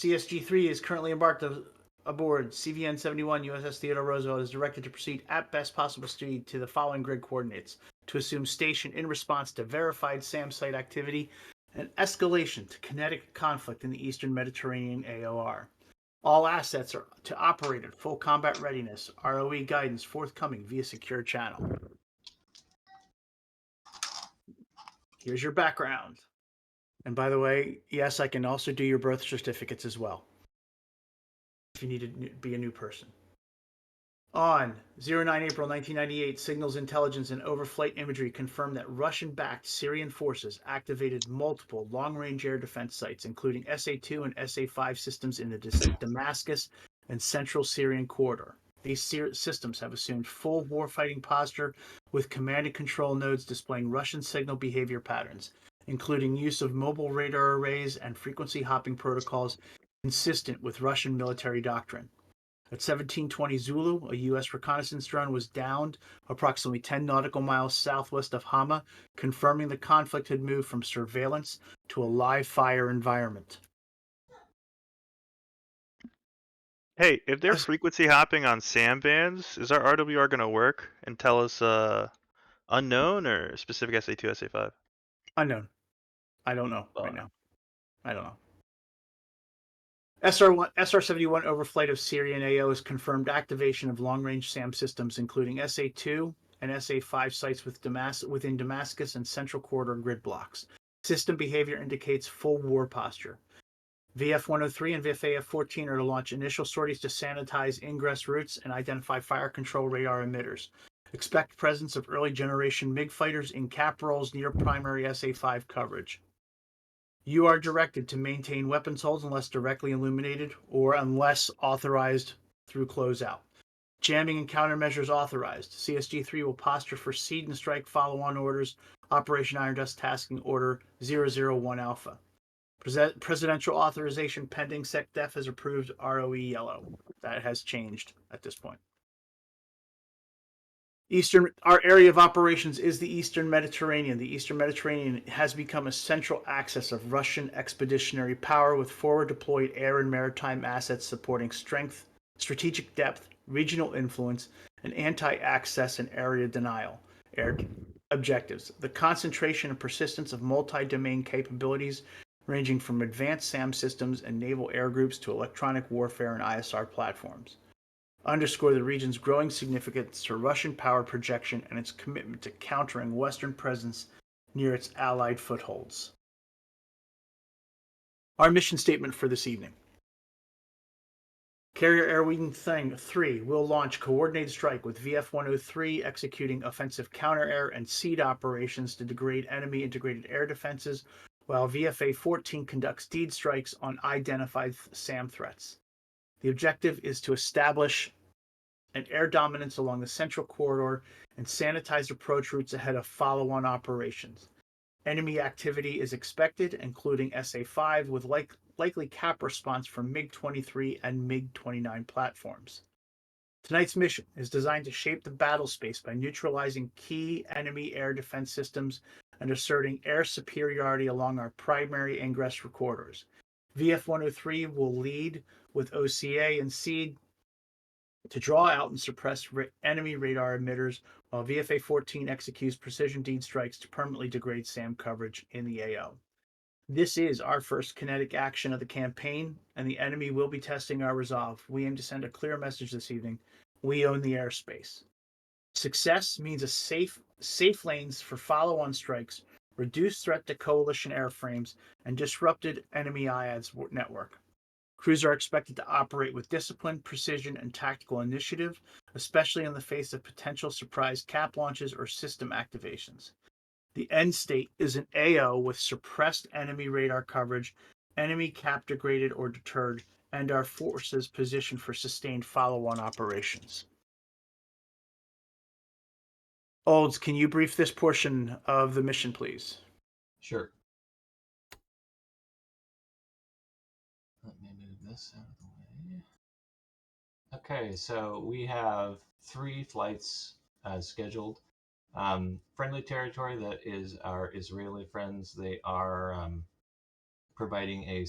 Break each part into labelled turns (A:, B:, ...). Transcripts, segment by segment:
A: CSG-3 is currently embarked aboard CVN-71 USS Theodore Roosevelt is directed to proceed at best possible speed to the following grid coordinates to assume station in response to verified SAM site activity and escalation to kinetic conflict in the Eastern Mediterranean AOR. All assets are to operate at full combat readiness. ROE guidance forthcoming via secure channel. Here's your background. And by the way, yes, I can also do your birth certificates as well if you need to be a new person. On 09 April 1998, signals intelligence and overflight imagery confirmed that Russian-backed Syrian forces activated multiple long-range air defense sites, including SA-2 and SA-5 systems in the Damascus and central Syrian corridor. These systems have assumed full warfighting posture, with command and control nodes displaying Russian signal behavior patterns, including use of mobile radar arrays and frequency hopping protocols consistent with Russian military doctrine. At 1720 Zulu, a U.S. reconnaissance drone was downed approximately 10 nautical miles southwest of Hama, confirming the conflict had moved from surveillance to a live fire environment.
B: Hey, if they're frequency hopping on SAM bands, is our RWR going to work and tell us unknown or specific SA2, SA5?
A: Unknown. I don't know right now. I don't know. SR-71 overflight of Syrian AO has confirmed activation of long-range SAM systems, including SA-2 and SA-5 sites within Damascus and Central Corridor grid blocks. System behavior indicates full war posture. VF-103 and VF-14 are to launch initial sorties to sanitize ingress routes and identify fire control radar emitters. Expect presence of early-generation MiG fighters in cap rolls near primary SA-5 coverage. You are directed to maintain weapons holds unless directly illuminated or unless authorized through closeout. Jamming and countermeasures authorized. CSG-3 will posture for seed and strike follow-on orders. Operation Iron Dust Tasking Order 001 Alpha. Presidential authorization pending. SecDef has approved ROE yellow. That has changed at this point. Our area of operations is the Eastern Mediterranean. The Eastern Mediterranean has become a central axis of Russian expeditionary power, with forward deployed air and maritime assets supporting strength, strategic depth, regional influence, and anti-access and area denial air objectives. The concentration and persistence of multi-domain capabilities ranging from advanced SAM systems and naval air groups to electronic warfare and ISR platforms underscore the region's growing significance to Russian power projection and its commitment to countering Western presence near its Allied footholds. Our mission statement for this evening. Carrier Air Wing 3 will launch coordinated strike with VF-103 executing offensive counter-air and seed operations to degrade enemy integrated air defenses, while VFA-14 conducts deed strikes on identified SAM threats. The objective is to establish an air dominance along the central corridor and sanitize approach routes ahead of follow-on operations. Enemy activity is expected, including SA-5, with likely cap response from MiG-23 and MiG-29 platforms. Tonight's mission is designed to shape the battle space by neutralizing key enemy air defense systems and asserting air superiority along our primary ingress corridors. VF-103 will lead with OCA and SEED to draw out and suppress enemy radar emitters, while VFA-14 executes precision deed strikes to permanently degrade SAM coverage in the AO. This is our first kinetic action of the campaign, and the enemy will be testing our resolve. We aim to send a clear message this evening. We own the airspace. Success means safe lanes for follow-on strikes, reduced threat to coalition airframes, and disrupted enemy IADS network. Crews are expected to operate with discipline, precision, and tactical initiative, especially in the face of potential surprise cap launches or system activations. The end state is an AO with suppressed enemy radar coverage, enemy cap degraded or deterred, and our forces positioned for sustained follow-on operations. Olds, can you brief this portion of the mission, please?
C: Sure. Let me move this out of the way. Okay, so we have 3 flights scheduled. Friendly territory, that is our Israeli friends. They are providing a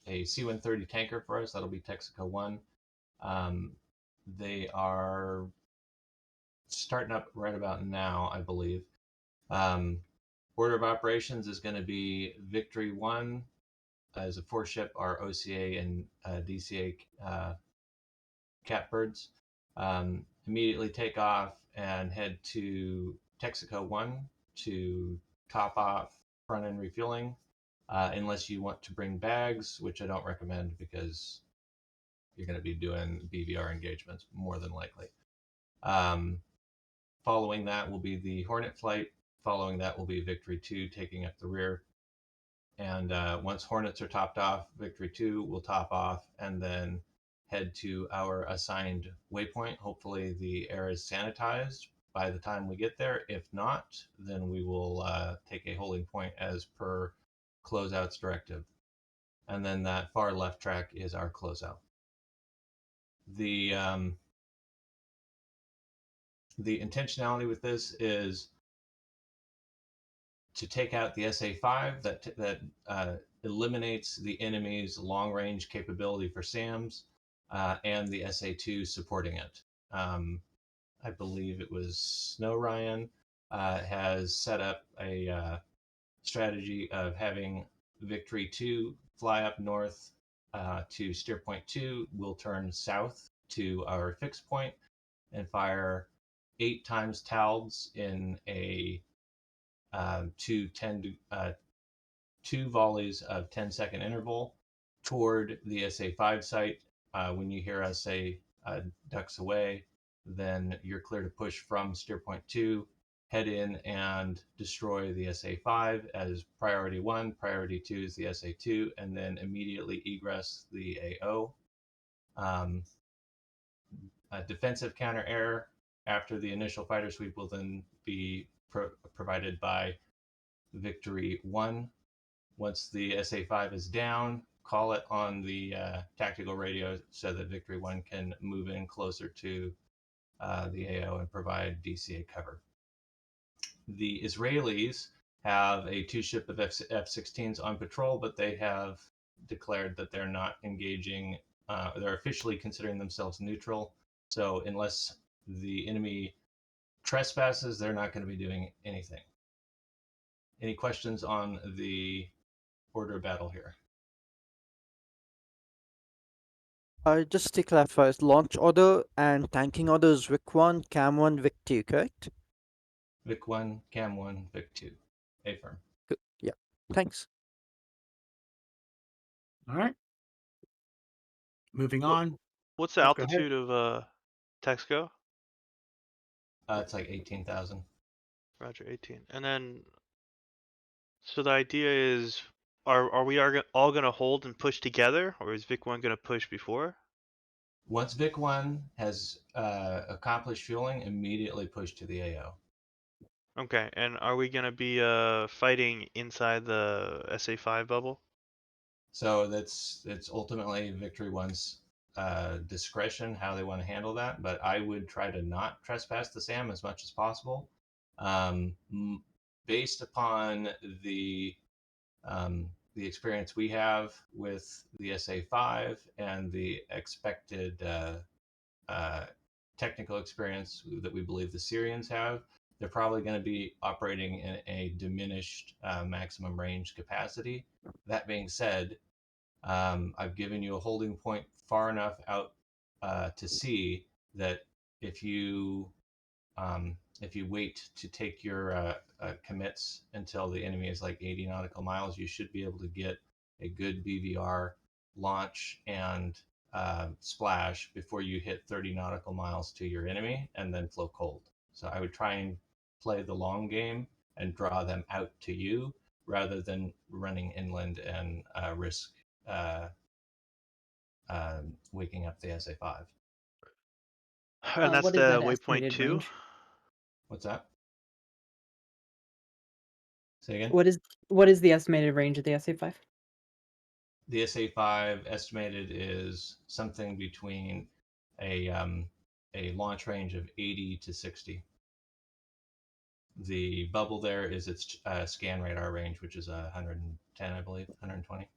C: a C-130 tanker for us. That'll be Texaco 1. They are starting up right about now, I believe. Order of operations is going to be Victory 1 as a 4-ship, our OCA and DCA catbirds. Immediately take off and head to Texaco 1 to top off front end refueling, unless you want to bring bags, which I don't recommend because you're going to be doing BVR engagements more than likely. Following that will be the Hornet flight. Following that will be Victory 2 taking up the rear. And once Hornets are topped off, Victory 2 will top off and then head to our assigned waypoint. Hopefully the air is sanitized by the time we get there. If not, then we will take a holding point as per closeout's directive. And then that far left track is our closeout. The intentionality with this is to take out the SA-5 that eliminates the enemy's long-range capability for SAMs, and the SA-2 supporting it. I believe it was Snow Ryan has set up a strategy of having Victory 2 fly up north to steer point 2. We'll turn south to our fixed point and fire 8 times Taubes in a two volleys of 10-second interval toward the SA-5 site. When you hear us say ducks away, then you're clear to push from steer point 2, head in and destroy the SA-5 as priority 1. Priority 2 is the SA-2, and then immediately egress the AO. A defensive counter air after the initial fighter sweep will then be provided by Victory 1. Once the SA-5 is down, call it on the tactical radio so that Victory 1 can move in closer to the AO and provide DCA cover. The Israelis have a 2-ship of F-16s on patrol, but they have declared that they're not engaging. They're officially considering themselves neutral. So unless the enemy trespasses, they're not going to be doing anything. Any questions on the order of battle here?
D: Just to clarify, launch order and tanking order is Vic 1, Cam 1, Vic 2, correct?
C: Vic 1, Cam 1, Vic 2. Affirm.
D: Good. Yeah. Thanks.
A: All right. Moving
B: What-
A: on.
B: What's the
A: Oh, go ahead.
B: altitude of Texaco?
C: It's like 18,000.
B: Roger, 18. And then, so the idea is, are we all gonna hold and push together, or is Vic 1 gonna push before?
C: Once Vic 1 has accomplished fueling, immediately push to the AO.
B: Okay, and are we gonna be fighting inside the SA-5 bubble?
C: So it's ultimately Victory 1's discretion how they want to handle that, but I would try to not trespass the SAM as much as possible. Based upon the experience we have with the SA-5 and the expected technical experience that we believe the Syrians have, they're probably going to be operating in a diminished maximum range capacity. That being said, I've given you a holding point far enough out to see that if you wait to take your commits until the enemy is like 80 nautical miles, you should be able to get a good BVR launch and splash before you hit 30 nautical miles to your enemy and then flow cold. So I would try and play the long game and draw them out to you rather than running inland and risk waking up the SA-5.
B: And that's
E: What is
B: the
E: that
B: waypoint
E: estimated
B: 2?
E: range?
C: What's that? Say again?
E: What is the estimated range of the SA-5?
C: The SA-5 estimated is something between a launch range of 80 to 60. The bubble there is its scan radar range, which is 110, I believe, 120.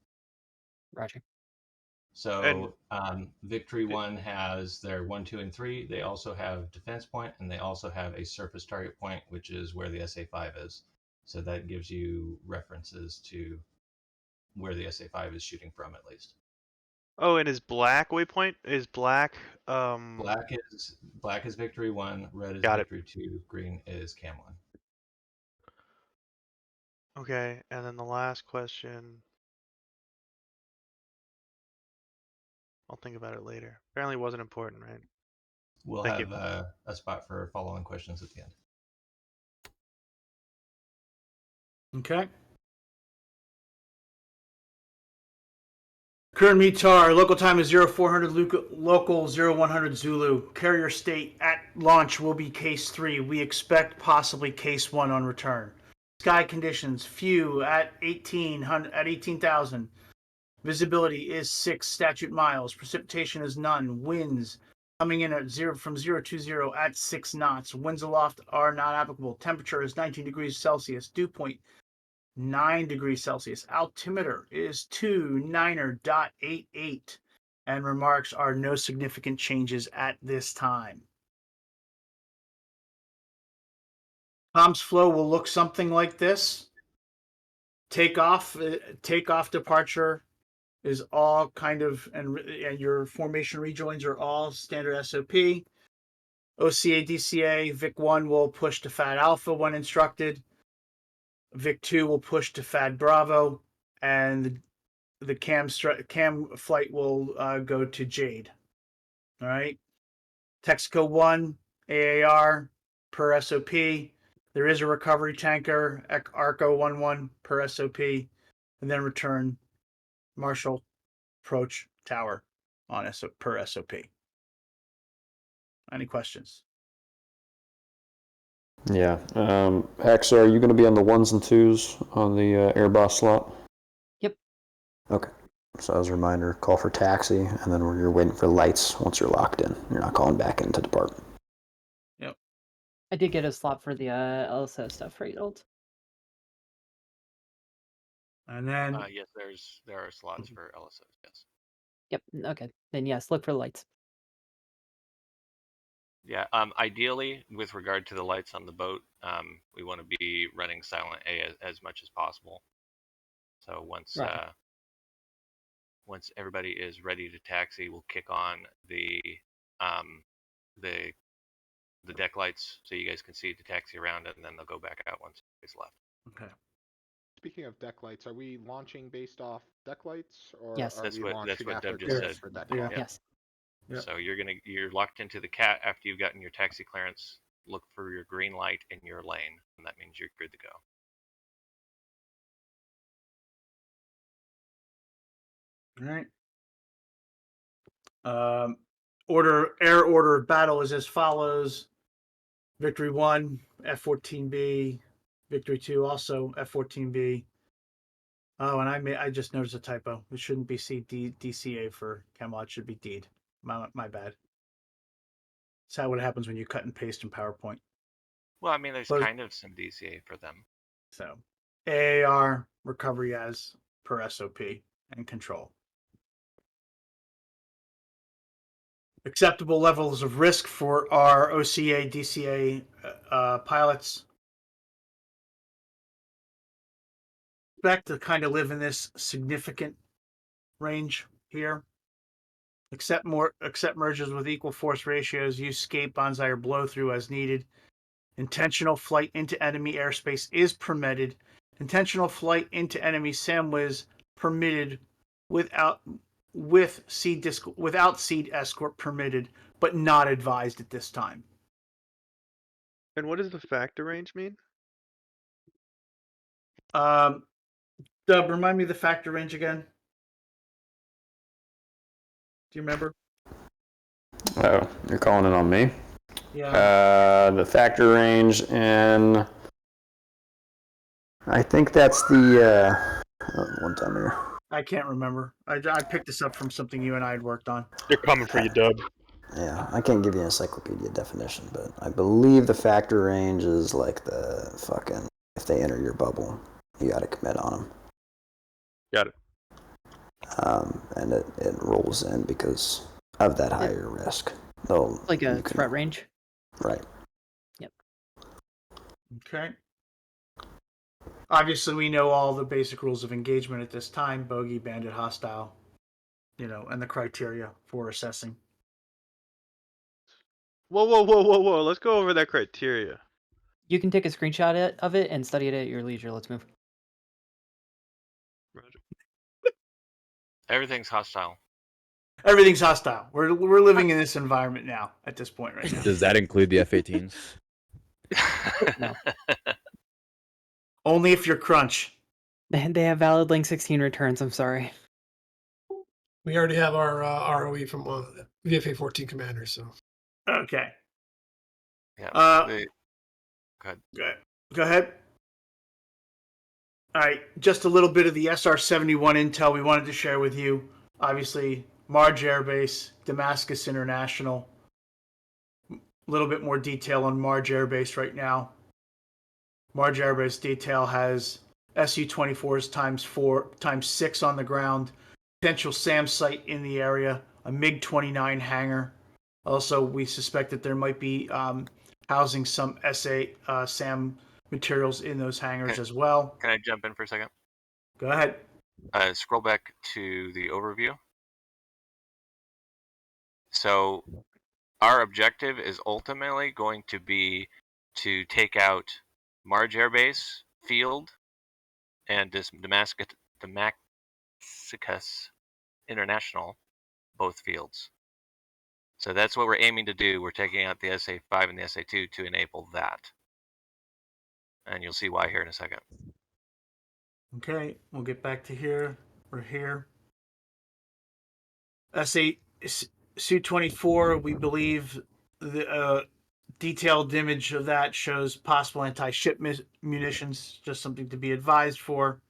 E: Roger.
C: So Victory 1 has their 1, 2, and 3. They also have defense point, and they also have a surface target point, which is where the SA-5 is. So that gives you references to where the SA-5 is shooting from, at least.
B: Oh, and is black waypoint? Is black
C: Black is Victory 1, red is
B: Got it.
C: Victory 2, green is Cam 1.
B: Okay, and then the last question. I'll think about it later. Apparently it wasn't important, right?
C: We'll
B: Thank
C: have
B: you.
C: a spot for follow-on questions at the end.
A: Okay. Current METAR, local time is 0400, local 0100 Zulu. Carrier state at launch will be case 3. We expect possibly case 1 on return. Sky conditions, few at 18,000. Visibility is 6 statute miles. Precipitation is none. Winds coming in at 0 at 6 knots. Winds aloft are not applicable. Temperature is 19 degrees Celsius. Dew point 9 degrees Celsius. Altimeter is 29.88. And remarks are no significant changes at this time. Comms flow will look something like this. Takeoff departure is all kind of, and your formation rejoins are all standard SOP. OCA, DCA, VIC-1 will push to FAD Alpha when instructed. VIC-2 will push to FAD Bravo, and the cam flight will go to Jade. All right. Texaco 1, AAR per SOP. There is a recovery tanker, ARCO 11 per SOP, and then return Marshall approach tower on per SOP. Any questions?
F: Yeah. Hex, are you going to be on the 1s and 2s on the Airboss slot?
E: Yep.
F: Okay. So as a reminder, call for taxi, and then you're waiting for lights once you're locked in. You're not calling back in to depart.
A: Yep.
E: I did get a slot for the LSO stuff, right, Old?
A: And then
G: yes, there are slots for LSOs. Yes.
E: Yep. Okay. Then yes, look for lights.
G: Yeah. Ideally, with regard to the lights on the boat, we want to be running silent A as much as possible. So once once everybody is ready to taxi, we'll kick on the deck lights so you guys can see to taxi around, and then they'll go back out once it's left.
A: okay.
H: Speaking of deck lights, are we launching based off deck lights, or
E: Yes.
H: are
G: That's
H: we
G: what
H: launching after
G: Deb just
H: clearance
G: said.
H: for deck
A: Yeah.
H: off?
E: Yes.
A: Yep.
G: So you're locked into the cat after you've gotten your taxi clearance. Look for your green light in your lane, and that means you're good to go.
A: All right. Air order of battle is as follows: Victory 1, F-14B. Victory 2, also F-14B. Oh, and I just noticed a typo. It shouldn't be DCA for Camelot. It should be Deed. My bad. That's what happens when you cut and paste in PowerPoint.
G: Well, I mean, there's kind of some DCA for them.
A: So, AAR recovery as per SOP and control. Acceptable levels of risk for our OCA, DCA pilots. Expect to kind of live in this significant range here. Accept mergers with equal force ratios. Use escape, bonsai, or blow through as needed. Intentional flight into enemy airspace is permitted. Intentional flight into enemy SAMWIS permitted without seed escort permitted, but not advised at this time.
B: And what does the factor range mean?
A: Dub, remind me of the factor range again. Do you remember?
F: Oh, you're calling it on me?
A: Yeah.
F: The factor range, and I think that's the one time here.
A: I can't remember. I picked this up from something you and I had worked on.
B: They're coming for you, Dub.
F: Yeah, I can't give you an encyclopedia definition, but I believe the factor range is like the fucking, if they enter your bubble, you gotta commit on them.
B: Got it.
F: and it rolls in because of that higher risk. They'll
E: Like a
F: you can-
E: threat range.
F: Right.
A: Okay. Obviously, we know all the basic rules of engagement at this time: bogey, bandit, hostile, and the criteria for assessing.
B: Whoa. Let's go over that criteria.
E: You can take a screenshot of it and study it at your leisure. Let's move.
B: Roger.
G: Everything's hostile.
A: Everything's hostile. We're living in this environment now at this point right now.
I: Does that include the F-18s?
E: No.
A: Only if you're crunch.
E: They have valid Link 16 returns. I'm sorry.
J: We already have our ROE from VFA 14 commander, so.
A: Okay.
G: Yeah.
A: Go ahead. All right. Just a little bit of the SR-71 intel we wanted to share with you. Obviously, Marge Air Base, Damascus International. A little bit more detail on Marge Air Base right now. Marge Air Base detail has Su-24s ×6 on the ground, potential SAM site in the area, a MiG-29 hangar. Also, we suspect that there might be housing some SAM materials in those hangars
G: Okay.
A: as well.
G: Can I jump in for a second?
A: Go ahead.
G: Scroll back to the overview. So our objective is ultimately going to be to take out Marge Air Base field and Damascus International, both fields. So that's what we're aiming to do. We're taking out the SA-5 and the SA-2 to enable that. And you'll see why here in a second.
A: Okay, we'll get back to here. We're here. Su-24, we believe the detailed image of that shows possible anti-ship munitions, just something to be advised for.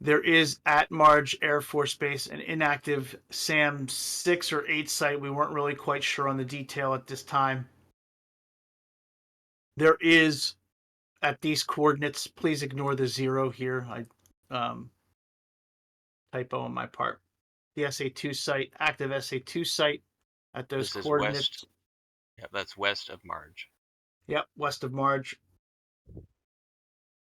A: There is at Marge Air Force Base an inactive SAM 6 or 8 site. We weren't really quite sure on the detail at this time. There is, at these coordinates, please ignore the 0 here. Typo on my part. The SA-2 site, active SA-2 site at those
G: This is
A: coordinates.
G: west. Yeah, that's west of Marge.
A: Yep, west of Marge.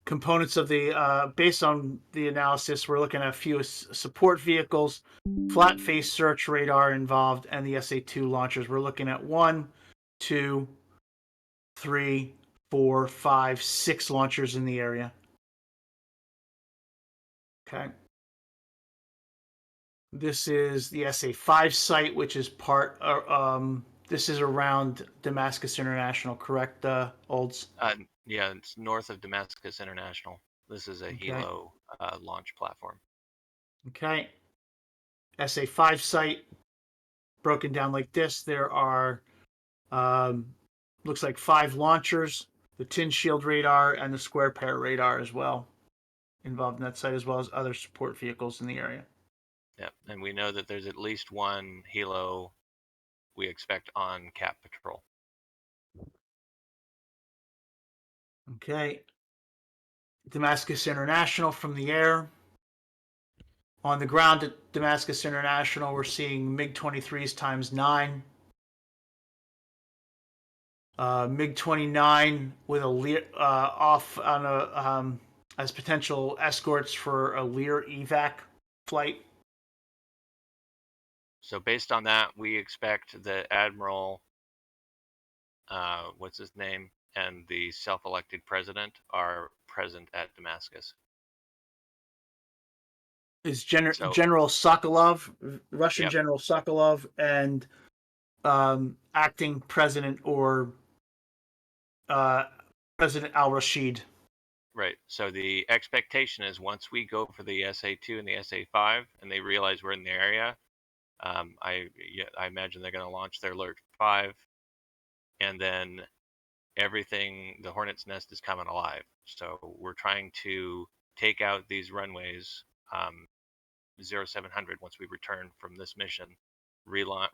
A: Components of the, based on the analysis, we're looking at a few support vehicles, flat face search radar involved, and the SA-2 launchers. We're looking at 1, 2, 3, 4, 5, 6 launchers in the area. Okay. This is the SA-5 site, which is this is around Damascus International, correct, Olds?
G: Yeah, it's north of Damascus International. This is a helo launch platform.
A: Okay. SA-5 site, broken down like this. There are, looks like 5 launchers, the tin shield radar, and the square pair radar as well, involved in that site, as well as other support vehicles in the area.
G: Yep, and we know that there's at least one helo we expect on Cap Patrol.
A: Okay. Damascus International from the air. On the ground at Damascus International, we're seeing MiG-23s ×9. MiG-29 with a off on a as potential escorts for a Lear evac flight.
G: So based on that, we expect the Admiral, what's his name, and the self-elected president are present at Damascus.
A: Is General Sokolov, Russian
G: Yep.
A: General Sokolov, and acting president or President al-Rashid.
G: Right. So the expectation is once we go for the SA-2 and the SA-5, and they realize we're in the area, I imagine they're going to launch their Alert 5, and then everything, the Hornet's nest is coming alive. So we're trying to take out these runways, 0700 once we return from this mission, rearm,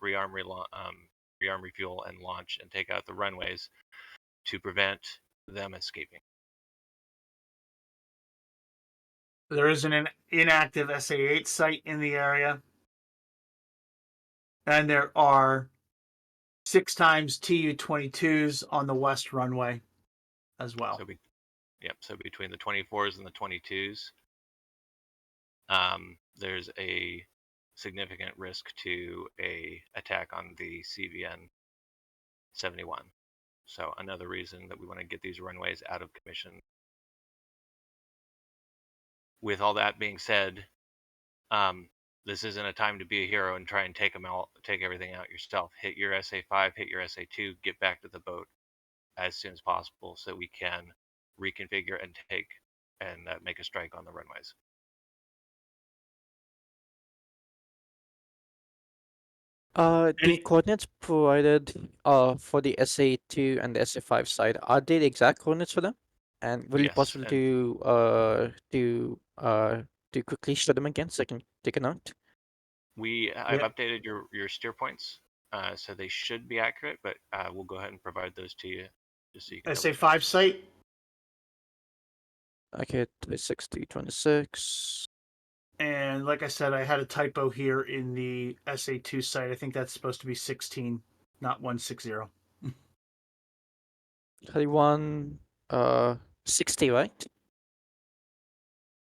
G: refuel, and launch, and take out the runways to prevent them escaping.
A: There is an inactive SA-8 site in the area. And there are 6 times Tu-22s on the west runway as well.
G: So so between the 24s and the 22s, there's a significant risk to a attack on the CVN 71. So another reason that we want to get these runways out of commission. With all that being said, this isn't a time to be a hero and try and take everything out yourself. Hit your SA5, hit your SA2, get back to the boat as soon as possible so we can reconfigure and make a strike on the runways.
D: The coordinates provided for the SA2 and the SA5 side, are they the exact coordinates for them? And will it be
G: Yes,
D: possible
G: and
D: to quickly show them again so I can take a note?
G: I've updated your steer points, so they should be accurate, but we'll go ahead and provide those to you just so you can
A: SA5 site.
D: Okay, 26 to 26.
A: And like I said, I had a typo here in the SA2 site. I think that's supposed to be 16, not 160.
D: 31, 60, right?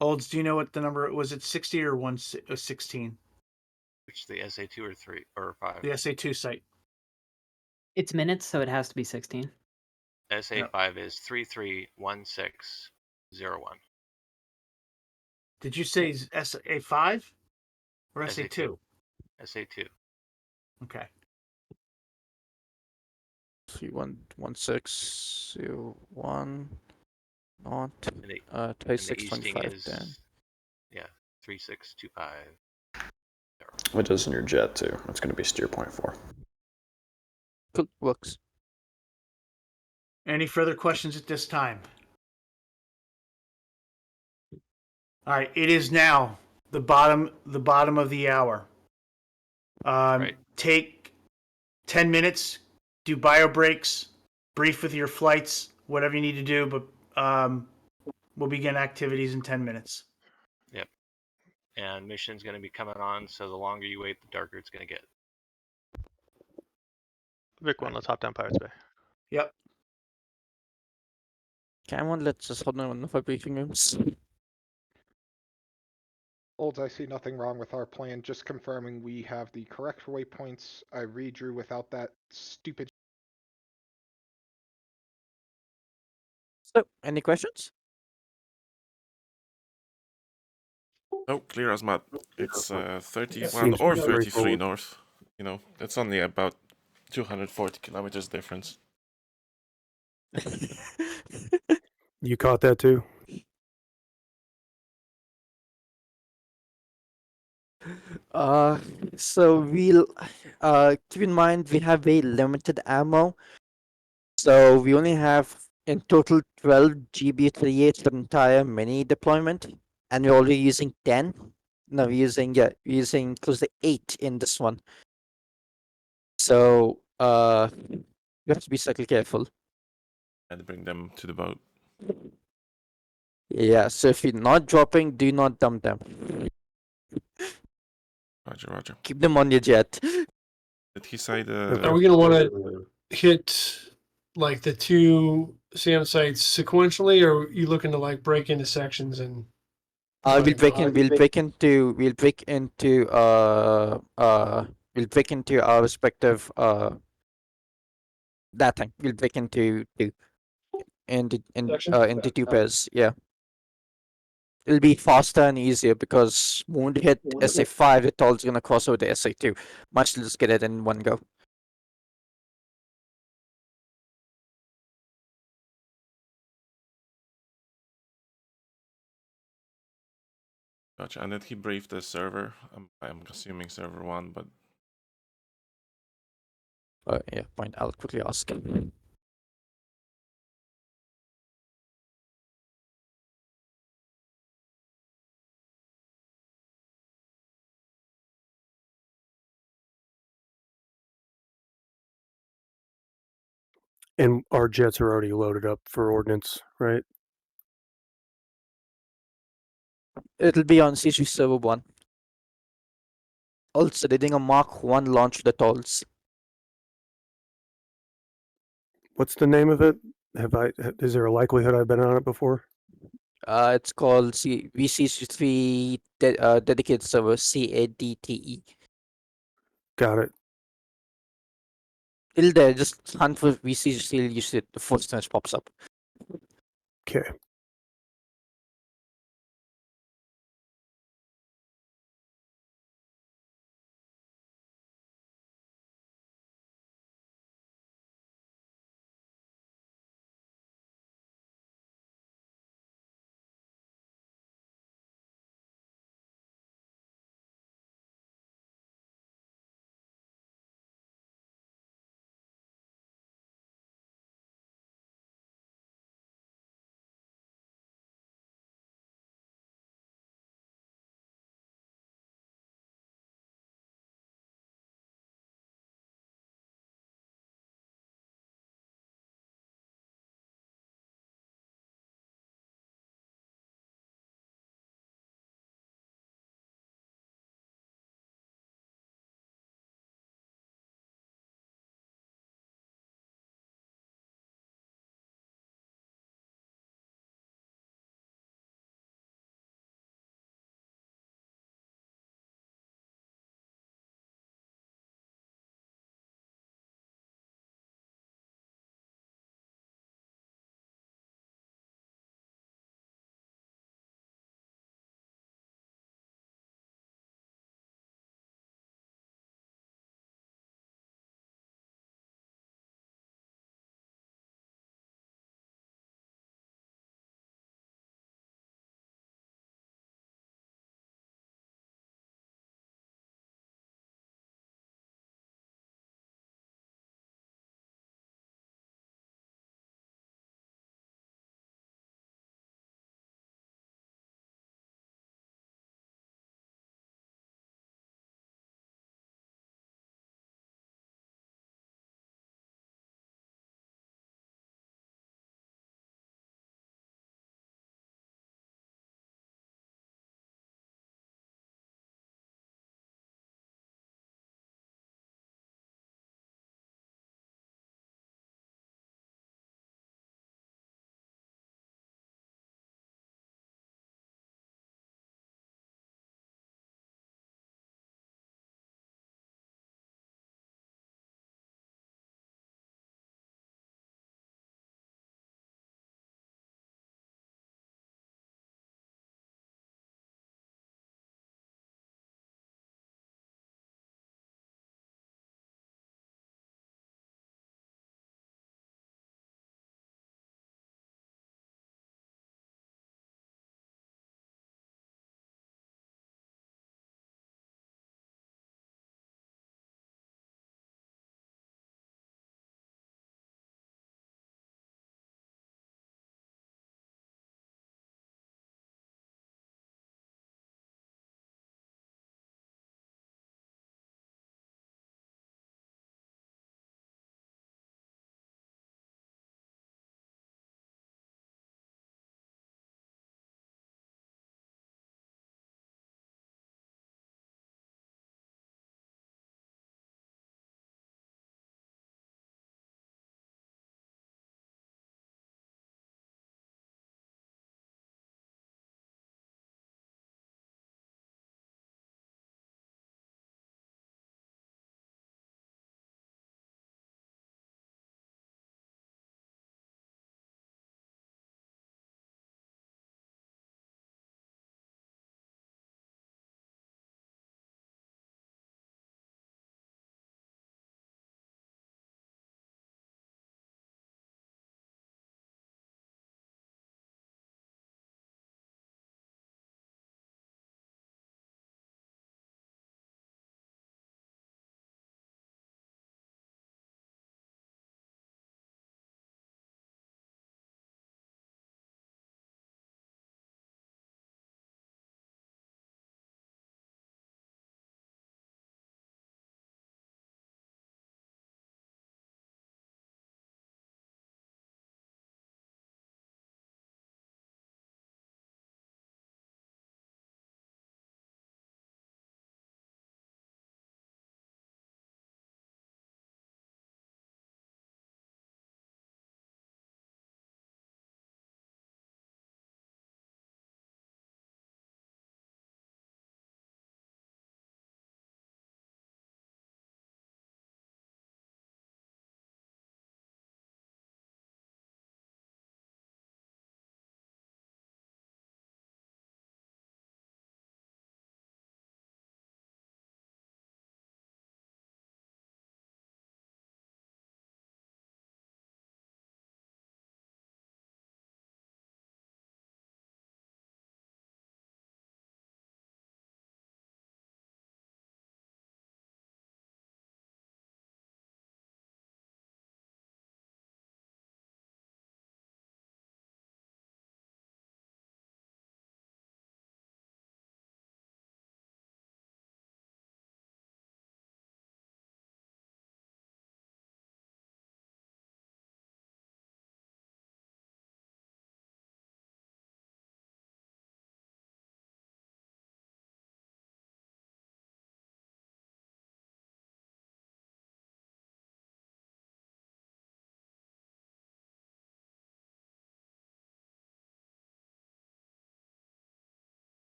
A: Olds, do you know what the number was? It 60 or 16?
G: Which the SA2 or 3 or 5?
A: The SA2 site.
E: It's minutes, so it has to be 16.
G: SA5 is 331601.
A: Did you say SA5 or SA2?
G: SA2.
A: Okay.
D: 311601, not
G: And the
D: 2625
G: easting
D: then.
G: is 3625.
F: It is in your jet too. It's going to be steer point 4.
D: Cool, works.
A: Any further questions at this time? All right, it is now the bottom of the hour.
G: Right.
A: Take 10 minutes, do bio breaks, brief with your flights, whatever you need to do, but we'll begin activities in 10 minutes.
G: Yep. And mission's going to be coming on, so the longer you wait, the darker it's going to get.
B: Vic 1, let's hop down Pirates Bay.
A: Yep.
D: Come on, let's just hold on one of our briefing rooms.
H: Olds, I see nothing wrong with our plan. Just confirming we have the correct waypoints. I redrew without that stupid.
D: So, any questions?
I: Oh, clear as mud. It's 31
J: Seems
I: or
J: very
I: 33
J: forward.
I: north. You know, it's only about 240 kilometers difference.
J: You caught that too?
D: So we'll keep in mind we have very limited ammo. So we only have in total 12 GB38 for the entire mini deployment, and we're already using 10. No, we're using close to 8 in this one. So you have to be slightly careful.
I: And bring them to the boat.
D: Yeah, so if you're not dropping, do not dump them.
I: Roger, roger.
D: Keep them on your jet.
I: Did he say the...
J: Are we going to want to hit like the two SAM sites sequentially, or are you looking to like break into sections and?
D: We'll break into our respective that thing. We'll break into two pairs. Yeah. It'll be faster and easier because won't hit SA5, it's also gonna cross over to SA2. Might as well just get it in one go.
I: Gotcha. And did he brief the server? I'm assuming server 1, but...
D: Yeah, point. I'll quickly ask.
J: And our jets are already loaded up for ordnance, right?
D: It'll be on CG Server 1. Also, they're doing a Mark 1 launch with the tolls.
K: What's the name of it? Is there a likelihood I've been on it before?
D: It's called vCSG-3 dedicated server, CADTE.
K: Got it.
D: Till there, just hunt for vCSG, you'll use it the first time it pops up.
K: Okay.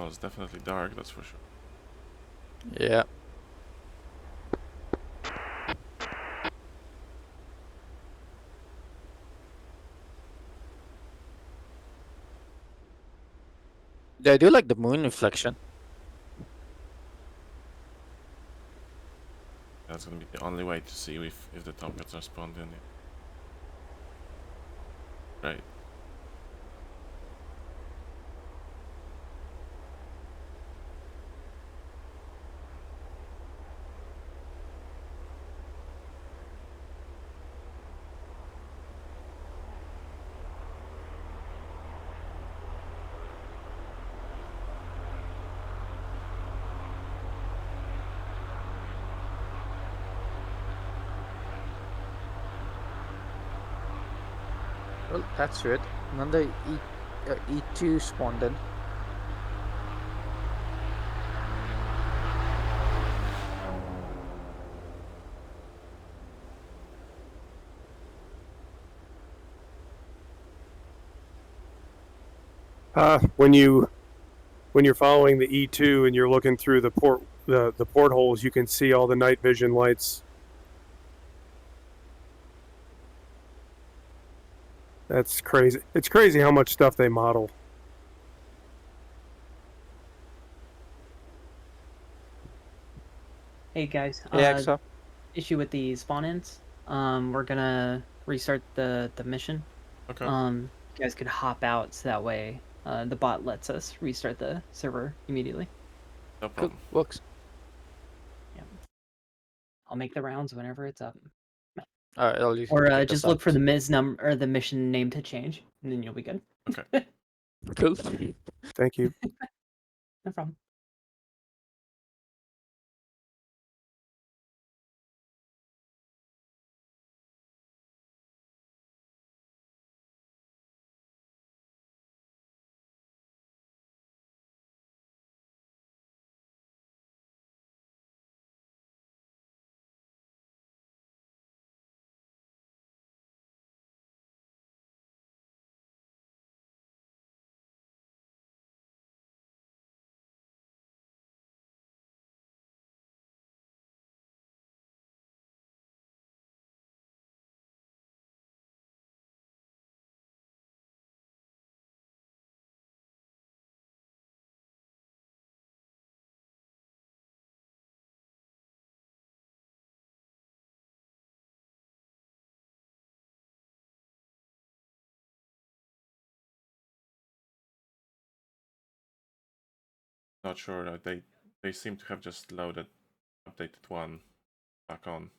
I: Well, it's definitely dark, that's for sure.
D: Yeah. Yeah, I do like the moon reflection.
I: That's gonna be the only way to see if the tomcats are spawned in. Right.
D: Well, that's weird. Another E2 spawned in.
K: When you're following the E2 and you're looking through the portholes, you can see all the night vision lights. That's crazy. It's crazy how much stuff they model.
E: Hey guys,
D: Yeah, so
E: issue with the spawn-ins. We're gonna restart the mission.
I: Okay.
E: You guys could hop out so that way the bot lets us restart the server immediately.
I: No
D: cool.
I: problem.
D: Works.
E: Yeah. I'll make the rounds whenever it's up.
D: Alright, I'll use
E: Or
D: kick us
E: just look for
D: out.
E: the the mission name to change, and then you'll be good.
I: Okay.
D: Cool.
K: Thank you.
E: No problem.
I: Not sure. They seem to have just loaded updated one back on.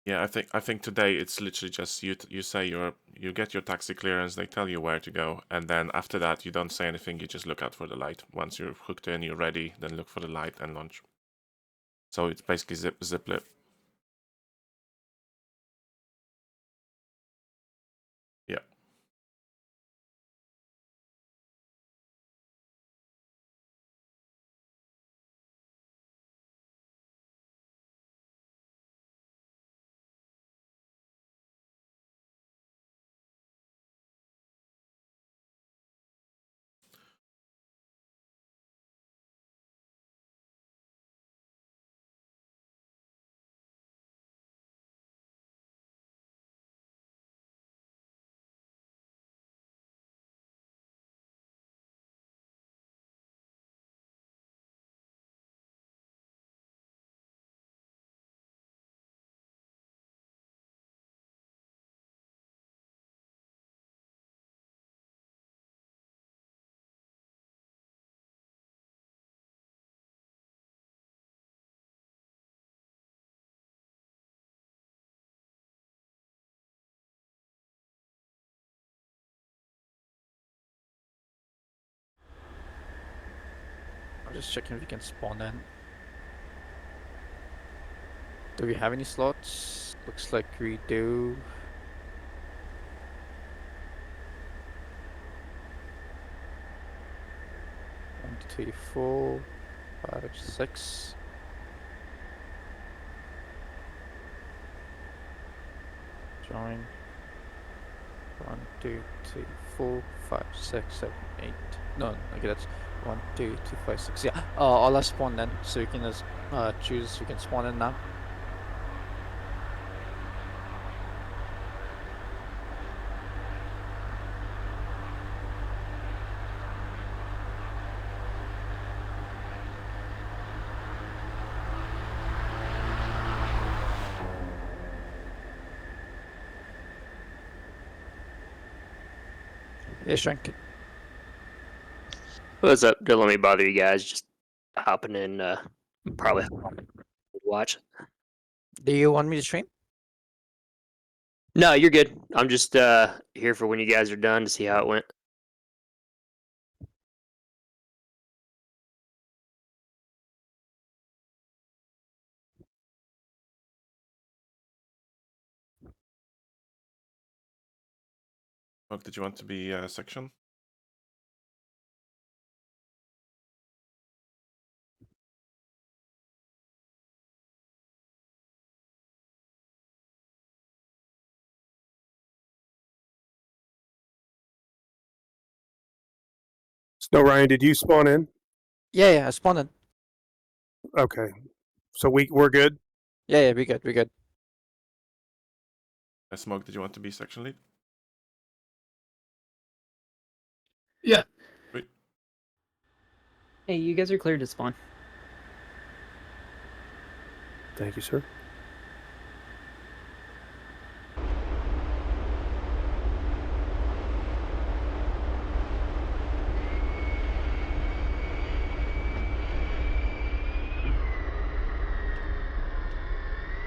I: Yeah, I think today it's literally just you say you get your taxi clearance, they tell you where to go, and then after that you don't say anything, you just look out for the light. Once you're hooked in, you're ready, then look for the light and launch. So it's basically zip lip. Yeah.
D: Just checking if we can spawn in. Do we have any slots? Looks like we do. One, two, three, 4, 5, 6. Join. 1, 2, 3, 4, 5, 6, 7, 8. No, okay, that's 1, 2, 3, 5, 6. Yeah, all are spawned in, so you can just choose. You can spawn in now. Yeah, Shrink.
L: What's up? Don't let me bother you guys. Just hopping in. Probably watch.
D: Do you want me to stream?
L: No, you're good. I'm just here for when you guys are done to see how it went.
I: What did you want to be section?
K: Snow Ryan, did you spawn in?
D: Yeah, I spawned in.
K: Okay, so we're good.
D: Yeah, we good. We good.
I: Smoke, did you want to be section lead?
J: Yeah.
I: Wait.
E: Hey, you guys are cleared to spawn.
K: Thank you, sir.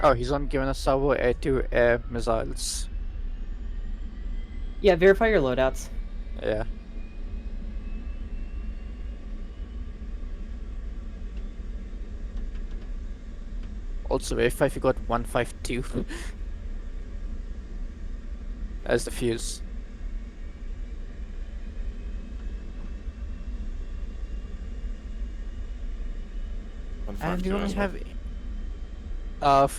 D: Oh, he's on giving us salvo air-to-air missiles.
E: Yeah, verify your loadouts.
D: Yeah. Also verify if you got 152 as the fuse. And we only have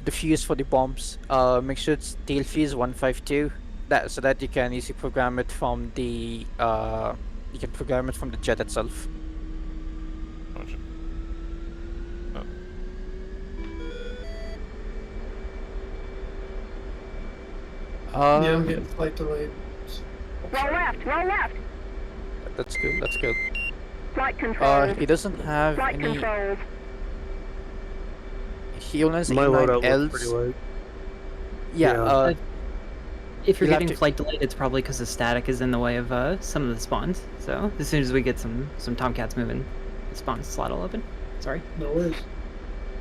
D: the fuse for the bombs. Make sure it's tail fuse 152. That so that you can easily program it from the you can program it from the jet itself.
I: Gotcha. Oh.
J: Yeah, I'm getting flight delayed.
M: Roll left, roll left.
D: That's good. That's good.
M: Flight control.
D: He doesn't have
M: Flight
D: any.
M: controls.
D: He only has
K: My loadout looks
D: Ls.
K: pretty light.
D: Yeah.
E: If you're
D: You'll have
E: getting
D: to-
E: flight delayed, it's probably because the static is in the way of some of the spawns. So as soon as we get some Tomcats moving, the spawn slot will open. Sorry.
J: No worries.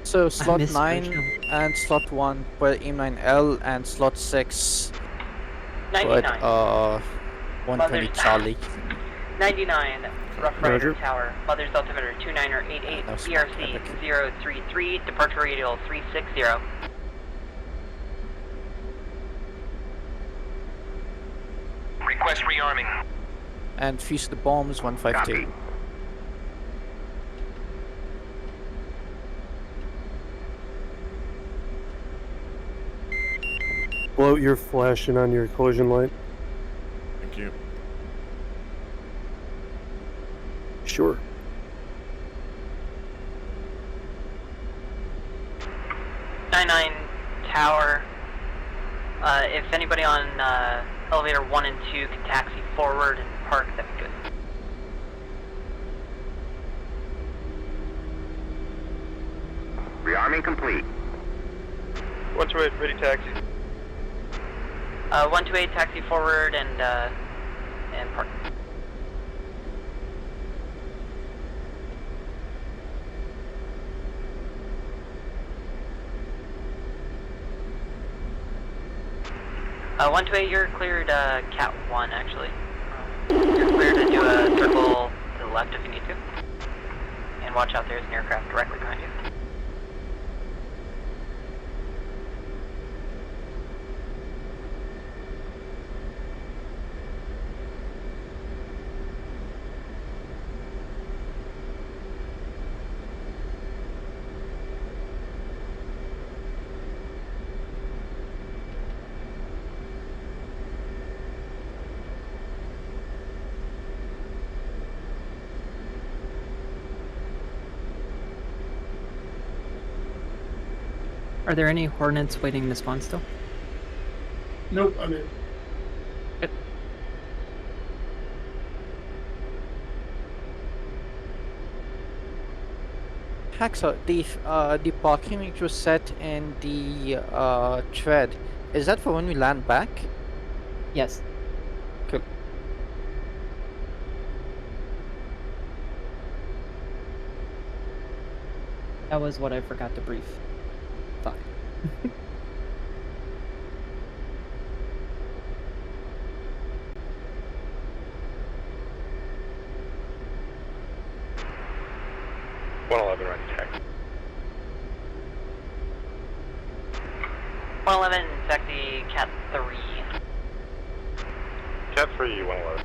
D: So slot
E: missed
D: 9
E: Rachel.
D: and slot 1 put AIM-9L and slot 6 put
N: 99.
D: 120 Charlie.
N: 99. Rough Rider
K: Roger.
N: Tower. Mother's altimeter 2988.
D: No,
N: ERC
D: epic.
N: 033. Departure radial 360.
M: Request rearming.
D: And fuse the bombs 152.
M: Copy.
K: Bloat your flashing on your collision light.
I: Thank you.
K: Sure.
N: Nine Tower. If anybody on elevator 1 and 2 can taxi forward and park, that'd be good.
M: Rearming complete.
B: 128, ready taxi.
N: 128 taxi forward and park. One to eight, you're cleared Cat 1 actually. You're cleared to do a circle to the left if you need to. And watch out, there's an aircraft directly behind you.
E: Are there any Hornets waiting to spawn still?
J: Nope, I'm in.
D: Hacksaw, the parking which was set in the tread, is that for when we land back?
E: Yes.
D: Cool.
E: That was what I forgot to brief. Fuck.
N: Taxi 111, taxi Cat 3.
O: Cat 3, 111.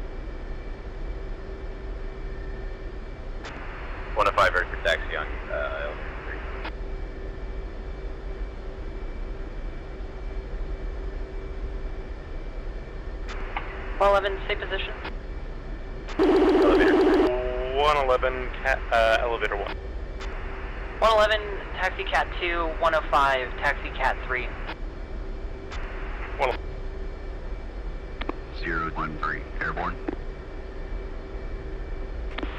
G: 105, ready for taxi on elevator 3.
N: 111, stay position.
O: Elevator 111, elevator 1.
N: 111, taxi Cat 2, 105, taxi Cat 3.
M: 013, airborne.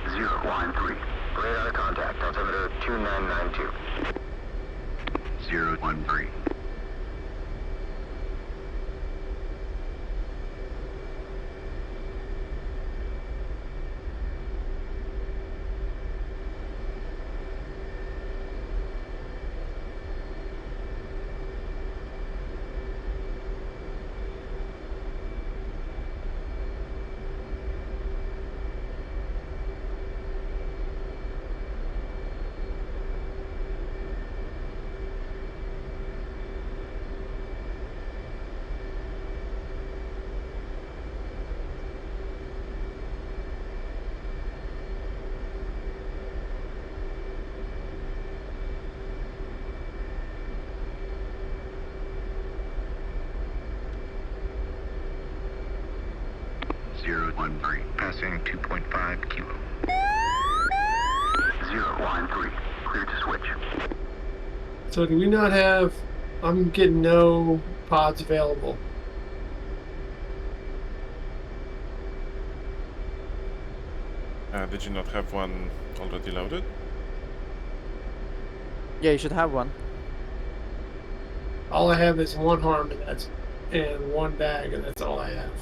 M: 013, radar contact, altimeter 2992. 013. Passing 2.5 kilo. 013, clear to switch.
J: So do we not have... I'm getting no pods available.
I: Did you not have one already loaded?
D: Yeah, you should have one.
J: All I have is one harm, and one bag, and that's all I have.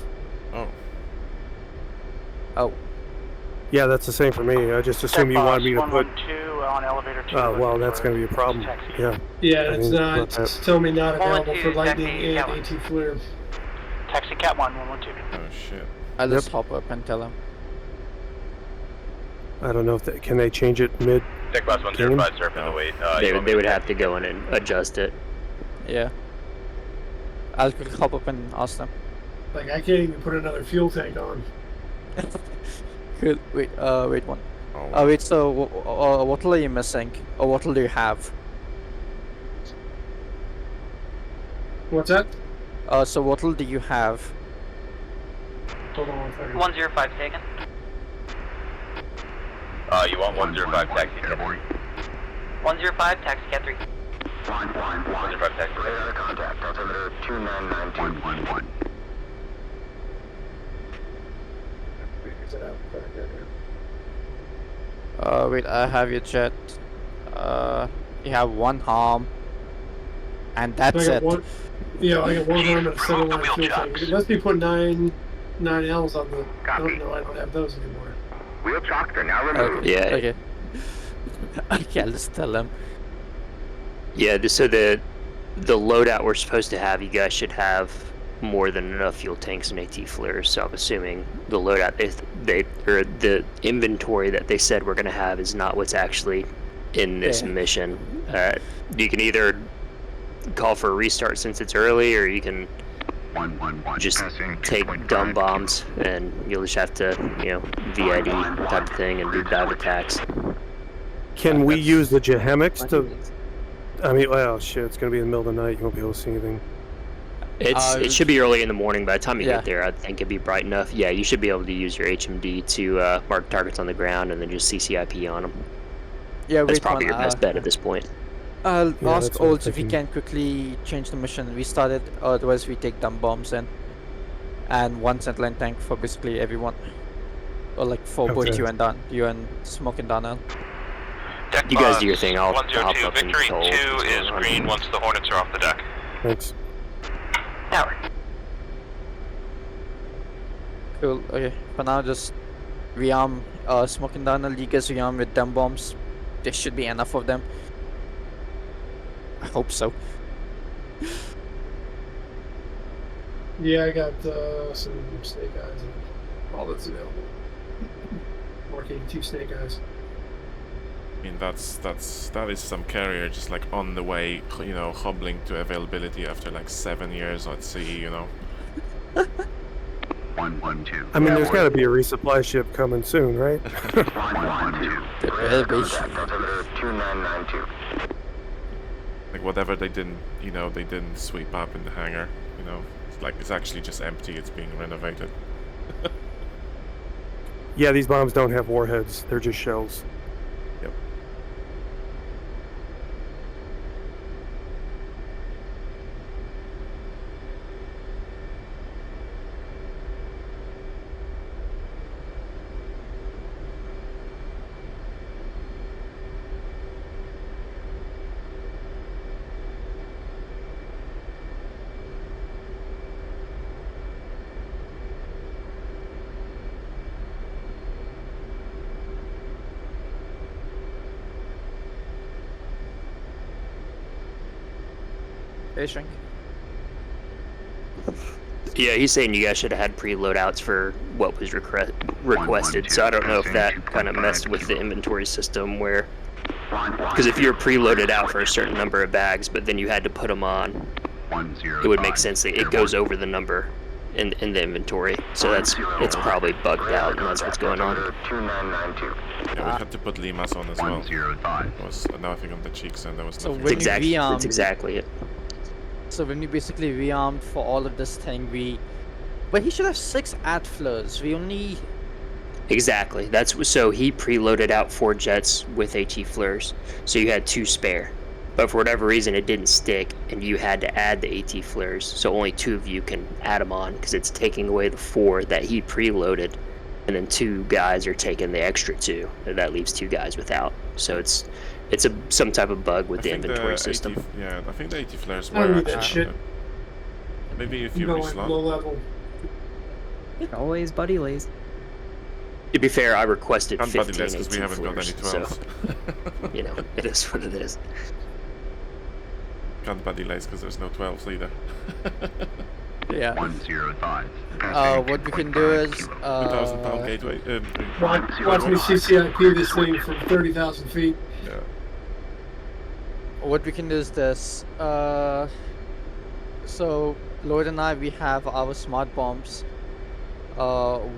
I: Oh.
D: Oh.
K: Yeah, that's the same for me. I just assume you wanted me to put.
P: 112 on elevator 2.
K: Oh, well, that's going to be a problem. Yeah.
J: Yeah,
K: I
J: it's
K: mean,
J: not.
K: but,
J: It's telling me not available
N: 112,
J: for lightning
N: taxi,
J: and AT flare.
P: Taxi Cat 1, 112.
I: Oh shit.
D: I'll just hop up and tell him.
K: I don't know if they, can they change it mid.
G: Deck class 105, sir, for the wait.
L: They would have to go in and adjust it.
D: Yeah. I'll quick hop up and ask them.
J: Like, I can't even put another fuel tank on.
D: Good. Wait, wait one.
I: Oh,
D: Wait, so what are you missing? Or what do you have?
J: What's that?
D: So what do you have?
J: Hold on 1 second.
N: 105 taken.
G: You want 105 taxi airborne?
N: 105, taxi Cat 3.
G: 105 taxi.
M: Radar contact, altimeter 2992. 111.
D: Wait, I have your jet. You have one harm. And that's
J: I got
D: it.
J: one, yeah, I got one harm and a center line fuel tank. It must be put 9 Ls on the...
M: Copy.
J: No, I don't have those anymore.
M: Wheel chocks are now removed.
L: Yeah.
D: Okay. Okay, I'll just tell them.
L: Yeah, so the loadout we're supposed to have, you guys should have more than enough fuel tanks and AT flares. So I'm assuming the loadout they or the inventory that they said we're going to have is not what's actually in this mission. You can either call for a restart since it's early, or you can just take dumb bombs and you'll just have to, you know, VID type of thing and do dive attacks.
K: Can we use the Jehemics to? I mean, well, shit, it's gonna be in the middle of the night. You won't be able to see anything.
L: It should be early in the morning. By the time you get there, I think it'd be bright enough. Yeah, you should be able to use your HMD to mark targets on the ground and then just CCIP on them.
D: Yeah,
L: that's probably your best bet at this point.
D: I'll ask Olds if he can quickly change the mission. We started, otherwise we take dumb bombs in. And one Sentinel tank for basically everyone. Or like for both you and Don. You and Smoke and Donnell.
L: You guys do your thing. I'll
Q: 102,
L: hop up and
Q: Victory 2
L: control what's
Q: is
L: going on.
Q: green once the Hornets are off the deck.
K: Thanks.
N: Tower.
D: Cool, okay. For now, just rearm Smoke and Donnell. You guys rearm with dumb bombs. There should be enough of them. I hope so.
J: Yeah, I got some snake eyes and all that's available. Mark 82 snake eyes.
I: I mean, that is some carrier just like on the way, you know, hobbling to availability after like 7 years at sea, you know.
M: 112.
K: I mean, there's got to be a resupply ship coming soon, right?
M: 112. Altimeter 2992.
I: Like whatever they didn't, you know, they didn't sweep up in the hangar, you know. It's like it's actually just empty. It's being renovated.
K: Yeah, these bombs don't have warheads. They're just shells.
I: Yep.
D: Hey, Shrink.
L: Yeah, he's saying you guys should have had pre-loadouts for what was requested, so I don't know if that kind of messed with the inventory system where... Because if you're preloaded out for a certain number of bags, but then you had to put them on, it would make sense that it goes over the number in the inventory. So it's probably bugged out, and that's what's going on.
I: Yeah, we had to put Limas on as well. There was nothing on the cheeks and there was
D: So
I: nothing.
D: when
L: That's exactly it.
D: So when we basically rearmed for all of this thing, but he should have 6 AT-flares. We only...
L: Exactly. So he preloaded out 4 jets with AT flares, so you had 2 spare. But for whatever reason, it didn't stick, and you had to add the AT flares. So only 2 of you can add them on because it's taking away the 4 that he preloaded, and then 2 guys are taking the extra 2. And that leaves 2 guys without. So it's some type of bug with the inventory system.
I: Yeah, I think the AT flares
J: I don't
I: were
J: need that
I: actually.
J: shit.
I: Maybe if
J: You
I: you
J: go like
I: reslot.
J: low level.
E: Always buddy lays.
L: To be fair, I requested
I: Can't buddy
L: 15
I: less because we
L: AT
I: haven't got any
L: flares,
I: 12s.
L: so, you know, it is what it is.
I: Can't buddy lace because there's no 12s either.
D: Yeah.
M: 105.
D: What we can do is...
I: 2,000 pound gateway.
J: Watch me CCIP this thing from 30,000 feet.
I: Yeah.
D: What we can do is this. So, Lloyd and I, we have our smart bombs. So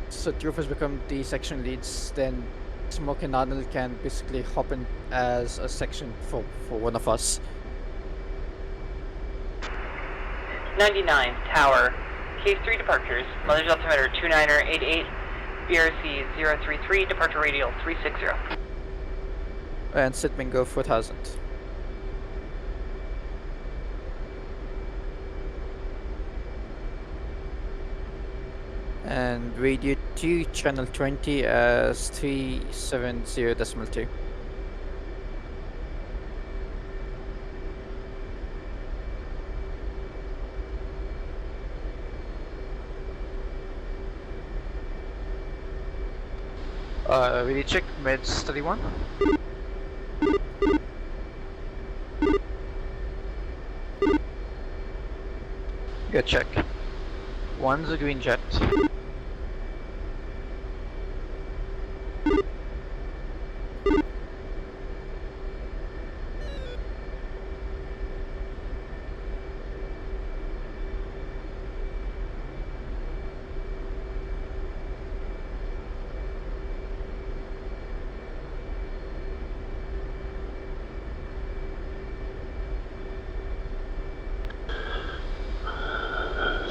D: three of us become the section leads, then Smoke and Arnold can basically hop in as a section for one of us.
N: 99, Tower. Case 3 departures. Mother's altimeter 2988, BRC 033, departure radial 360.
D: And Sitman go 4000. And radio 2, channel 20 as 370.2.
P: Radio check, meds 31. Good check. One's a green jet.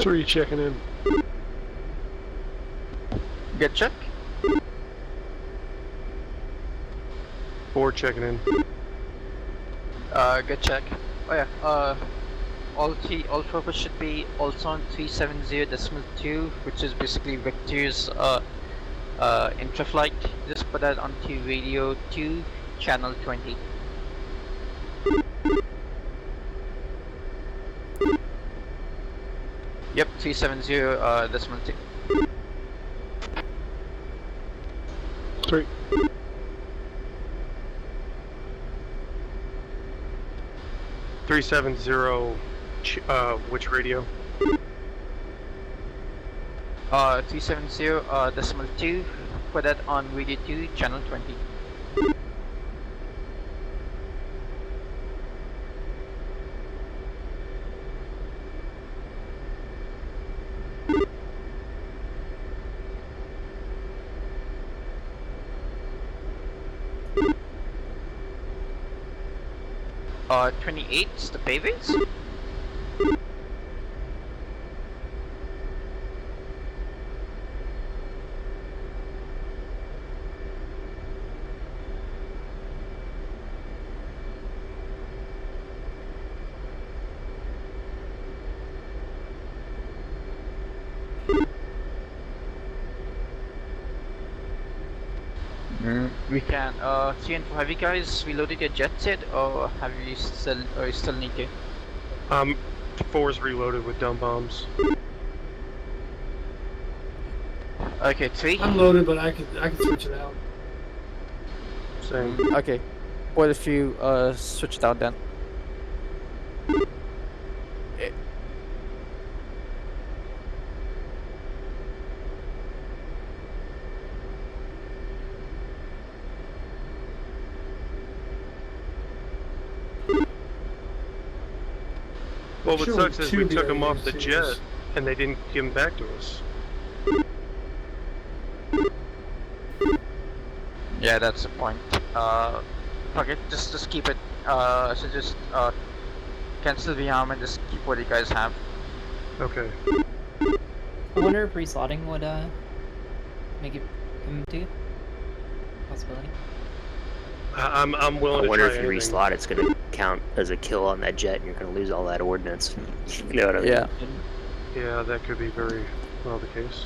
J: Three checking in.
P: Good check.
K: 4 checking in.
P: Good check. Oh yeah, all focus should be also on 370.2, which is basically Victor's intraflight. Just put that onto radio 2, channel 20. Yep, 370.2.
J: 3.
K: Which radio?
P: 370.2. Put that on radio 2, channel 20. Uh, 28's the pavings. We can. 3 and 4. Have you guys reloaded your jets yet, or have you still need to?
K: 4's reloaded with dumb bombs.
P: Okay, 3.
J: I'm loaded, but I can switch it out.
K: Same.
D: Okay. What if you switch it out then?
K: Well, what
J: Sure,
K: sucks is we
J: two
K: took them off the
J: BAs.
K: jet, and they didn't give them back to us.
P: Yeah, that's the point. Fuck it, just keep it. So just cancel the arm and just keep what you guys have.
K: Okay.
E: I wonder if reslotting would make it come to you. Possibility.
K: I'm willing
L: I
K: to
L: wonder
K: try
L: if you
K: anything.
L: reslot, it's going to count as a kill on that jet, and you're going to lose all that ordnance. You know what I mean?
D: Yeah.
K: Yeah, that could be very well the case.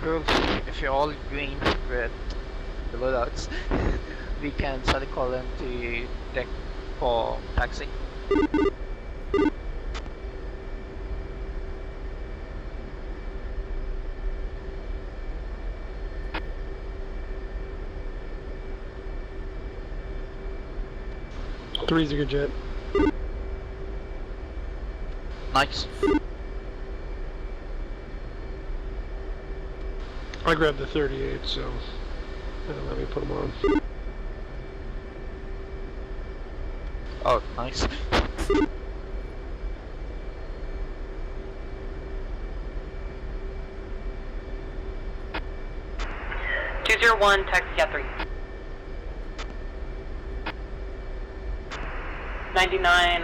P: Cool. If you're all green with the loadouts, we can start a call into deck for taxi.
J: Three's a good jet.
P: Nice.
J: I grabbed the 38, so let me put them on.
P: Oh, nice.
N: One taxi cat 3. 99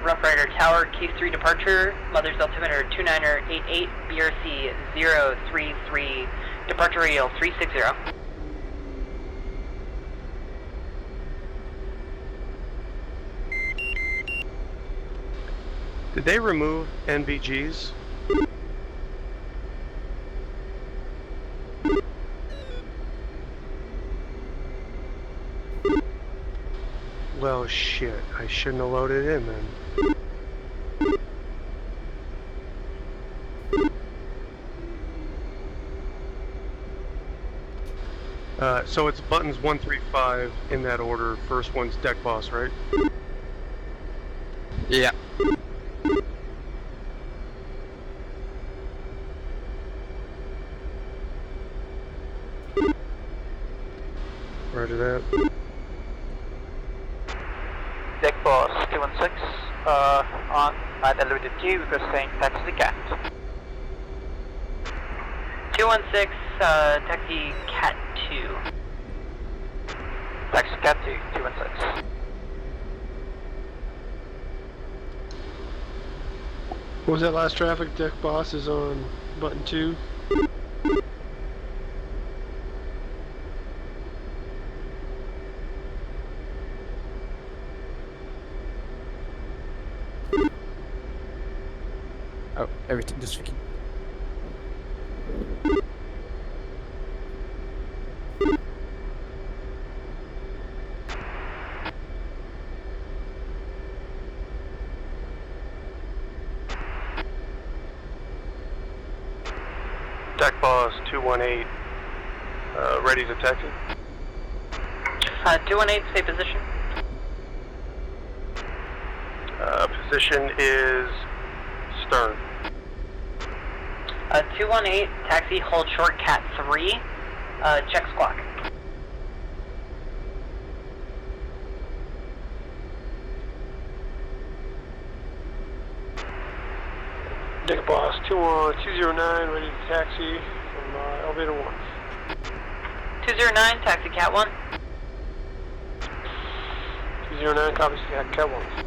N: Rough Rider Tower, Case 3 departure, Mother's altimeter 29er88, BRC 033, departure radial 360.
K: Did they remove NVGs? Well, shit. I shouldn't have loaded in then. So it's buttons 1 3 5 in that order. First one's deck boss, right?
P: Yeah.
K: Roger that.
P: Deck boss 216 on at elevator G requesting taxi cat.
N: 216, taxi cat 2.
P: Taxi cat 2, 216.
J: What was that last traffic? Deck boss is on button 2.
D: Oh, everything just freaking.
O: Deck boss 218, ready to taxi.
N: 218, stay position.
O: Position is stern.
N: 218, taxi, hold short, cat 3, check squawk.
J: Deck boss 209, ready to taxi from elevator 1.
N: 209, taxi cat 1.
J: 209, copies cat 1.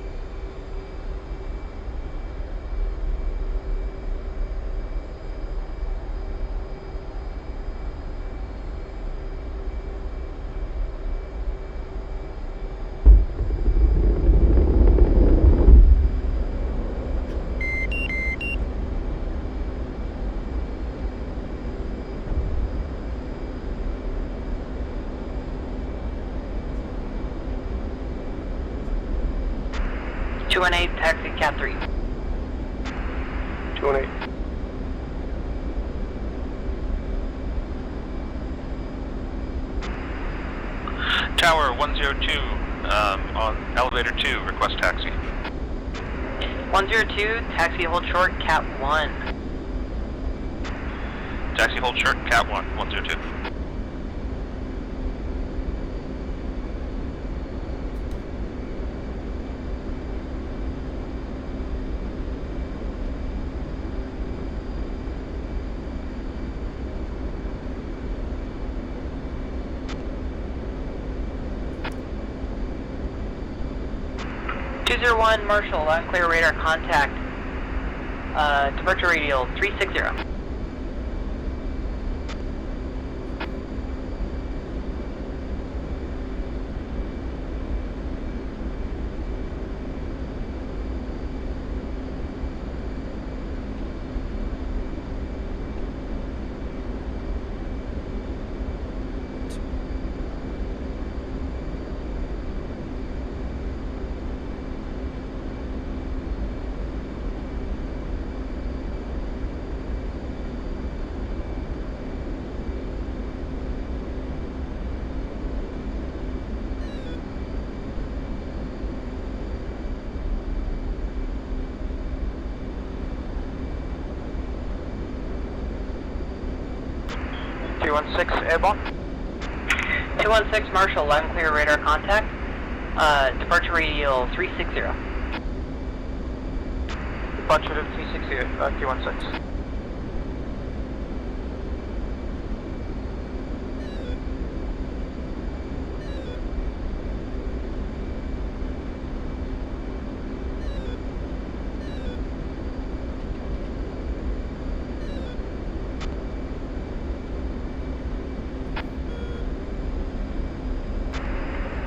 N: Taxi cat 3.
O: 218.
Q: Tower 102, on elevator 2, request taxi.
N: 102, taxi, hold short, cat 1.
Q: Taxi hold short, cat 1, 102.
N: One Marshall, unclear radar contact. Departure radial 360. Airborne. 216 Marshall, loud and clear radar contact. Departure radial 360.
P: Departure 360, 216.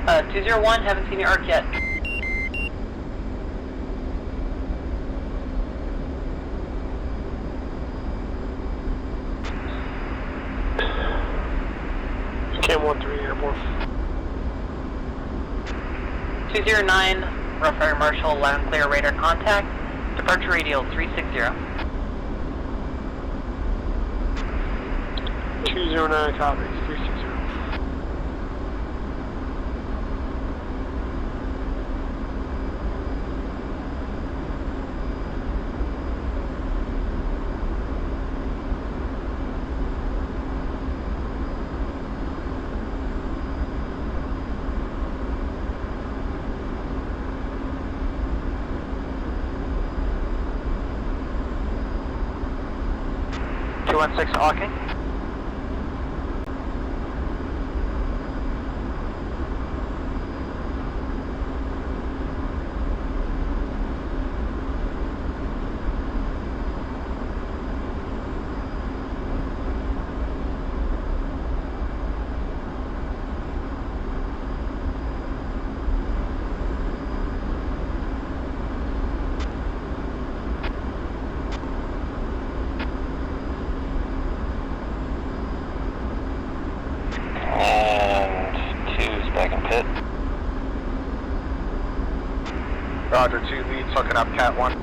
N: Uh, 201, haven't seen your arc yet.
J: Cam 13 airborne.
N: 209, rough air Marshall, loud and clear radar contact. Departure radial 360.
J: 209 copies, 360.
P: 216 arcing.
O: And 2's back in pit. Roger, 2 leads hooking up Cat 1.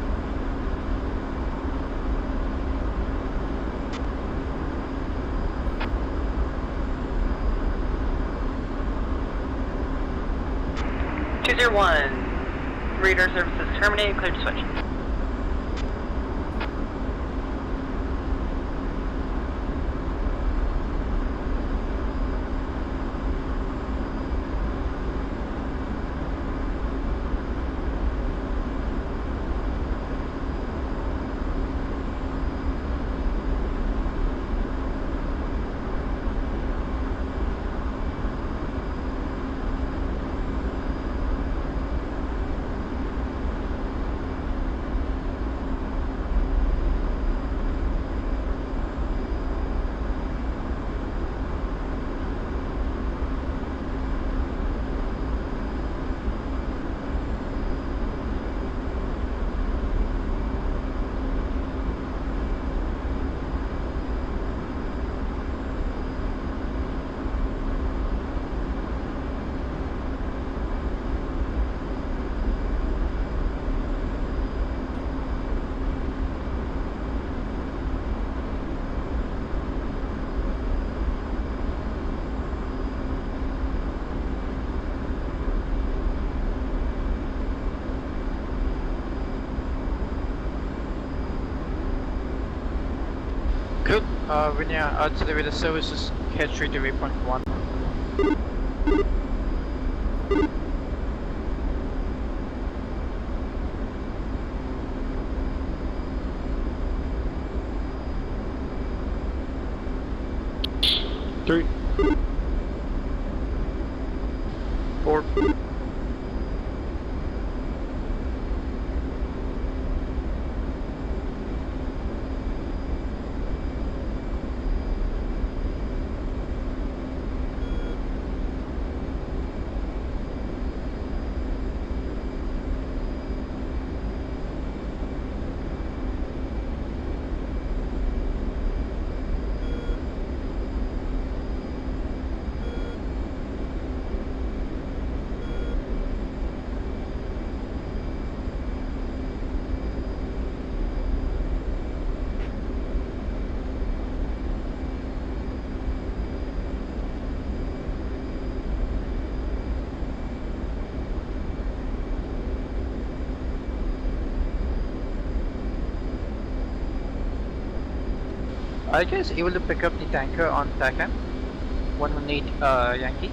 N: Radar services terminated, cleared to switch.
P: Good. When you're out to the radar services, catch 3 to waypoint 1.
J: Three.
P: 4. Are you guys able to pick up the tanker on TACAM? 118 Yankee?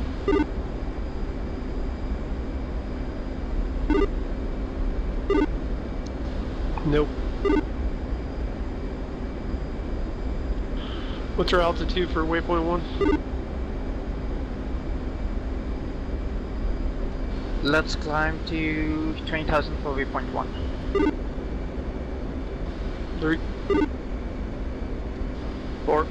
J: Nope. What's our altitude for waypoint 1?
P: Let's climb to 20,000 for waypoint 1.
J: 3.
P: 4.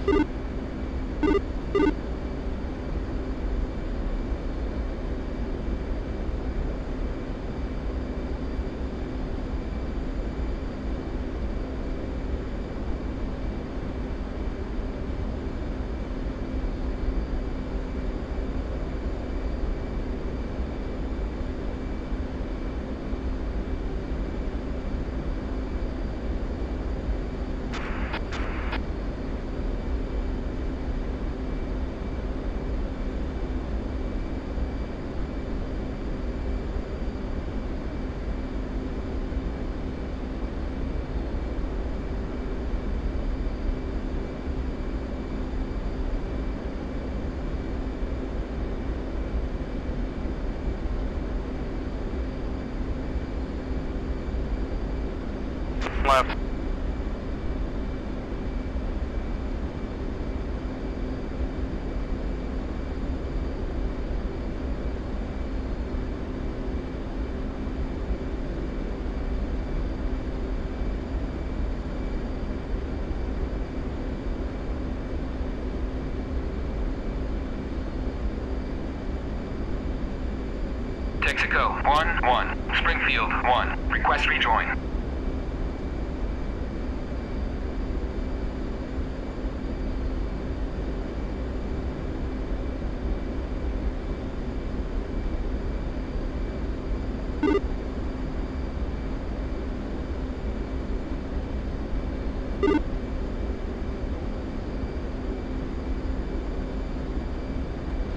M: Texaco 1-1. Springfield 1. Request rejoin.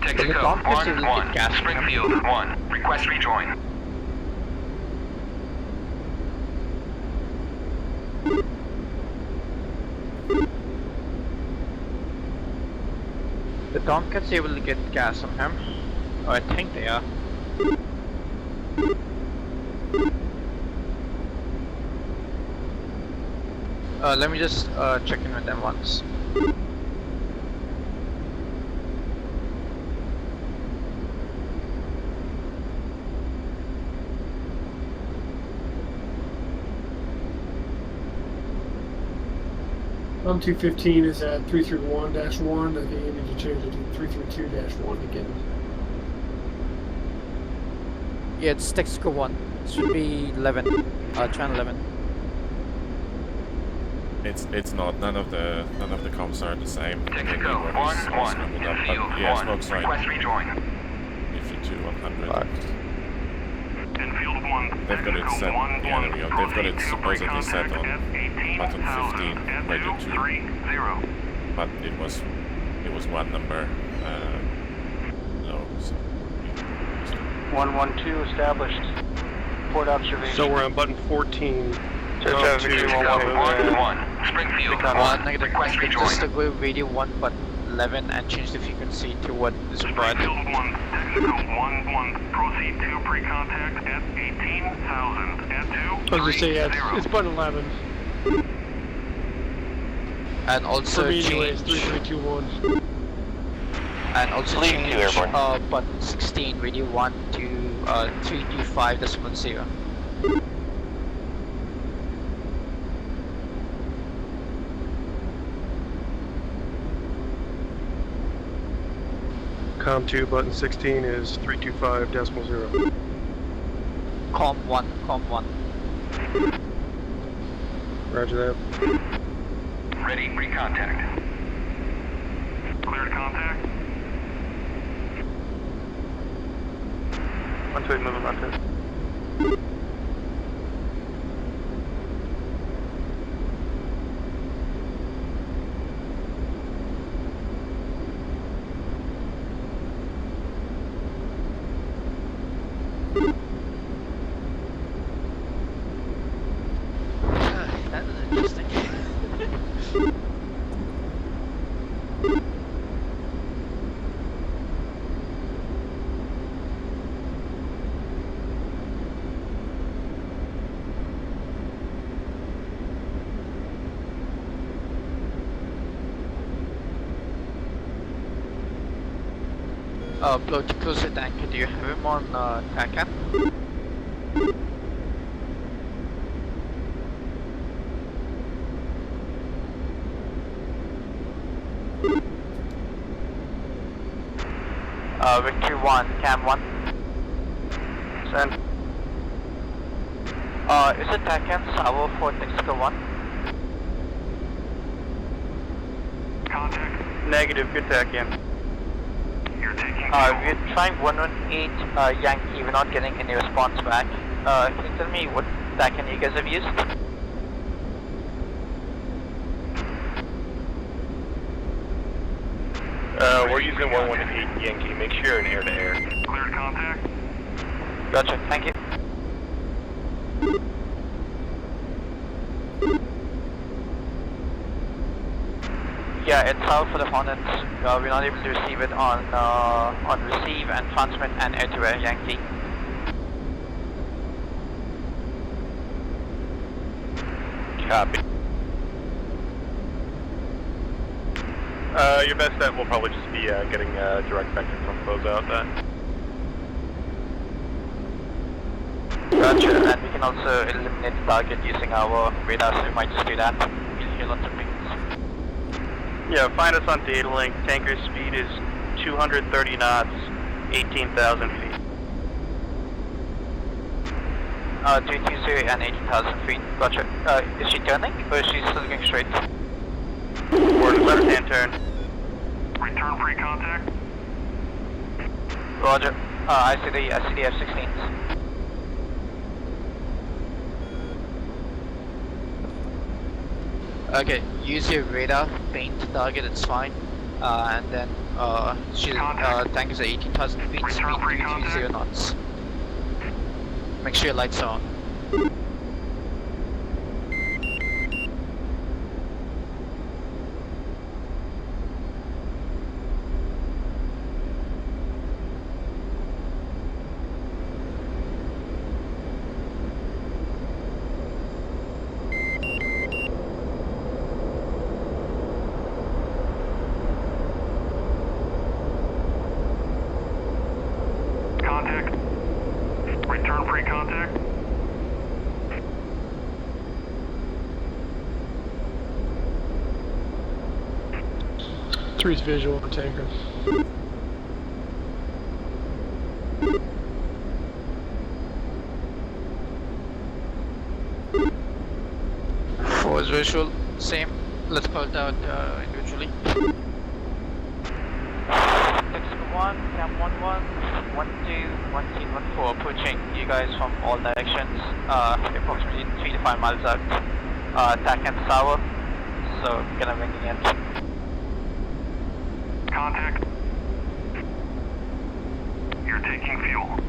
M: Texaco 1-1. Springfield 1. Request rejoin.
P: The Tomcats able to get gas on him? Oh, I think they are. Let me just check in with them once.
J: M215 is at 331-1. I think you need to change it to 332-1 again.
D: Yeah, it's Texaco 1. It should be 11. Channel 11.
I: It's not. None of the comms are the same.
M: Texaco 1-1.
I: Yeah, Smoke's right.
M: Request rejoin.
I: If you 100.
Q: Infield 1.
I: They've got it set. Yeah, there we go. They've got it supposedly set on button 15, radio 2. But it was one number low. So
O: 112 established. Port observation.
K: So we're on button 14.
M: Texaco 1-1. Springfield 1. Request rejoin.
P: Just to go radio 1 button 11 and change the frequency to what is required.
Q: Springfield 1. Texaco 1-1. Proceed to pre-contact at 18,000. At 2.
J: I was just saying, yeah, it's button 11.
P: And also
J: For me anyway, it's
P: change.
J: 3321.
P: And also
M: Lead
P: change
M: to airborne.
P: button 16 radio 1 to 325.0.
K: Com 2 button 16 is 325.0.
P: Com 1.
K: Roger that.
M: Ready, pre-contact.
Q: Cleared contact.
O: 128 moving on to.
P: That was interesting. Blow to close the tanker. Do you have him on TACAN? Victory 1, Cam 1.
O: Send.
P: Is it TACAN Savo for Texaco 1?
Q: Contact.
O: Negative, good tack in.
Q: You're taking
P: We're trying 118 Yankee, we're not getting any response back. Can you tell me what TACAN you guys have used?
O: We're using 118 Yankee. Make sure you're in air-to-air.
Q: Cleared contact.
P: Gotcha, thank you. Yeah, it's out for the Hornet. We're not able to receive it on receive and transmit and air-to-air Yankee.
O: Copy. Your best bet will probably just be getting direct vector from closeout then.
P: Gotcha, and we can also eliminate the target using our radar, so we might just do that. You'll hear lots of pings.
O: Yeah, find us on data link. Tanker speed is 230 knots, 18,000 feet.
P: 320 and 18,000 feet. Roger. Is she turning or is she still going straight?
O: Word, left-hand turn.
Q: Return pre-contact.
P: Roger. I see the F-16s. Okay, use your radar, paint the target, it's fine. And then, tank is at 18,000 feet, speed 330 knots. Make sure your lights are on.
Q: Contact. Return pre-contact.
J: Three's visual on tanker.
P: Four is visual, same. Let's call it out individually. 6-1, cam 1-1, 1-2, 1-2, 1-4, approaching you guys from all directions, approximately 3 to 5 miles out. Attack and sour, so gonna winging it.
Q: Contact. You're taking fuel.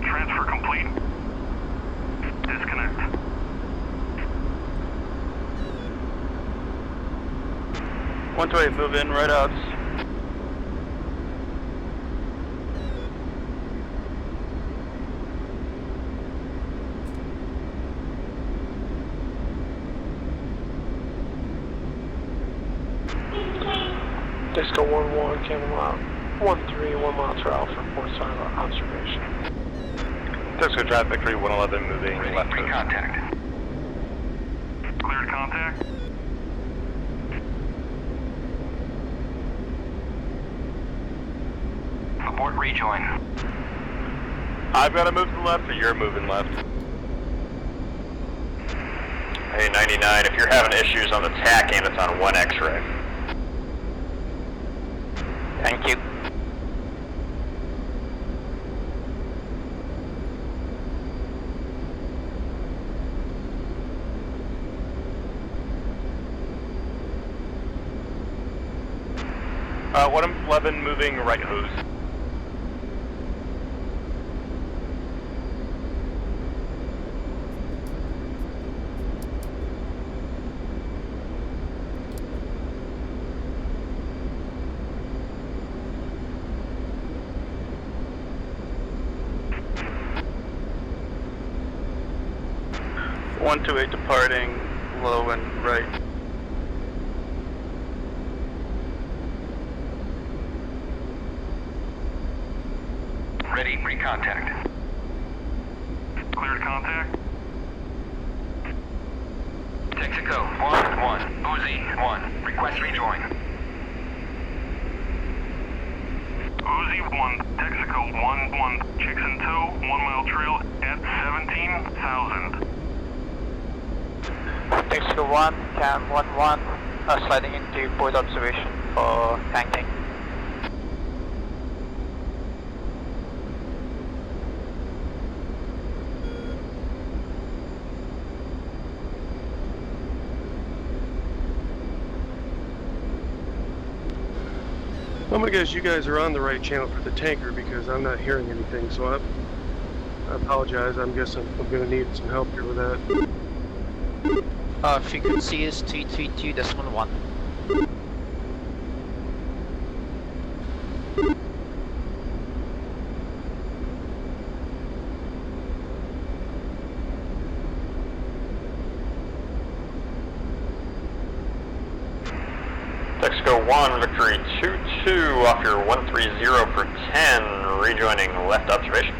Q: Transfer complete. Disconnect.
O: One to eight, move in, right outs.
J: Disco 1-1, camel out. 1-3, 1 mile trial for port side observation.
O: Disco Drive Victory 111 moving left coast.
Q: Contact. Cleared contact.
M: Abort rejoin.
O: I've got to move to the left, or you're moving left?
R: Hey, 99, if you're having issues on the tacking, it's on 1 X-ray.
P: Thank you.
O: What I'm 11 moving right hose. One to eight departing, low and right.
M: Ready, pre-contact.
Q: Cleared contact.
M: Texaco 1-1, Uzi 1, request rejoin.
Q: Uzi 1, Texaco 1-1, chicks in tow, 1 mile trail at 17,000.
P: Texaco 1, cam 1-1, sliding into port observation for tanking.
K: I'm gonna guess you guys are on the right channel for the tanker because I'm not hearing anything, so I apologize. I'm guessing I'm gonna need some help here with that.
P: Frequency is 332.1.
R: Texaco 1, Victory 2-2 off your 130 for 10, rejoining left observation.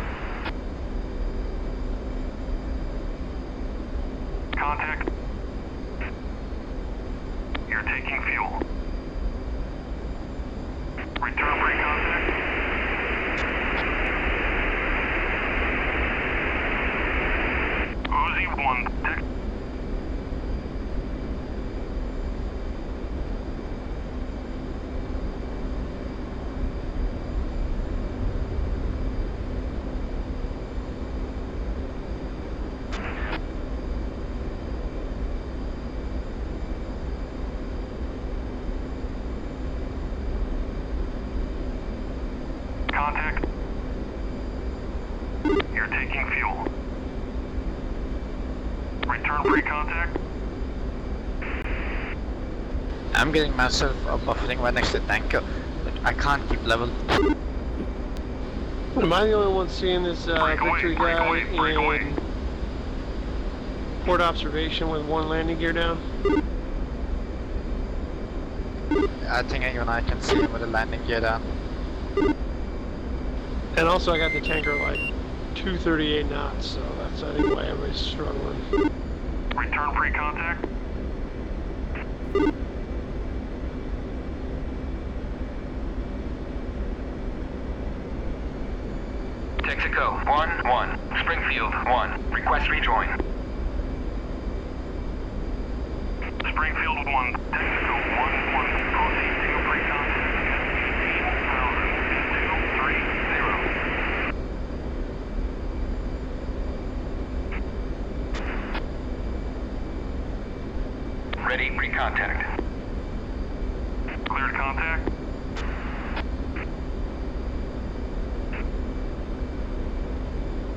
Q: pre-contact. You're taking fuel. Return pre-contact. Uzi 1, text. Contact. You're taking fuel. Return pre-contact.
P: I'm getting massive buffeting right next to the tanker. Like, I can't keep level.
J: Am I the only one seeing this victory guy in port observation with one landing gear down?
P: I think you and I can see him with the landing gear down.
J: And also I got the tanker like 238 knots, so that's I think why everybody's struggling.
Q: Return pre-contact.
M: Texaco 1-1. Springfield 1. Request rejoin.
Q: Springfield 1, Texaco 1-1. Proceed to pre-contact at 18,230.
M: Ready pre-contact.
Q: Cleared contact.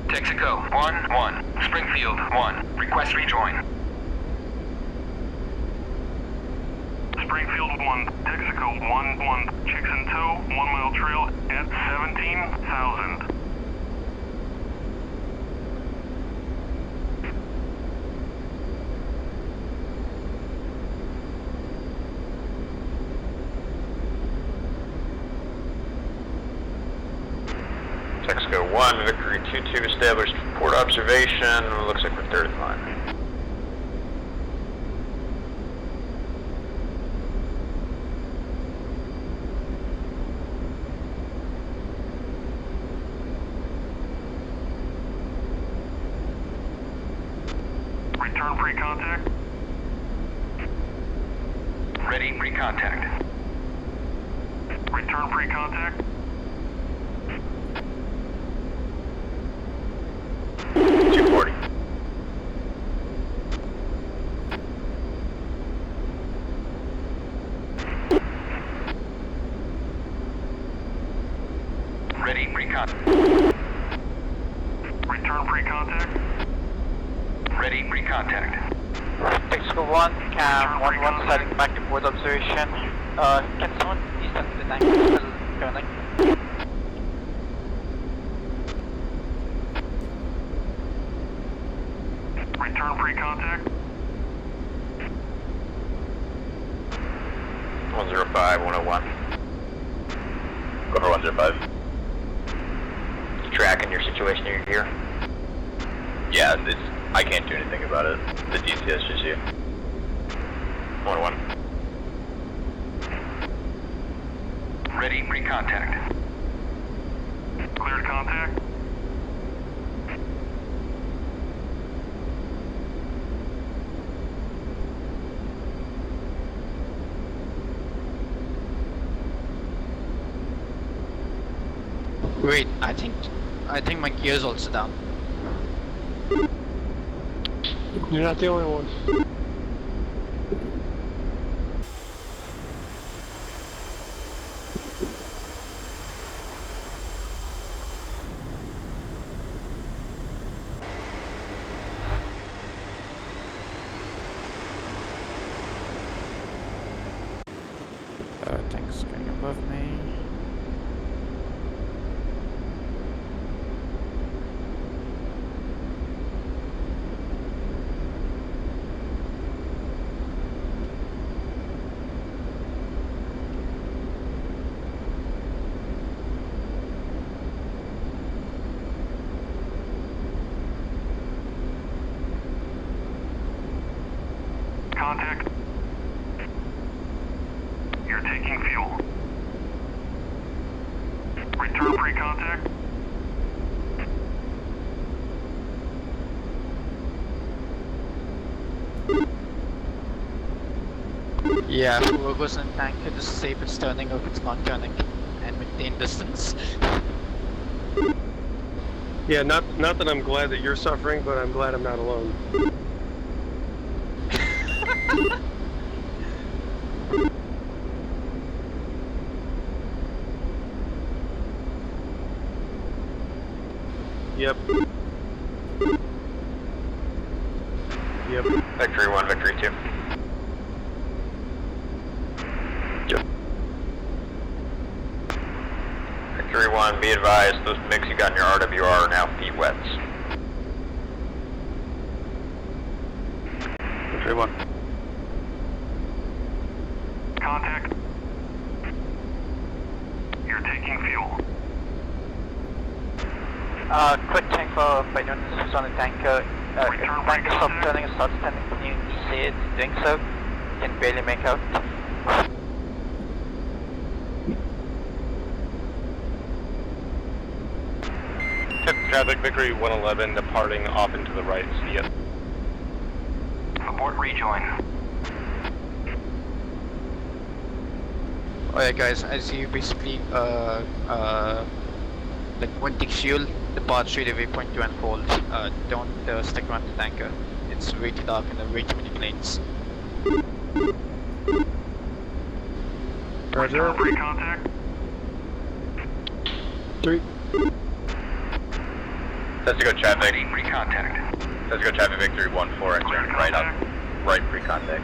M: Texaco 1-1. Springfield 1. Request rejoin.
Q: Springfield 1, Texaco 1-1. Chicks in tow, 1 mile trail at 17,000.
R: Texaco 1, Victory 2-2 established port observation. Looks like we're third in line.
Q: Return pre-contact.
M: Ready pre-contact.
Q: Return pre-contact.
R: 240.
M: Ready pre-contact.
Q: Return pre-contact.
M: Ready pre-contact.
P: Texaco 1, cam 1-1 starting back to port observation. Can someone please tell me the tanker is still turning?
Q: Return pre-contact.
R: 105, 101. Go for 105. You tracking your situation here? Yeah, I can't do anything about it. The DCS is you. 101.
M: Ready pre-contact.
Q: Cleared contact.
P: Wait, I think my gear's also down.
J: You're not the only one.
D: Tanks going above me.
Q: Return pre-contact.
P: Yeah, whoever's in tanker, just say if it's turning or if it's not turning, and maintain distance.
K: Yeah, not that I'm glad that you're suffering, but I'm glad I'm not alone. Yep. Yep.
R: Victory 1, Victory 2. Yep. Victory 1, be advised, those mix you got in your RWR are now feet wets.
K: Victory 1.
Q: Contact. You're taking fuel.
P: Quick check for anyone who's on the tanker. If the tanker stops turning or starts turning, can you see it doing so? You can barely make out.
K: Traffic Victory 111 departing off into the right. See ya.
Q: Abort rejoin.
P: Alright guys, as you basically like when take fuel, depart straight away, point to and hold. Don't stick around the tanker. It's way too dark and there are way too many planes.
K: Roger.
Q: Pre-contact.
K: 3.
R: Let's go traffic.
Q: Pre-contact.
R: Let's go traffic Victory 1-4 and turn right up. Right pre-contact.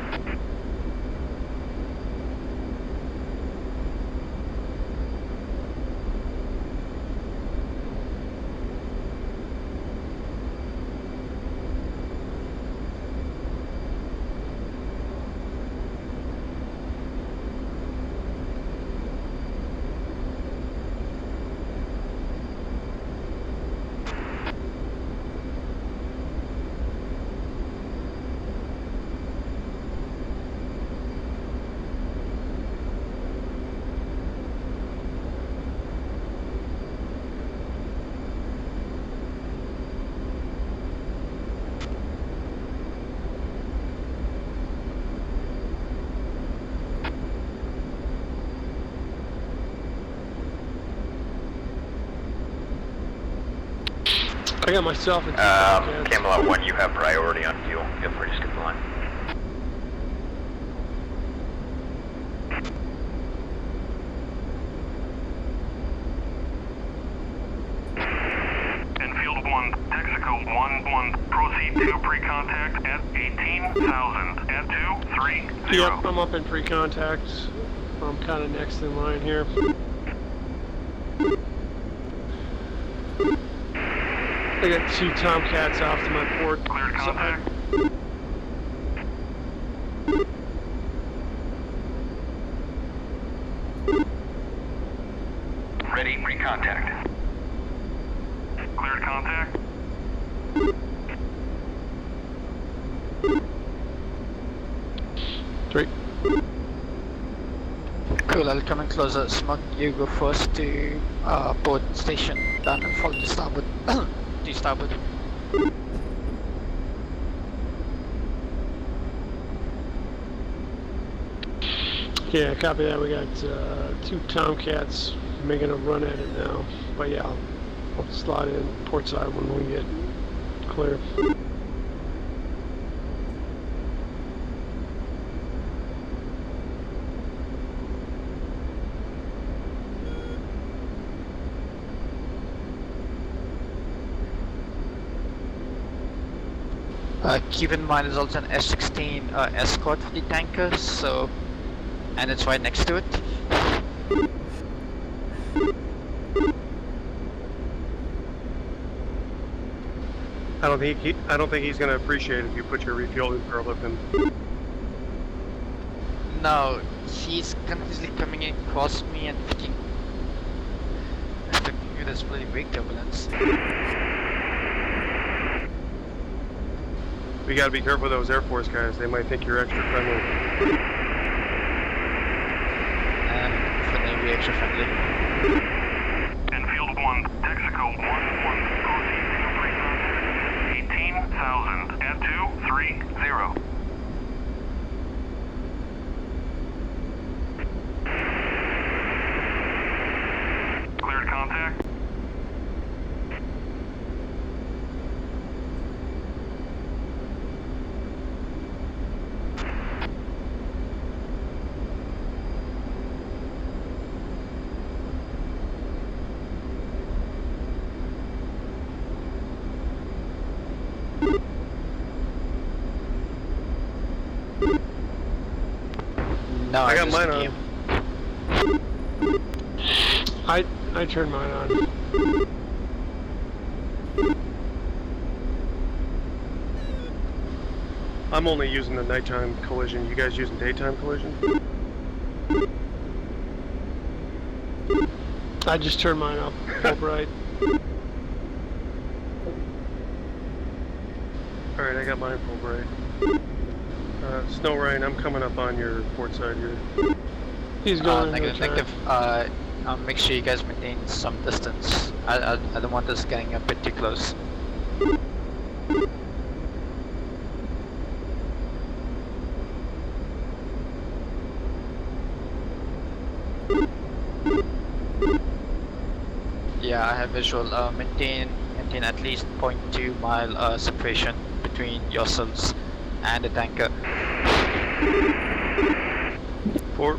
K: I got myself in
R: Camelot 1, you have priority on fuel. Feel free to skip the line.
Q: Enfield 1, Texaco 1-1. Proceed to pre-contact at 18,000 at 230.
K: Yep, I'm up in pre-contact. I'm kind of next in line here. I got 2 Tomcats off to my port.
Q: Cleared contact. Ready, pre-contact. Cleared contact.
K: Three.
P: Cool, I'll come in closer. Smug, you go first to port station. Then I'll follow to starboard. To starboard.
K: Yeah, copy that. We got 2 Tomcats making a run at it now. But yeah, I'll slide in port side when we get clear.
P: Keep in mind there's also an F-16 escort for the tanker, so, and it's right next to it.
K: I don't think he's gonna appreciate it if you put your refueling pearl with him.
P: No, he's continuously coming in across me and thinking there's really big turbulence.
K: We gotta be careful with those Air Force guys. They might think you're extra friendly.
P: For Navy extra friendly.
Q: contact.
P: No,
K: I got
P: just
K: mine
P: game.
K: on. I turned mine on. I'm only using the nighttime collision. You guys using daytime collision? I just turned mine up full bright. Alright, I got mine full bright. Snow Rain, I'm coming up on your port side here. He's going into
P: Negative.
K: attack.
P: Make sure you guys maintain some distance. I don't want this getting a bit too close. Yeah, I have visual. Maintain at least 0.2 mile separation between yourselves and the tanker.
K: Port.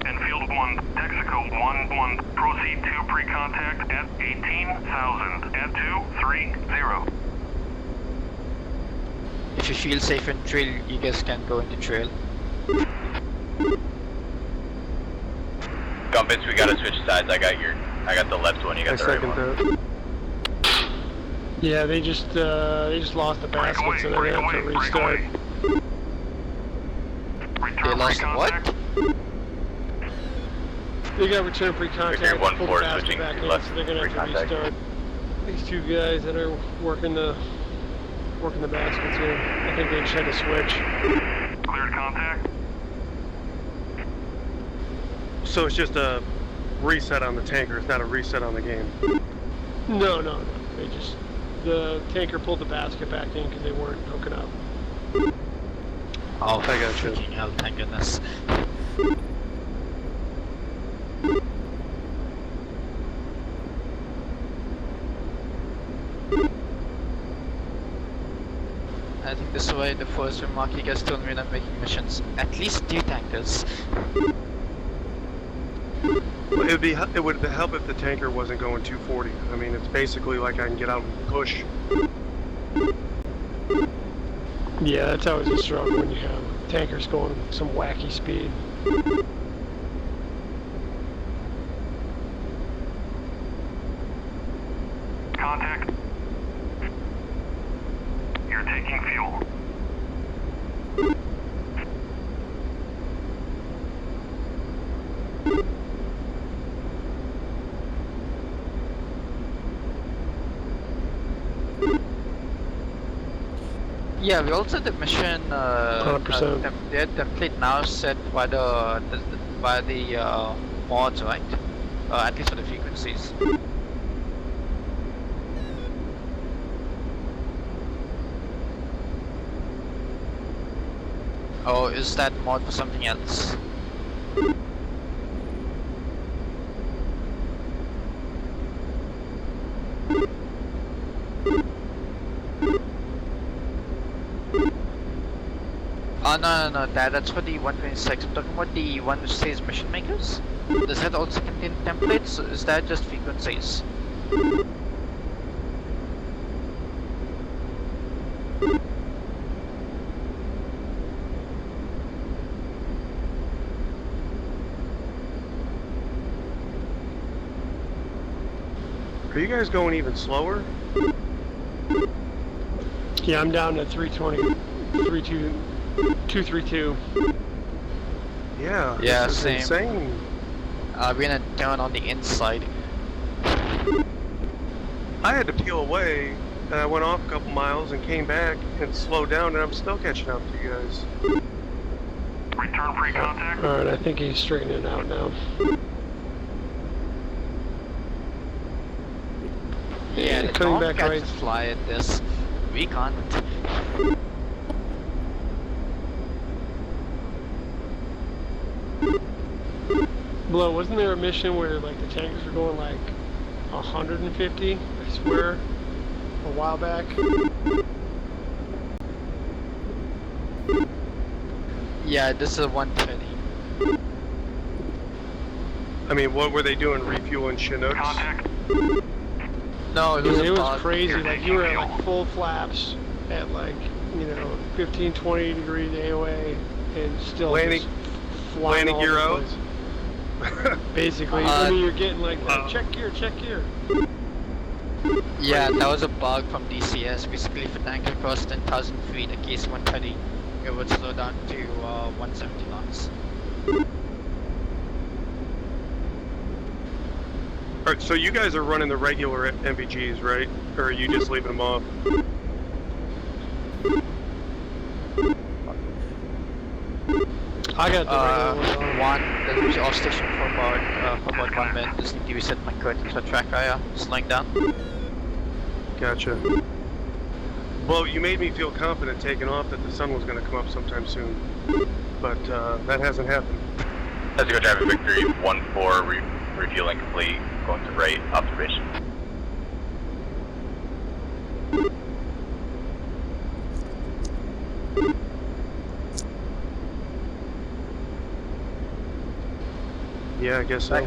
Q: Enfield 1, Texaco 1-1, proceed to pre-contact at 18,000 at 230.
P: If you feel safe in trail, you guys can go into trail.
R: Compass, we gotta switch sides. I got the left one, you got the right one.
K: That. Yeah, they just lost the baskets and they're gonna have to restart.
P: They lost what?
K: They got return pre-contact,
R: Victory
K: pulled the
R: 1-4
K: basket
R: switching
K: back
R: to
K: in,
R: left
K: so they're gonna have to
R: pre-contact.
K: restart. These two guys that are working the baskets here, I think they just had to switch.
Q: Cleared contact.
K: So it's just a reset on the tanker, it's not a reset on the game? No. They just, the tanker pulled the basket back in because they weren't hooking up.
P: Oh,
K: I got you.
P: freaking hell, thank goodness. I think this is why the first remark you guys told me when I'm making missions. At least 2 tankers.
K: Well, it would help if the tanker wasn't going 240. I mean, it's basically like I can get out and push. Yeah, that's always a struggle when you have tankers going some wacky speed.
Q: Contact. You're taking fuel.
P: Yeah, we also the mission.
K: 100%.
P: Their template now set by the mods, right? At least for the frequencies. Oh, is that mod for something else? Oh, no, that's for the 126. I'm talking about the one which says mission makers. Does that also contain templates, or is that just frequencies?
K: Are you guys going even slower? Yeah, I'm down to 320, 232. Yeah,
P: Yeah,
K: this is
P: same.
K: insane.
P: We're gonna turn on the inside.
K: I had to peel away, and I went off a couple miles and came back and slowed down, and I'm still catching up to you guys.
Q: Return pre-contact.
K: Alright, I think he's straightening it out now.
P: Yeah, the
K: Coming back
P: Tomcats
K: right.
P: fly at this. We can't.
K: Blow, wasn't there a mission where like the tankers were going like 150, I swear, a while back?
P: Yeah, this is 130.
K: I mean, what were they doing, refueling Chinooks?
P: No,
K: It was crazy. Like you were at like full flaps at like 15-20 degrees AOA and still
S: Landing-
K: just flying
S: landing
K: all
S: gear
K: over
S: out?
K: the place. Basically, I mean, you're getting like check gear.
P: Yeah, that was a bug from DCS. Basically, if an anchor crossed 10,000 feet at case 130, it would slow down to 170 knots.
S: Alright, so you guys are running the regular MVGs, right? Or are you just leaving them off?
K: I got the regular
P: one. There's off station for about 1 minute. Just need to reset my curtains for track area. Slowing down.
S: Gotcha. Well, you made me feel confident taking off that the sun was going to come up sometime soon. But that hasn't happened.
R: Let's go traffic victory 1-4, refueling complete, going to right, observation.
S: Yeah, I guess so.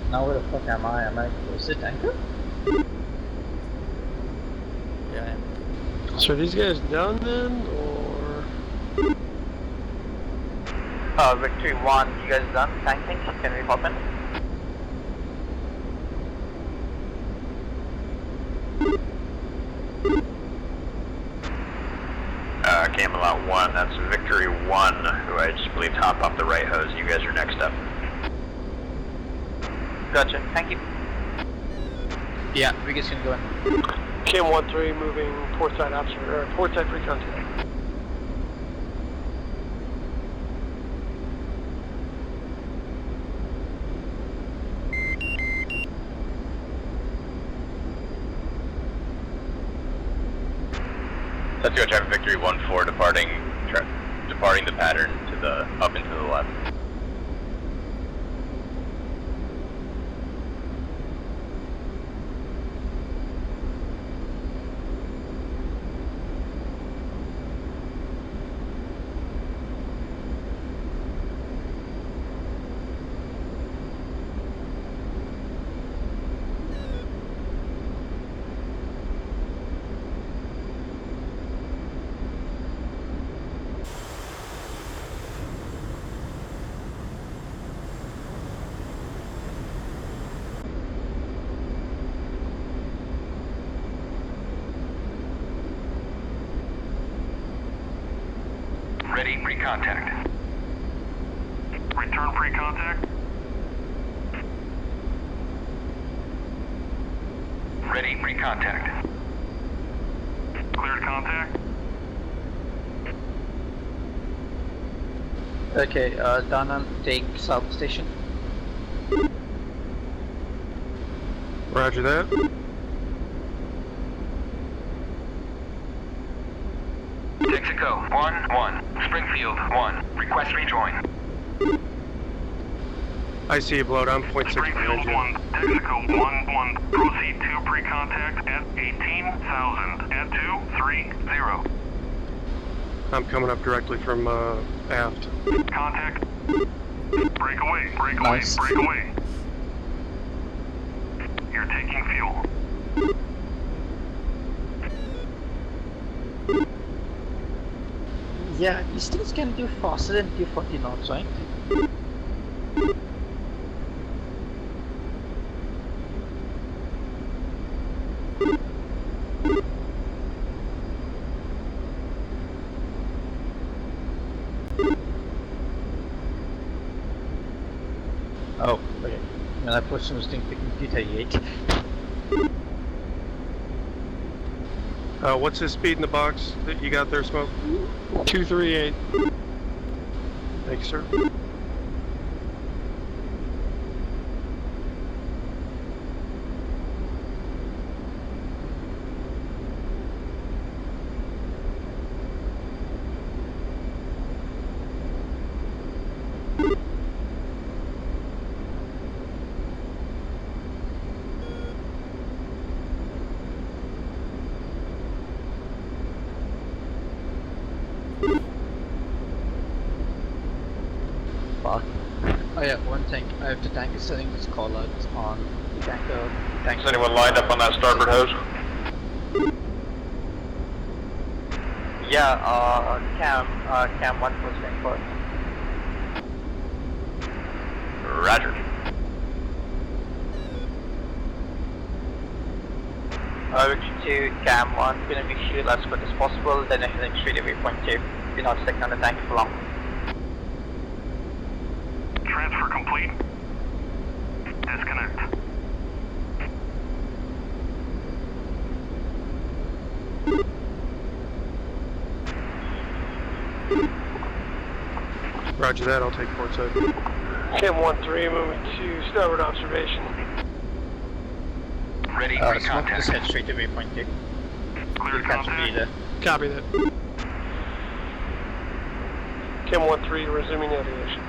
P: Now where the fuck am I? Am I close to anchor? Yeah.
K: So are these guys done then, or?
P: Victory 1, you guys done? Tanking? Can we hop in?
R: Camelot 1, that's Victory 1, who I just believe hop off the right hose. You guys are next up.
P: Gotcha, thank you. Yeah, we guys can go in.
K: Cam 1-3 moving port side observer, or port side pre-contact.
R: Let's go traffic victory 1-4, departing the pattern to the up and to the left.
Q: Ready, pre-contact. Return pre-contact. Ready, pre-contact. Cleared contact.
P: Okay, Donna, take south station.
S: Roger that.
M: Texaco 1-1, Springfield 1, request rejoin.
S: I see you, Bloat. I'm 0.6 per
Q: Springfield
S: engine.
Q: 1, Texaco 1-1, proceed to pre-contact at 18,000 at 230.
S: I'm coming up directly from aft.
Q: Contact. Break away, break away,
P: Nice.
Q: break away. You're taking fuel.
P: Yeah, these things can do faster than 240 knots, right? Oh, okay. And I person was thinking 238.
S: What's his speed in the box that you got there, Smoke?
K: 238.
S: Thank you, sir.
P: Yeah, one thing. If the tank is setting its call out on tank.
R: Is anyone lined up on that starboard hose?
P: Yeah, Cam 1 was going for.
R: Roger.
P: To Cam 1, gonna be shield as quick as possible, then heading straight away point 2. Do not stick on the tank for long.
Q: Transfer complete. Disconnect.
S: Roger that, I'll take port side.
K: Cam 1-3, moving to starboard observation.
M: Ready for
P: Just
M: contact.
P: head straight away point 2.
Q: Clear
P: You'll catch me there.
K: Copy that. Cam 1-3, resuming aviation.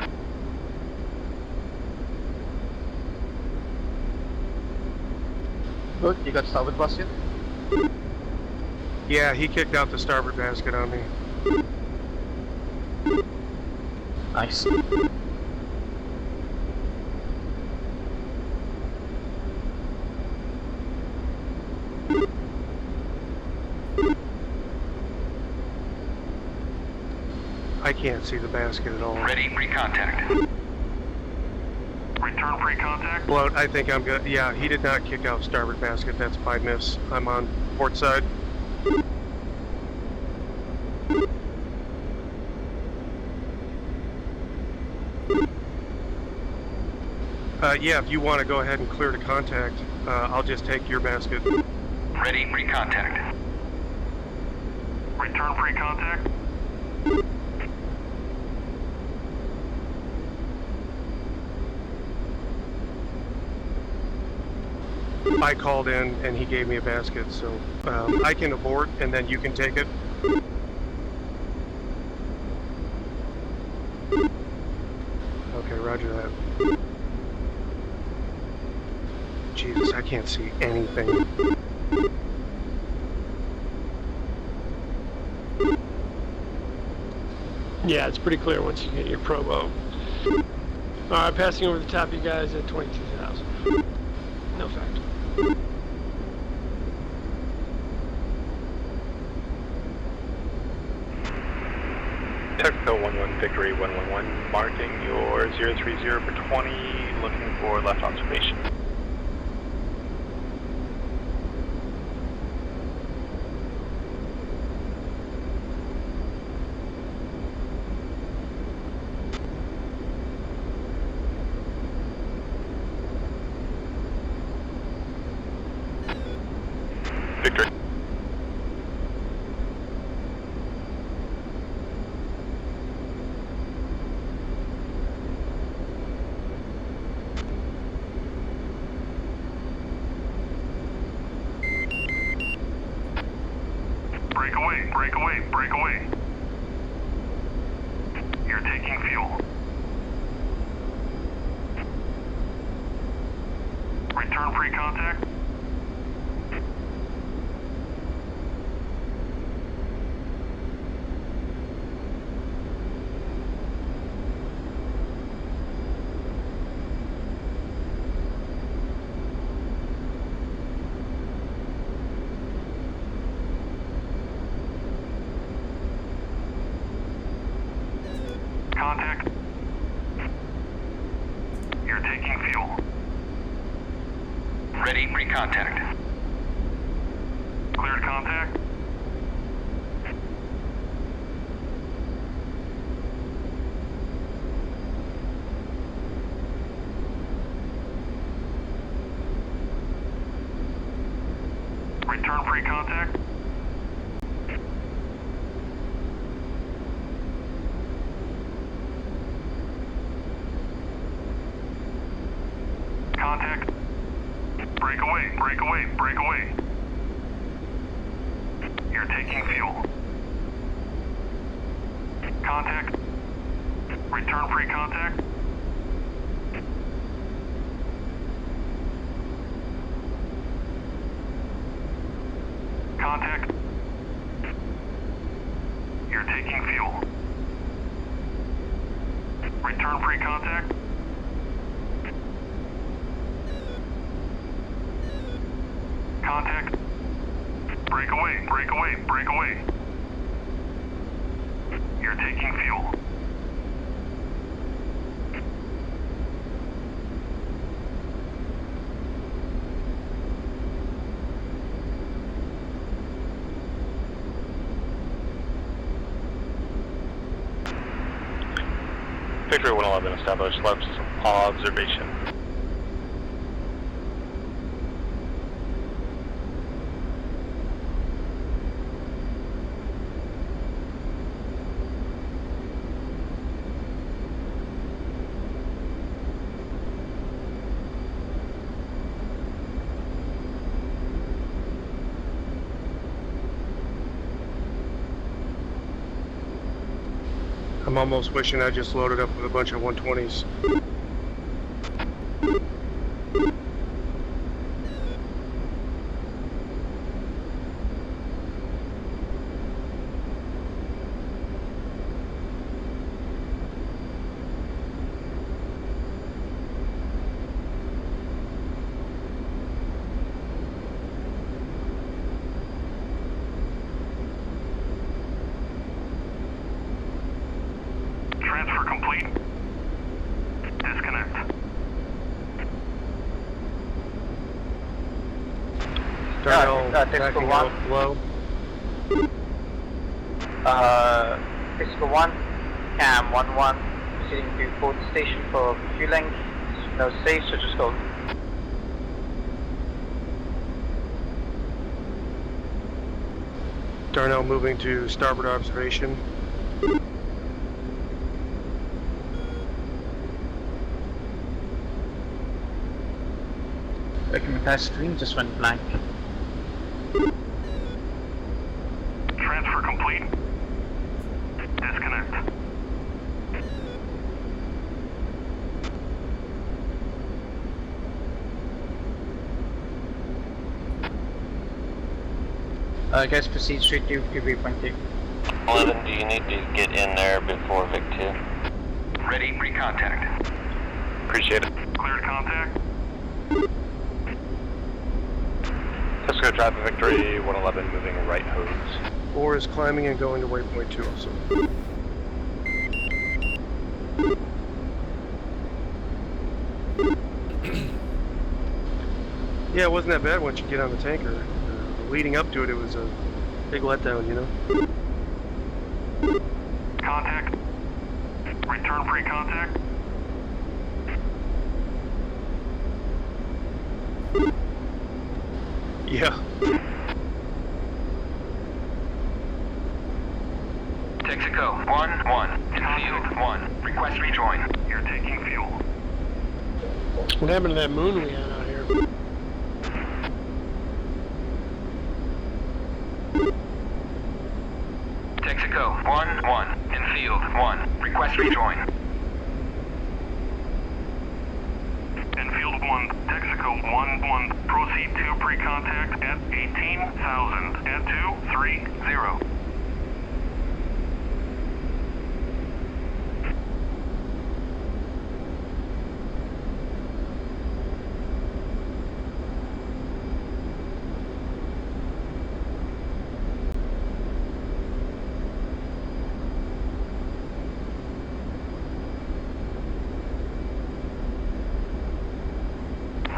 P: Good, you got starboard bus yet?
S: Yeah, he kicked out the starboard basket on me.
P: Nice.
S: I can't see the basket at all.
M: Ready for contact.
Q: Return pre-contact.
S: Bloat, I think I'm good. Yeah, he did not kick out starboard basket. That's by miss. I'm on port side. Yeah, if you want to go ahead and clear to contact, I'll just take your basket.
M: Ready for contact.
Q: Return pre-contact.
S: I called in and he gave me a basket, so I can abort and then you can take it. Okay, roger that. Jesus, I can't see anything.
K: Yeah, it's pretty clear once you get your probo. Alright, passing over the top of you guys at 22,000. No fact.
R: Texaco 11 Victory 111, marking your 030 for 20, looking for left observation. Victory.
Q: Break away, break away, break away. You're taking fuel. Return pre-contact. Contact. You're taking fuel.
M: Ready for contact.
Q: Cleared contact. Return pre-contact. Contact. Break away, break away, break away. You're taking fuel. Contact. Return pre-contact. Contact. You're taking fuel. Return pre-contact. contact. Break away, break away, break away. You're taking fuel.
R: Victory 111 established left observation.
S: I'm almost wishing I just loaded up with a bunch of 120s.
Q: Transfer complete. Disconnect.
S: Backing up low.
P: Physical 1, Cam 11, proceeding to port station for fueling. No safe, so just go.
S: Darnell moving to starboard observation.
P: Document stream just went blank.
Q: Transfer complete. Disconnect.
P: Guys, proceed straight to waypoint 2.
R: 11, do you need to get in there before Vic 2?
M: Ready, recontact.
R: Appreciate it.
Q: Cleared contact.
R: Cisco Traffic Victory 111 moving right hose.
S: 4 is climbing and going to waypoint 2 also. Yeah, it wasn't that bad once you get on the tanker. Leading up to it, it was a big letdown, you know?
Q: Contact. Return pre-contact.
S: Yeah.
M: Texaco 1-1. Concealed 1. Request rejoin.
Q: You're taking fuel.
K: What happened to that moon we had out here?
M: Texaco 1-1. Concealed 1. Request rejoin.
Q: Enfield 1, Texaco 1-1. Proceed to pre-contact at 18,000 at 230.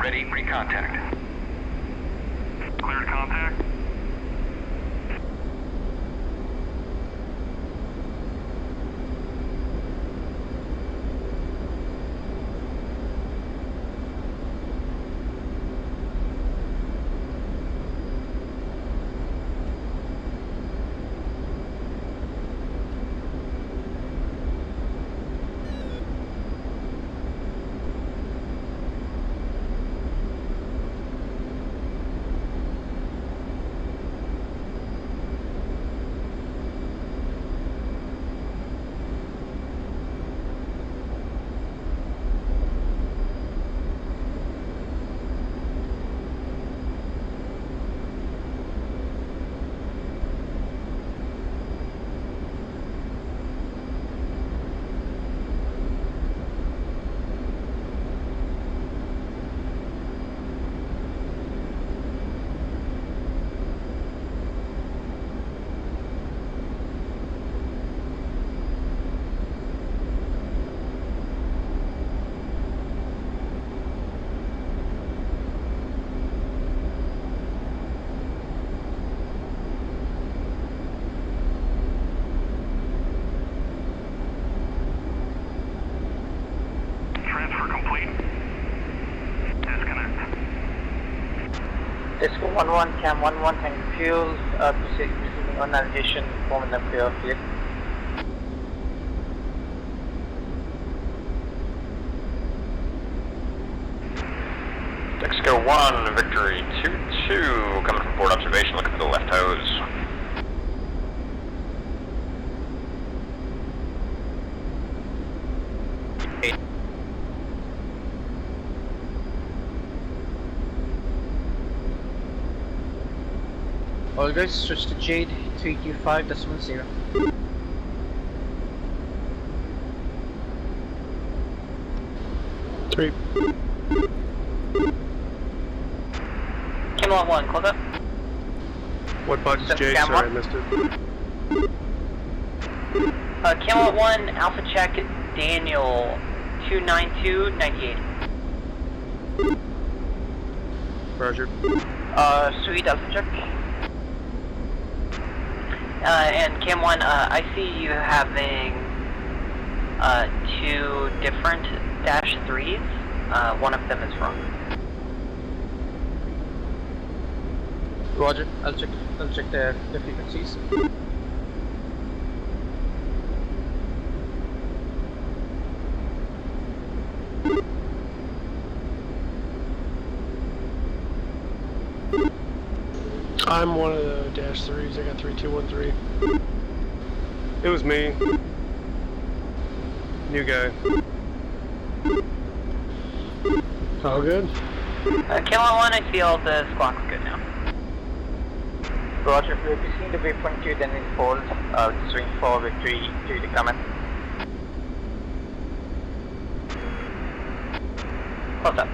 M: Ready, recontact.
Q: Cleared contact.
P: Disco 11, Cam 11, tank fuel, proceeding on navigation, forming the clear field.
R: Mexico 1, Victory 2-2, coming from port observation, looking for the left hose.
P: All guys, switch to Jade 325.0.
K: Three.
P: Camelot 1, close up.
S: What budget's Jay?
P: Cam
S: Sorry, I
P: one.
S: missed it.
P: Camelot 1, Alpha check, Daniel 292.98.
S: Roger.
P: Sweet, Alpha check. And Cam 1, I see you having 2 different dash 3s. One of them is wrong. Roger, I'll check the frequencies.
K: I'm one of the dash 3s. I got 3213.
S: It was me. New guy.
K: All good?
P: Camelot 1, I see all the squawks good now. Roger, we'll be seeing the waypoint 2, then in hold, swing for Victory to the comment. Hold up.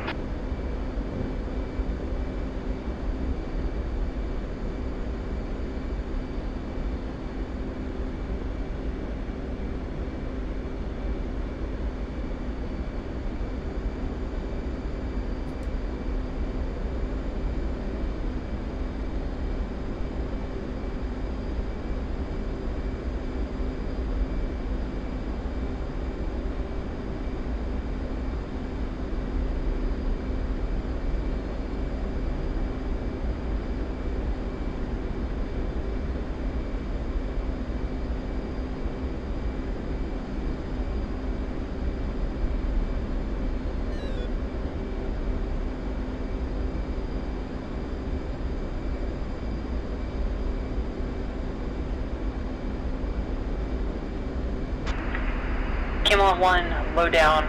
P: Camelot 1, low down,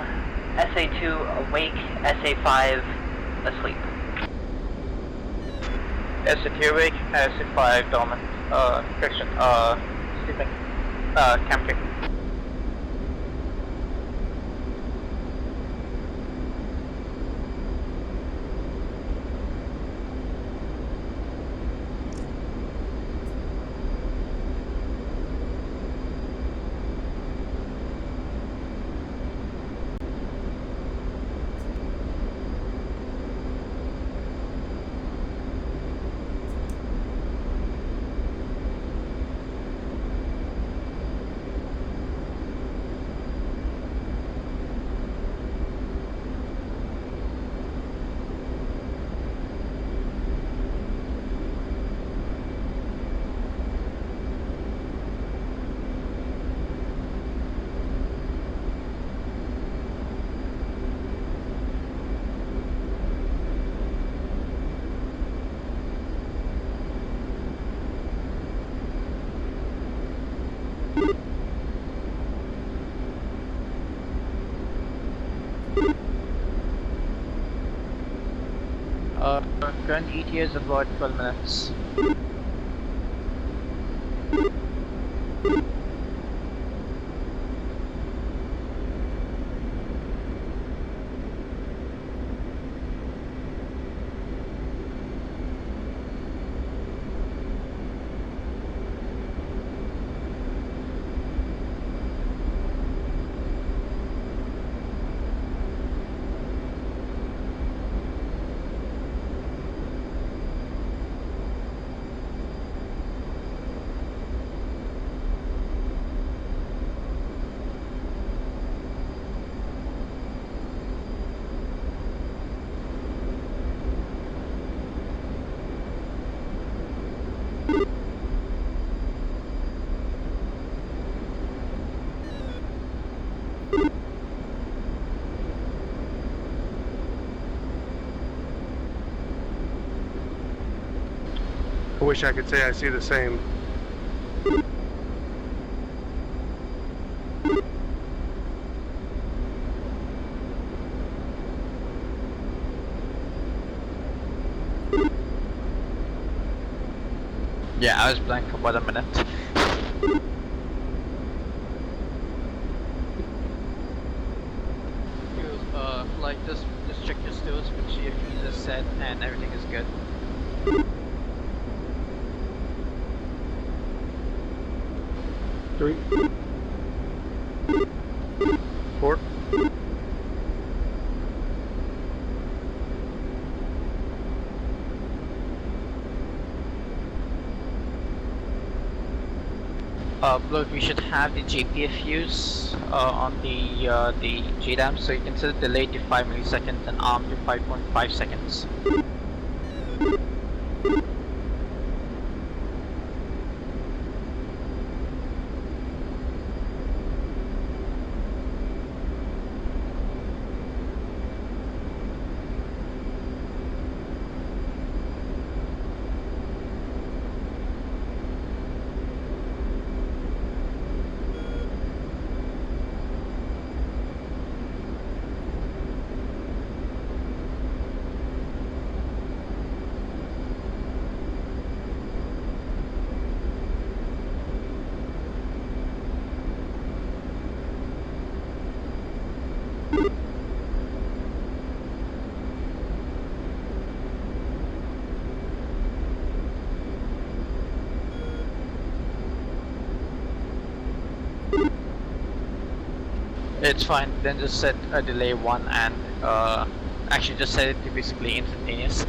P: SA2 awake, SA5 asleep. SA2 awake, SA5 dormant, correction, sleeping, camping. Current ETA is about 12 minutes.
S: I wish I could say I see the same.
P: Yeah, I was blank for about a minute. Like just check your stills, make sure your fuse is set and everything is good.
K: Three.
S: 4.
P: Look, we should have the JPF fuse on the JDAM, so you can set the delay to 5 milliseconds and arm to 5.5 seconds. It's fine, then just set a delay 1 and actually just set it to basically instantaneous.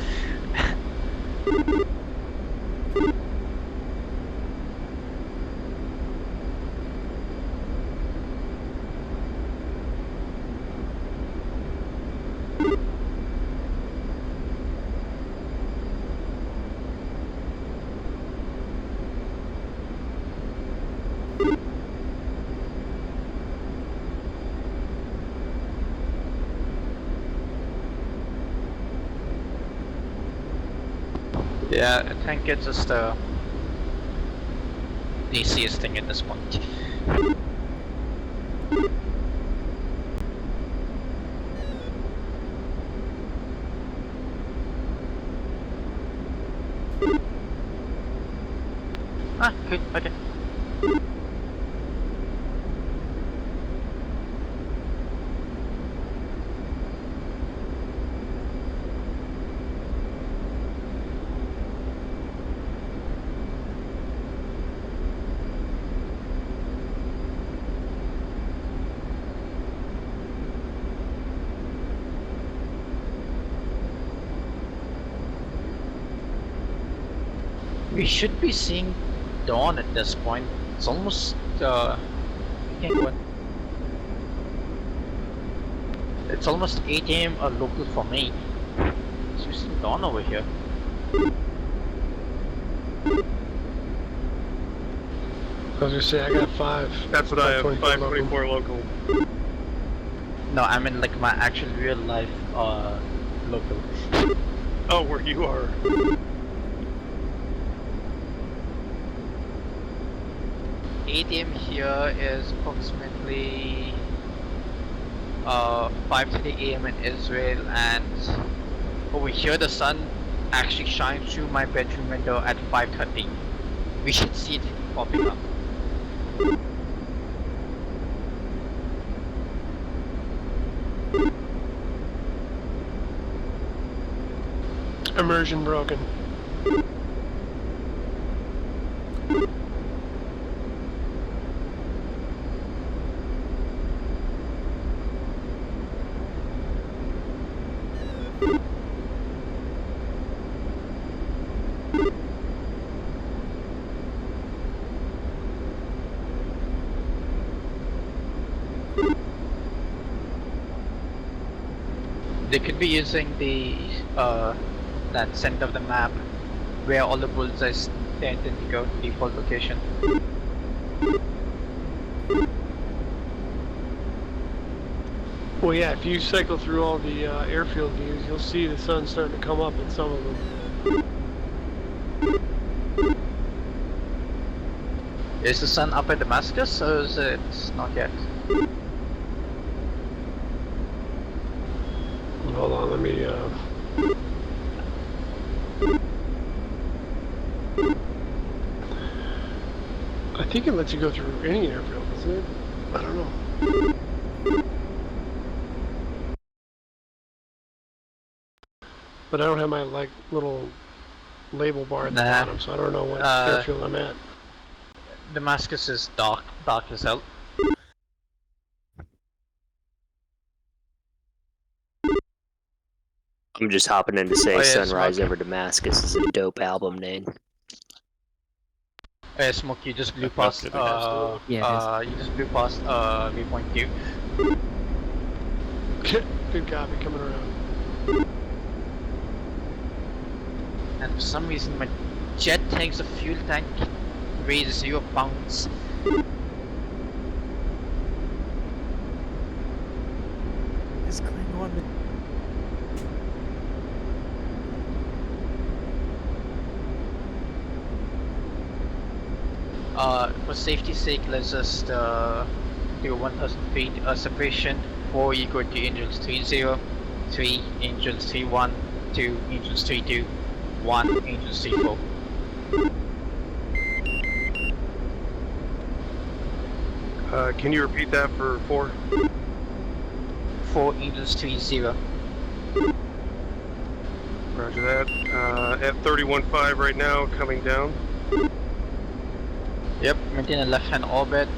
P: Yeah, I think it's just the easiest thing at this point. Ah, good, okay. We should be seeing dawn at this point. It's almost it's almost 8 AM local for me. So we're seeing dawn over here.
K: I was gonna say I got 5.
S: That's what I have. 524 local.
P: No, I mean like my actual real life local.
S: Oh, where you are.
P: AM here is approximately 5:30 AM in Israel, and over here the sun actually shines through my bedroom window at 5:30. We should see it popping up.
K: Immersion broken.
P: They could be using the that center of the map where all the bullseyes tend to go to default location.
K: Well, yeah, if you cycle through all the airfield views, you'll see the sun starting to come up in some of them.
P: Is the sun up at Damascus, or is it not yet?
K: Hold on, let me. I think it lets you go through any airfield, doesn't it? I don't know. But I don't have my like little label bar at the bottom, so I don't know what airfield I'm at.
P: Damascus is dark as hell.
L: I'm just hopping in to say
P: Oh, yeah,
L: Sunrise
P: Smoke.
L: Over Damascus is a dope album name.
P: Hey, Smoke, you just blew past.
K: Absolutely.
P: You just blew past viewpoint Q.
K: Good copy, coming around.
P: And for some reason, my jet tanks a fuel tank weighs 0 pounds.
D: It's going on.
P: For safety's sake, let's just do 1,000 feet separation. 4 equal to Angels 30, 3 Angels 31, 2 Angels 32, 1 Angels 34.
S: Can you repeat that for 4?
P: 4 Angels 30.
S: Roger that. At 31.5 right now, coming down.
P: Yep, maintain a left-hand orbit,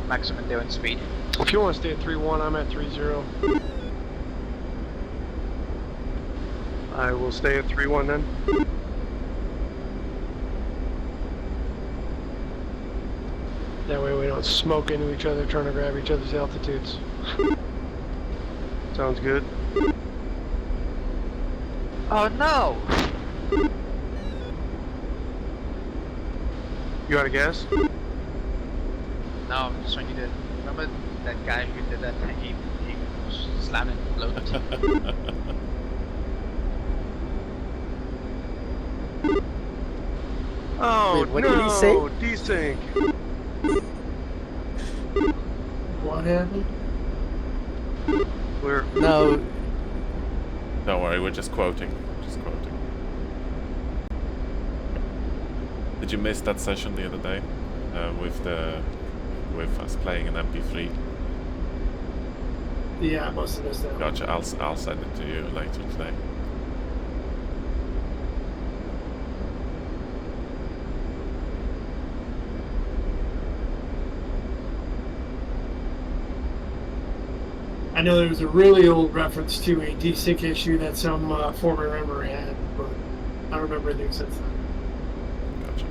P: maximum endurance speed.
K: If you want to stay at 3-1, I'm at 3-0.
S: I will stay at 3-1 then.
K: That way we don't smoke into each other trying to grab each other's altitudes.
S: Sounds good.
P: Oh no!
S: You out of gas?
P: No, I'm just trying to remember that guy who did that thing, he slammed and floated.
S: Oh,
D: Wait, what
S: no,
D: did he say?
S: desync.
J: What happened?
S: We're
D: No,
I: Don't worry, we're just quoting. Just quoting. Did you miss that session the other day with us playing an MP3?
J: Yeah, I must have missed that.
I: Gotcha. I'll send it to you later today.
J: I know there was a really old reference to a desync issue that some former member had, but I don't remember anything since then.
I: Gotcha.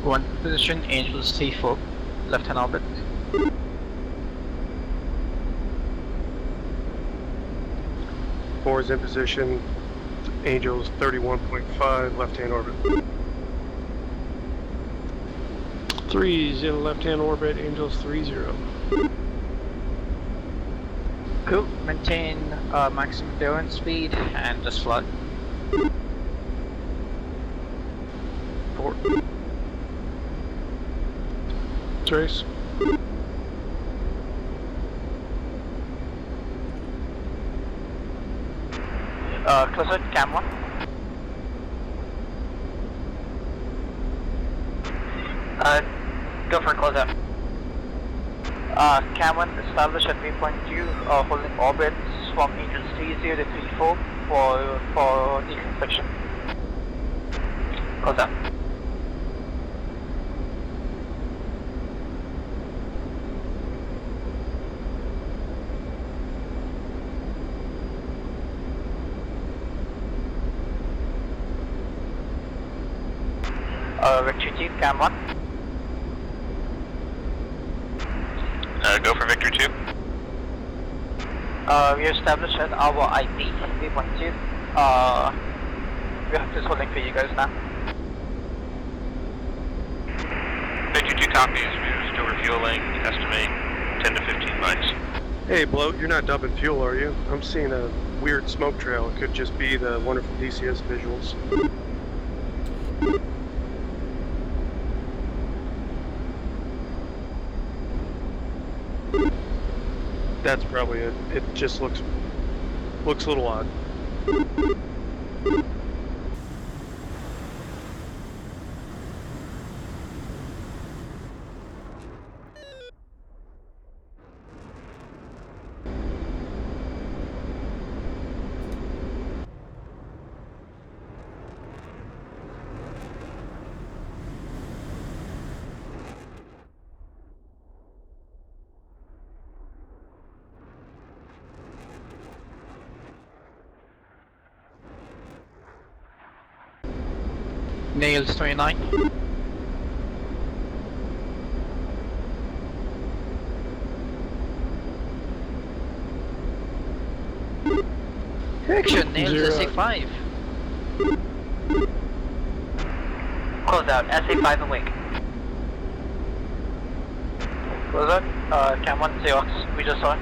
P: One position, Angels T4, left-hand orbit.
S: Four is in position. Angels 31.5, left-hand orbit.
K: 3's in left-hand orbit, Angels 3-0.
P: Cool, maintain maximum endurance speed and just flood. 4.
K: Trace.
P: Closer to Cam 1. Go for closeout. Cam 1, establish at waypoint 2, holding orbits from Angels 30 to 34 for deconfliction. Closeout. Victor 2, Cam 1.
R: Go for Victor 2.
P: We established at our IP, waypoint 2. we are just holding for you guys now.
R: 52 copies. We're still refueling. Estimate 10 to 15 miles.
S: Hey, Bloat, you're not dumping fuel, are you? I'm seeing a weird smoke trail. It could just be the wonderful DCS visuals. That's probably it. It just looks a little odd.
P: Nails 29. Correction, Nails SA5.
N: Close out, SA5 awake.
P: Close out, Cam 1, Xeox, we just saw it.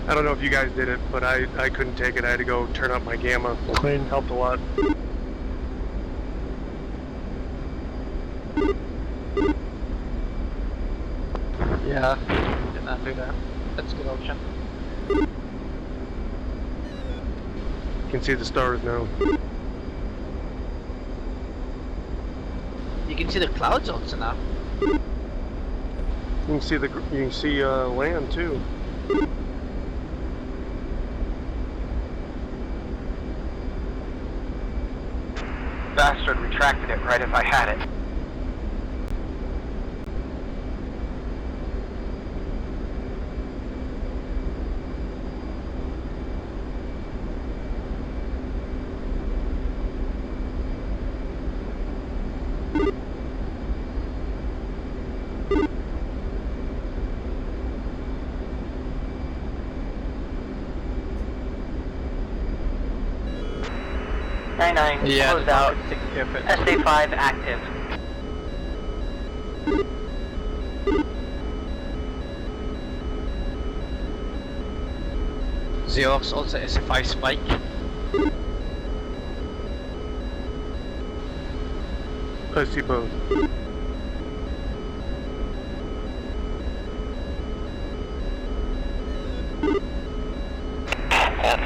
S: I don't know if you guys did it, but I couldn't take it. I had to go turn up my gamma. Clean helped a lot.
P: Yeah, did not do that. That's a good option.
S: You can see the stars now.
P: You can see the clouds also now.
S: You can see land too.
P: Bastard retracted it right if I had it. Yeah,
N: Closed out. SA5 active.
P: Xeox also SA5 spike.
S: I see both.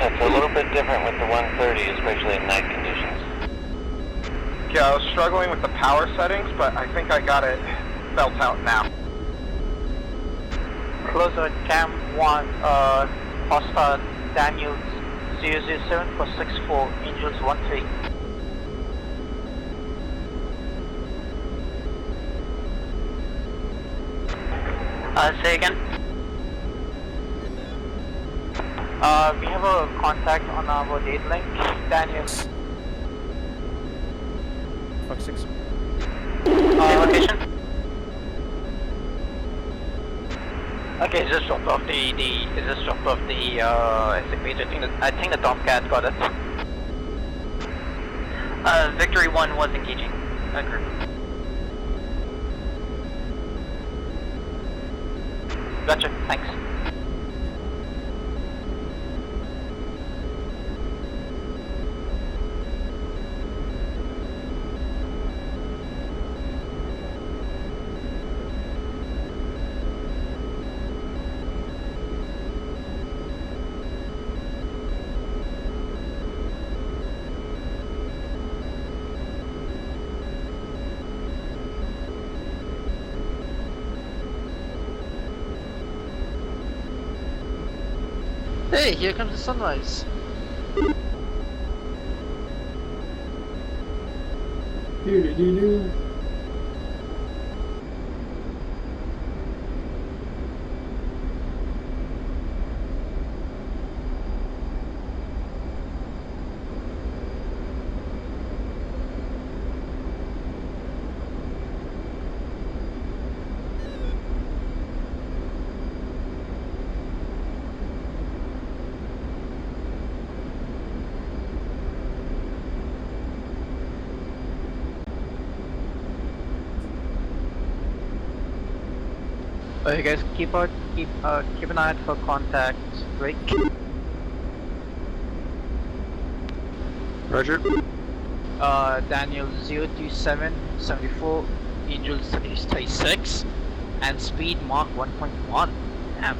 R: It's a little bit different with the 130, especially in night conditions.
P: Yeah, I was struggling with the power settings, but I think I got it spelled out now. Close out Cam 1, hostile Daniels 007 for 64, Angels 13.
N: Say again?
P: We have a contact on our date link, Daniels.
D: Fuck 6.
N: Location?
P: Okay, just dropped off the I think the Tomcat got it.
N: Victory 1 was engaging a group.
P: Gotcha, thanks. Hey, here comes the sunrise.
J: Do-do-do-do.
P: You guys keep an eye out for contact Drake.
S: Roger.
P: Daniel 02774, Angel 36, and speed Mach 1.1. Damn.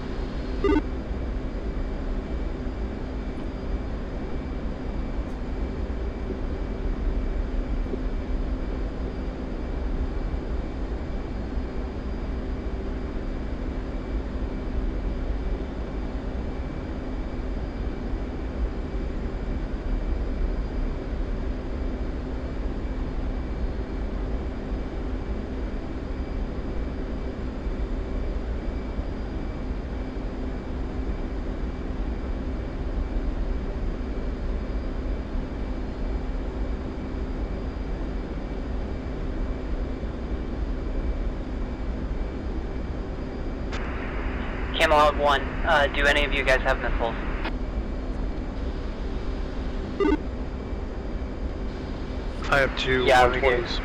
N: Camelot 1, do any of you guys have missiles?
S: I have two
P: Yeah, we
S: 120s.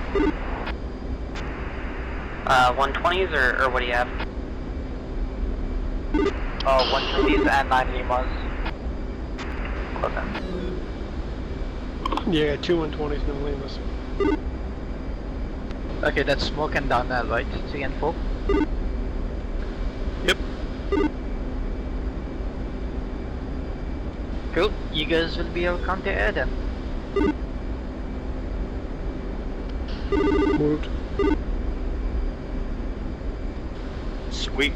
N: 120s, or what do you have?
P: 120s and 9 Limas. Okay.
K: Yeah, I got two 120s, no Limas.
P: Okay, that's Smoke and Donnell, right? 3 and 4?
S: Yep.
P: Cool. You guys will be our counter air then.
K: Moved.
S: Sweet.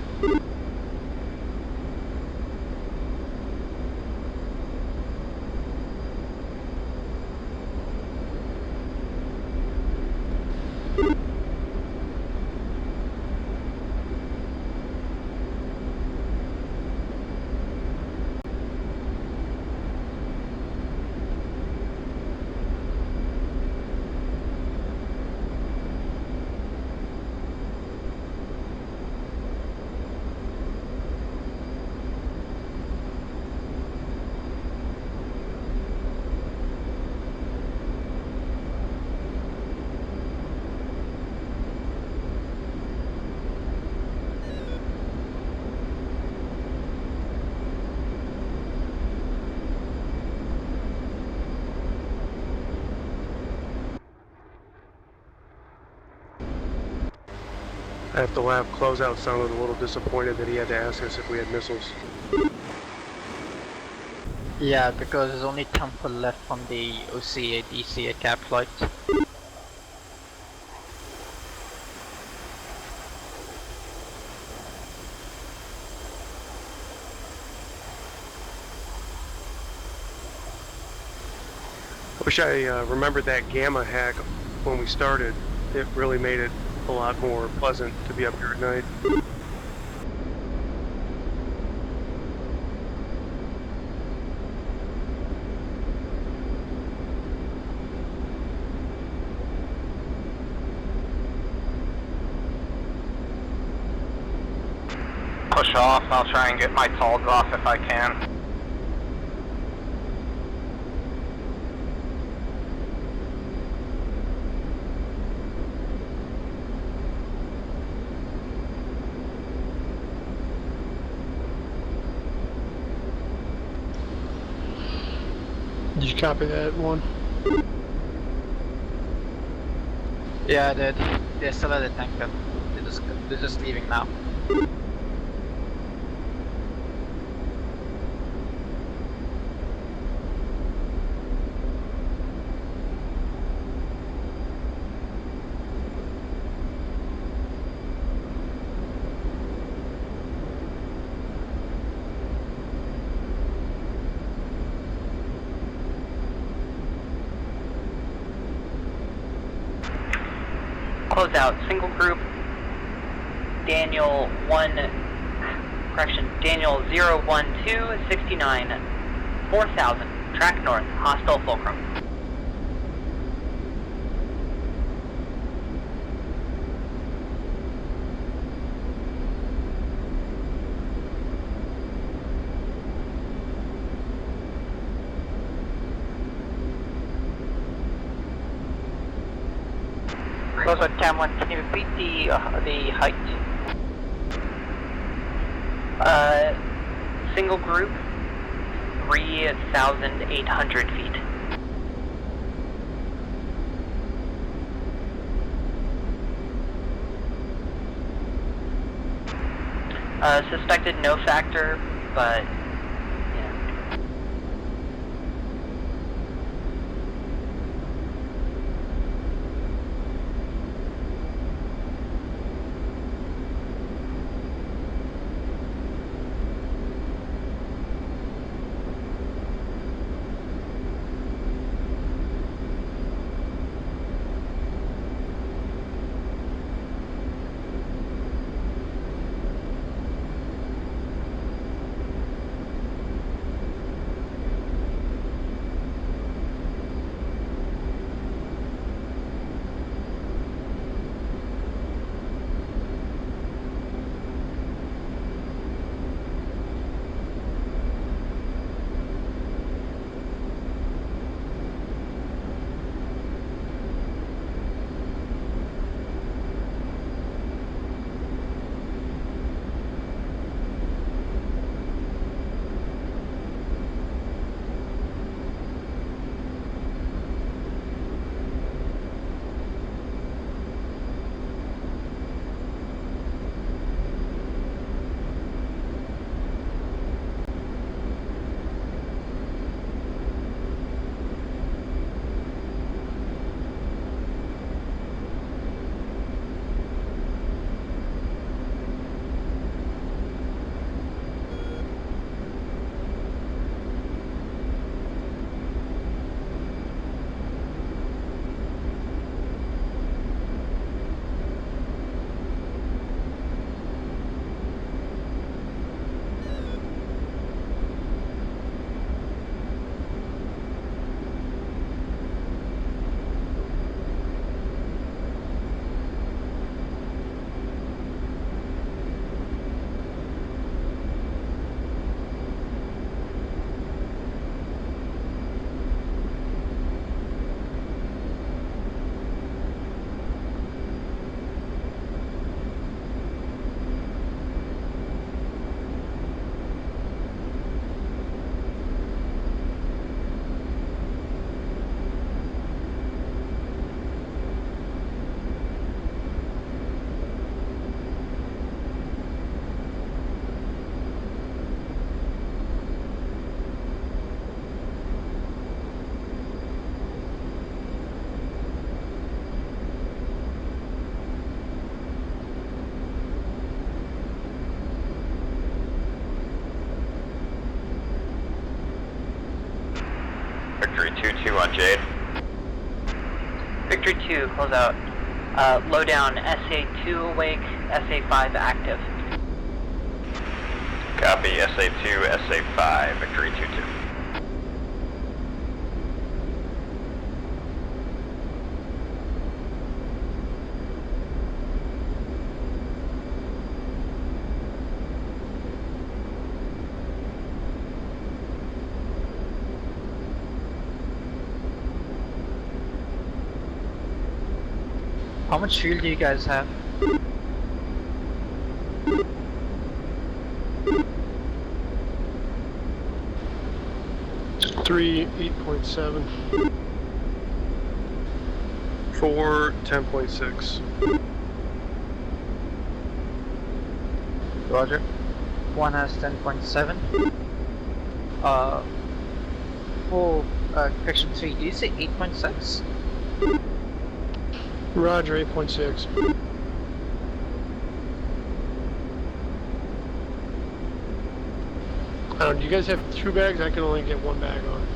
S: At the lab, closeout sounded a little disappointed that he had to ask us if we had missiles.
P: Yeah, because there's only temple left from the OCA DCA cap flight.
S: Wish I remembered that gamma hack when we started. It really made it a lot more pleasant to be up here at night.
P: Push off, I'll try and get my tolls off if I can.
K: Did you copy that one?
P: Yeah, I did. They're still at the tanker. They're just leaving now.
N: Close out, single group, Daniel 01269, 4000, track north, hostile fulcrum.
P: Close out Cam 1, can you repeat the height?
N: Single group, 3,800 feet. Suspected no factor, but
R: Victory 2-2 on Jade.
N: Victory 2, close out. Low down, SA2 awake, SA5 active.
R: Copy, SA2, SA5, Victory 2-2.
P: How much fuel do you guys have?
K: Three 8.7. 4 10.6.
P: Roger. One has 10.7. For correction 3, do you say 8.6?
K: Roger, 8.6. Do you guys have 2 bags? I can only get 1 bag on.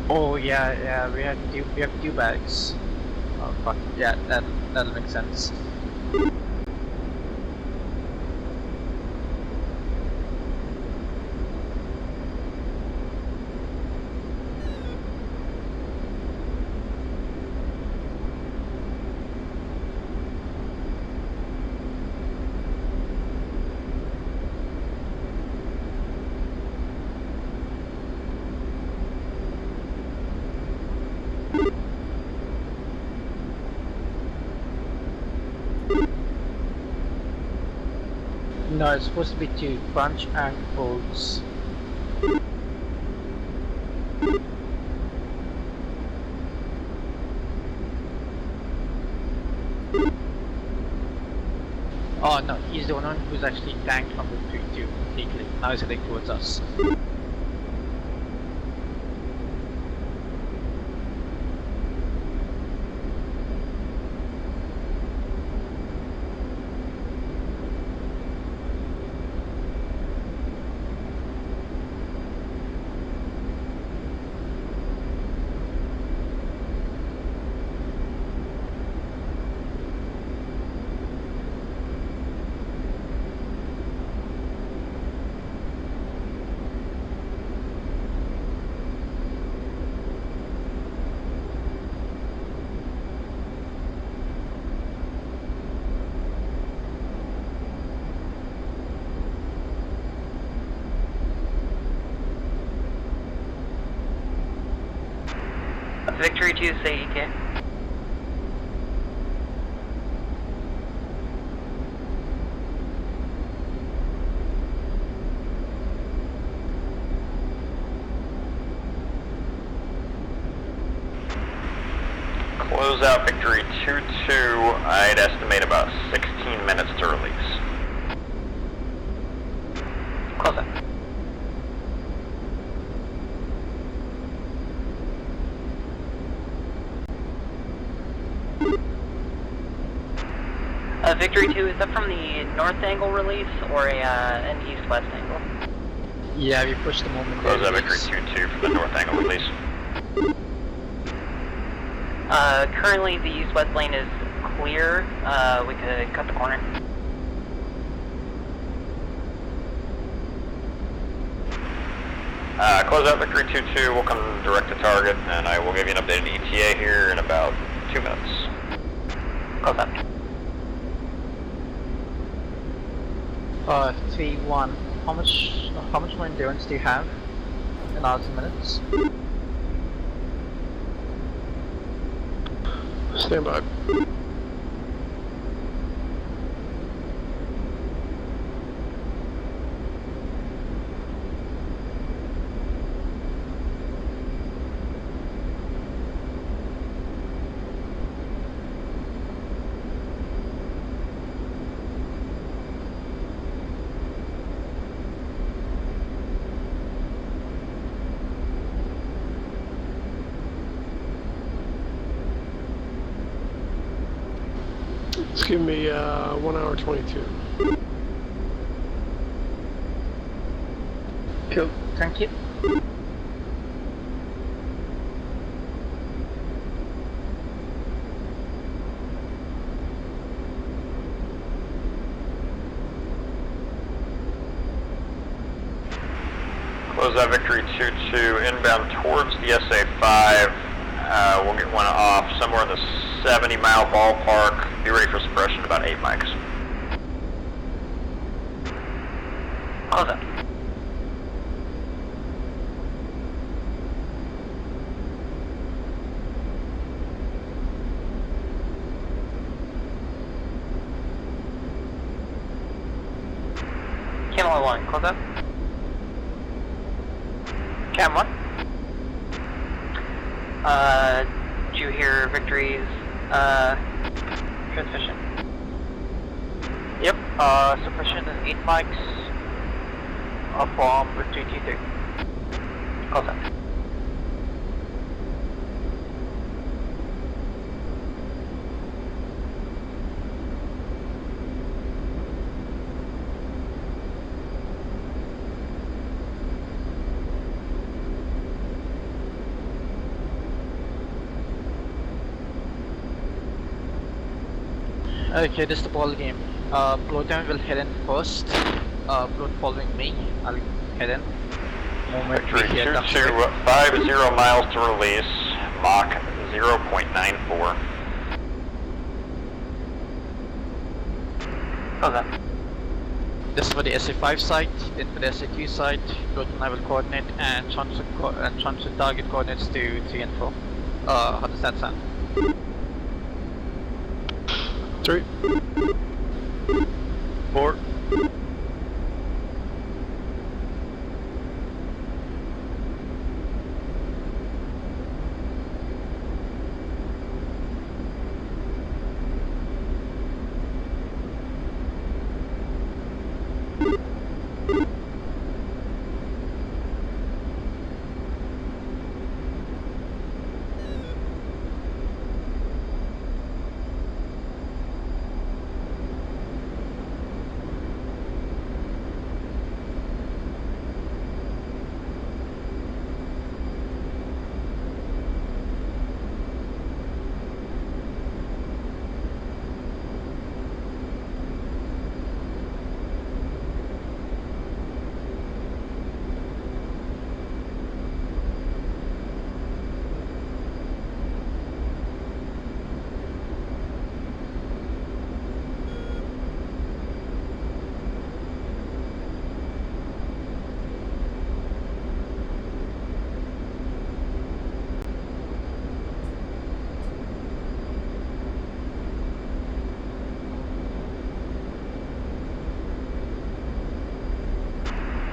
P: Oh yeah, we have two bags. Oh fuck, yeah, that'll make sense. No, it's supposed to be 2. Bunch and folds. Oh no, he's the one who's actually tanked from the 3-2 completely. Now he's heading towards us.
N: Victory 2, say EK.
R: Close out Victory 2-2. I'd estimate about 16 minutes to release.
N: Close out. Victory 2, is that from the north angle release or an east-west angle?
P: Yeah, we pushed the moment.
R: Close out Victory 2-2 for the north angle release.
N: Currently the east-west lane is clear. We could cut the corner.
R: Close out Victory 2-2, we'll come direct to target, and I will give you an updated ETA here in about 2 minutes.
N: Close out.
P: 3-1. How much more endurance do you have? In hours and minutes?
K: Stand by. It's giving me 1 hour 22.
P: Cool, thank you.
R: Close out Victory 2-2, inbound towards the SA-5. We'll get one off somewhere in the 70-mile ballpark. Be ready for suppression about 8 mics.
N: Close out. Camel 1, close up. Cam 1. Did you hear Victory's, transmission?
P: Yep, suppression is 8 mics from Victory 2-3.
N: Close up.
P: Okay, this is the ball game. Blowdown will head in first. Blood following me. I'll head in.
R: Victory 2-2, 50 miles to release. Mach 0.94.
N: Close up.
P: This is for the SA-5 site, then for the SA-2 site, go to naval coordinate and transfer target coordinates to 3 and 4. How does that sound?
K: 3, 4,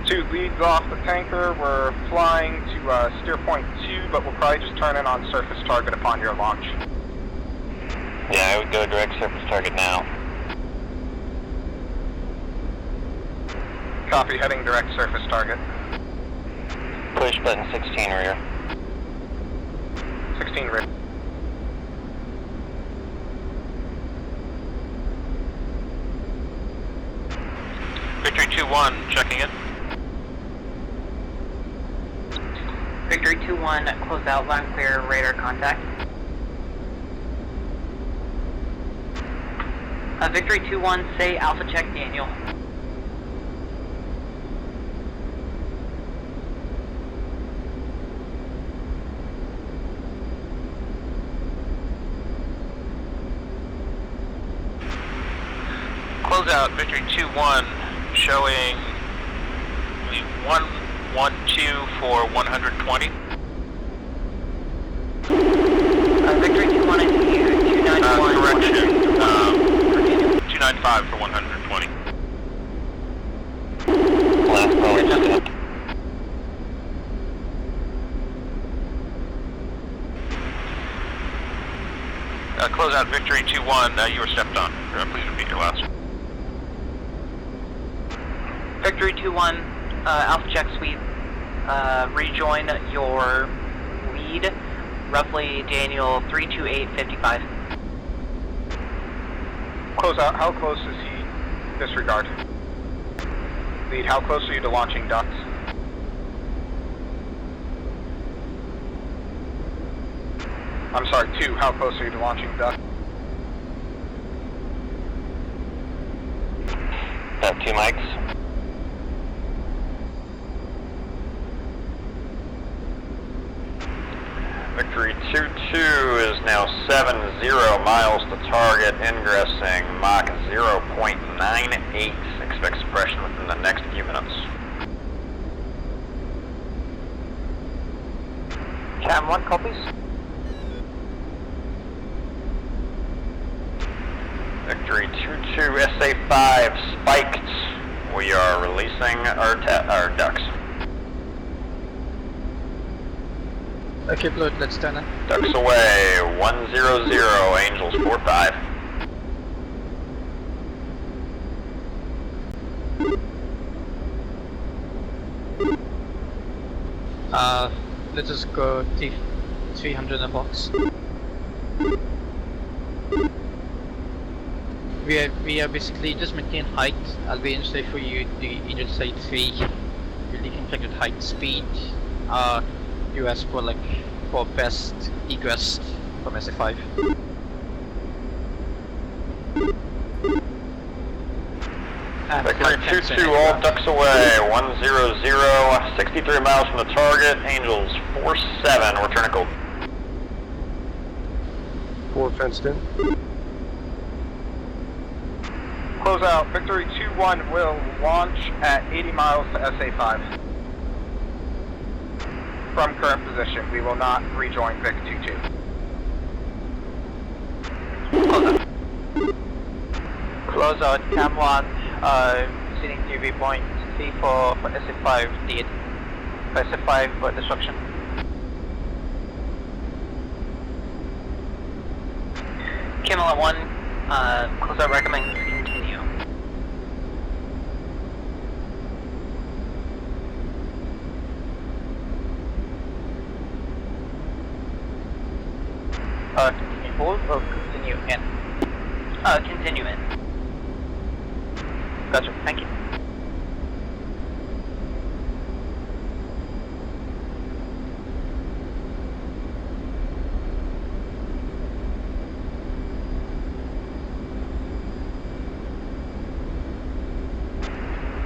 H: To lead off the tanker, we're flying to steer point 2, but we'll probably just turn in on surface target upon your launch.
R: Yeah, I would go direct surface target now.
H: Copy, heading direct surface target.
R: Push button 16 rear.
H: 16 rear.
M: Victory 2-1, checking in.
N: Victory 2-1, close out, line clear, radar contact. Victory 2-1, say Alpha check Daniel.
M: Close out, Victory 2-1, showing 112 for 120.
N: Victory 2-1, I see you, 291.
M: Correction, 295 for 120.
R: Last power just
M: Close out, Victory 2-1, you were stepped on. Please repeat your last.
N: Victory 2-1, Alpha check sweep, rejoin your lead, roughly Daniel 32855.
H: Close out, how close is he? Disregard. Lead, how close are you to launching Dusk? I'm sorry, 2, how close are you to launching Dusk?
R: About 2 mics. Victory 2-2 is now 70 miles to target, ingressing Mach 0.98. Expect suppression within the next few minutes.
P: Cam 1 copies.
R: Victory 2-2, SA-5 spiked. We are releasing our ducks.
P: Okay, Blood, let's turn in.
R: Ducks away, 100, Angels 45.
P: Let us go T300 in a box. We are basically just maintain height. I'll be interested for you the Angel Site 3. Really configured height, speed. You ask for best egress from SA-5.
R: Victory 2-2, all ducks away, 100, 63 miles from the target, Angels 47, return to gold.
S: 4 fenced in.
H: Close out, Victory 2-1 will launch at 80 miles to SA-5. From current position, we will not rejoin Vic 2-2.
P: Close out, Cam 1, sitting TV point C4 for SA-5 lead. For SA-5 for destruction.
N: Camelot 1, close out, recommend continue.
P: hold or continue in?
N: Continue in.
P: Gotcha, thank you.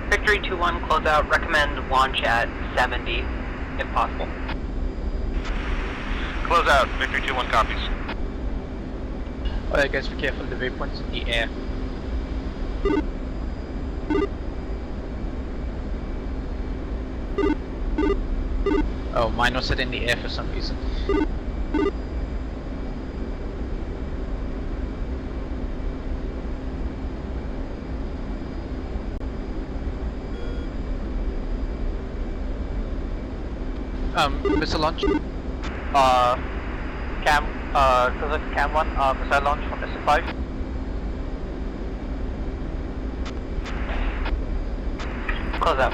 N: Victory 2-1, close out. Recommend launch at 70, if possible.
M: Close out. Victory 2-1 copies.
P: Alright guys, be careful, the waypoint's in the air. Oh, mine was set in the air for some reason. Missile launch. Cam 1, missile launch from SF5.
N: Close out.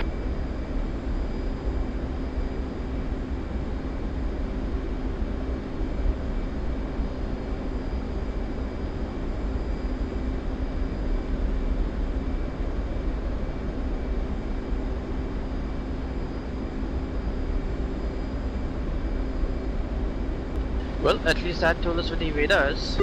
P: Well, at least that told us where the radar is.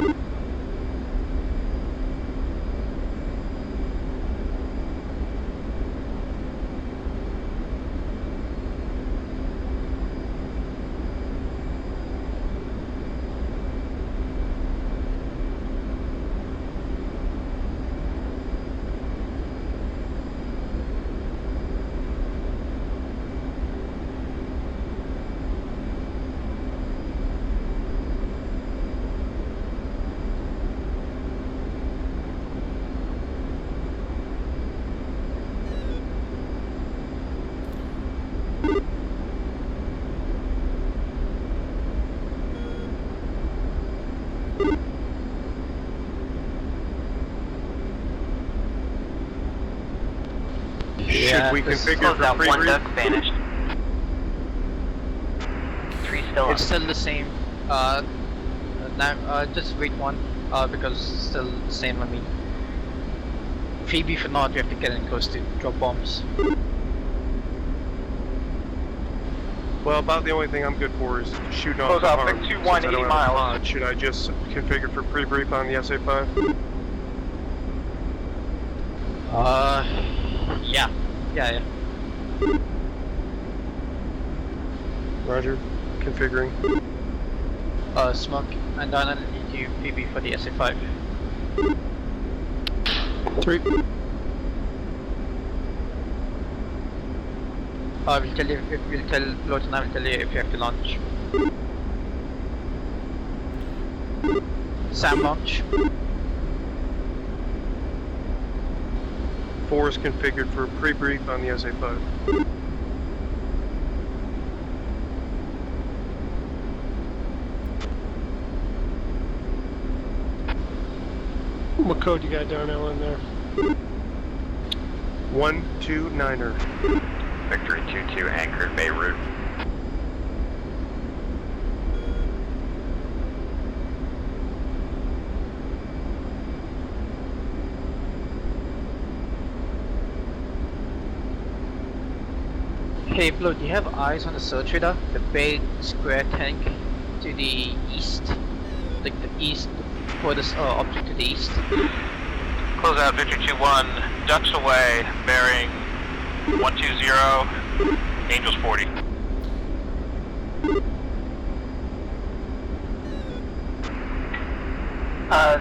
S: Should we configure for
N: out. One
S: pre-brief?
N: duck vanished. 3 still
P: It's
N: up.
P: still the same. Now, just wait one, because it's still the same. I mean, Phoebe for not, we have to get in close to drop bombs.
S: Well, about the only thing I'm good for is shooting off
H: Close
S: the
H: out,
S: arm.
H: Vic 2-1,
S: Since I don't
H: 80
S: have a
H: miles.
S: pod, should I just configure for pre-brief on the SA5?
P: Yeah. Yeah.
S: Roger. Configuring.
P: Smoke, and then I need you, Phoebe, for the SA5.
K: 3.
P: We'll tell you, we'll tell Lawton, I will tell you if you have to launch. Sam launch.
S: 4 is configured for pre-brief on the SA5.
K: What code you got down, Ellen, there?
S: 129er.
R: Victory 2-2 anchored Beirut.
P: Hey Flo, do you have eyes on the search radar? The big square tank to the east? Like the east, furthest object to the east?
M: Close out. Victory 2-1. Ducks away. Bearing 120. Angels 40.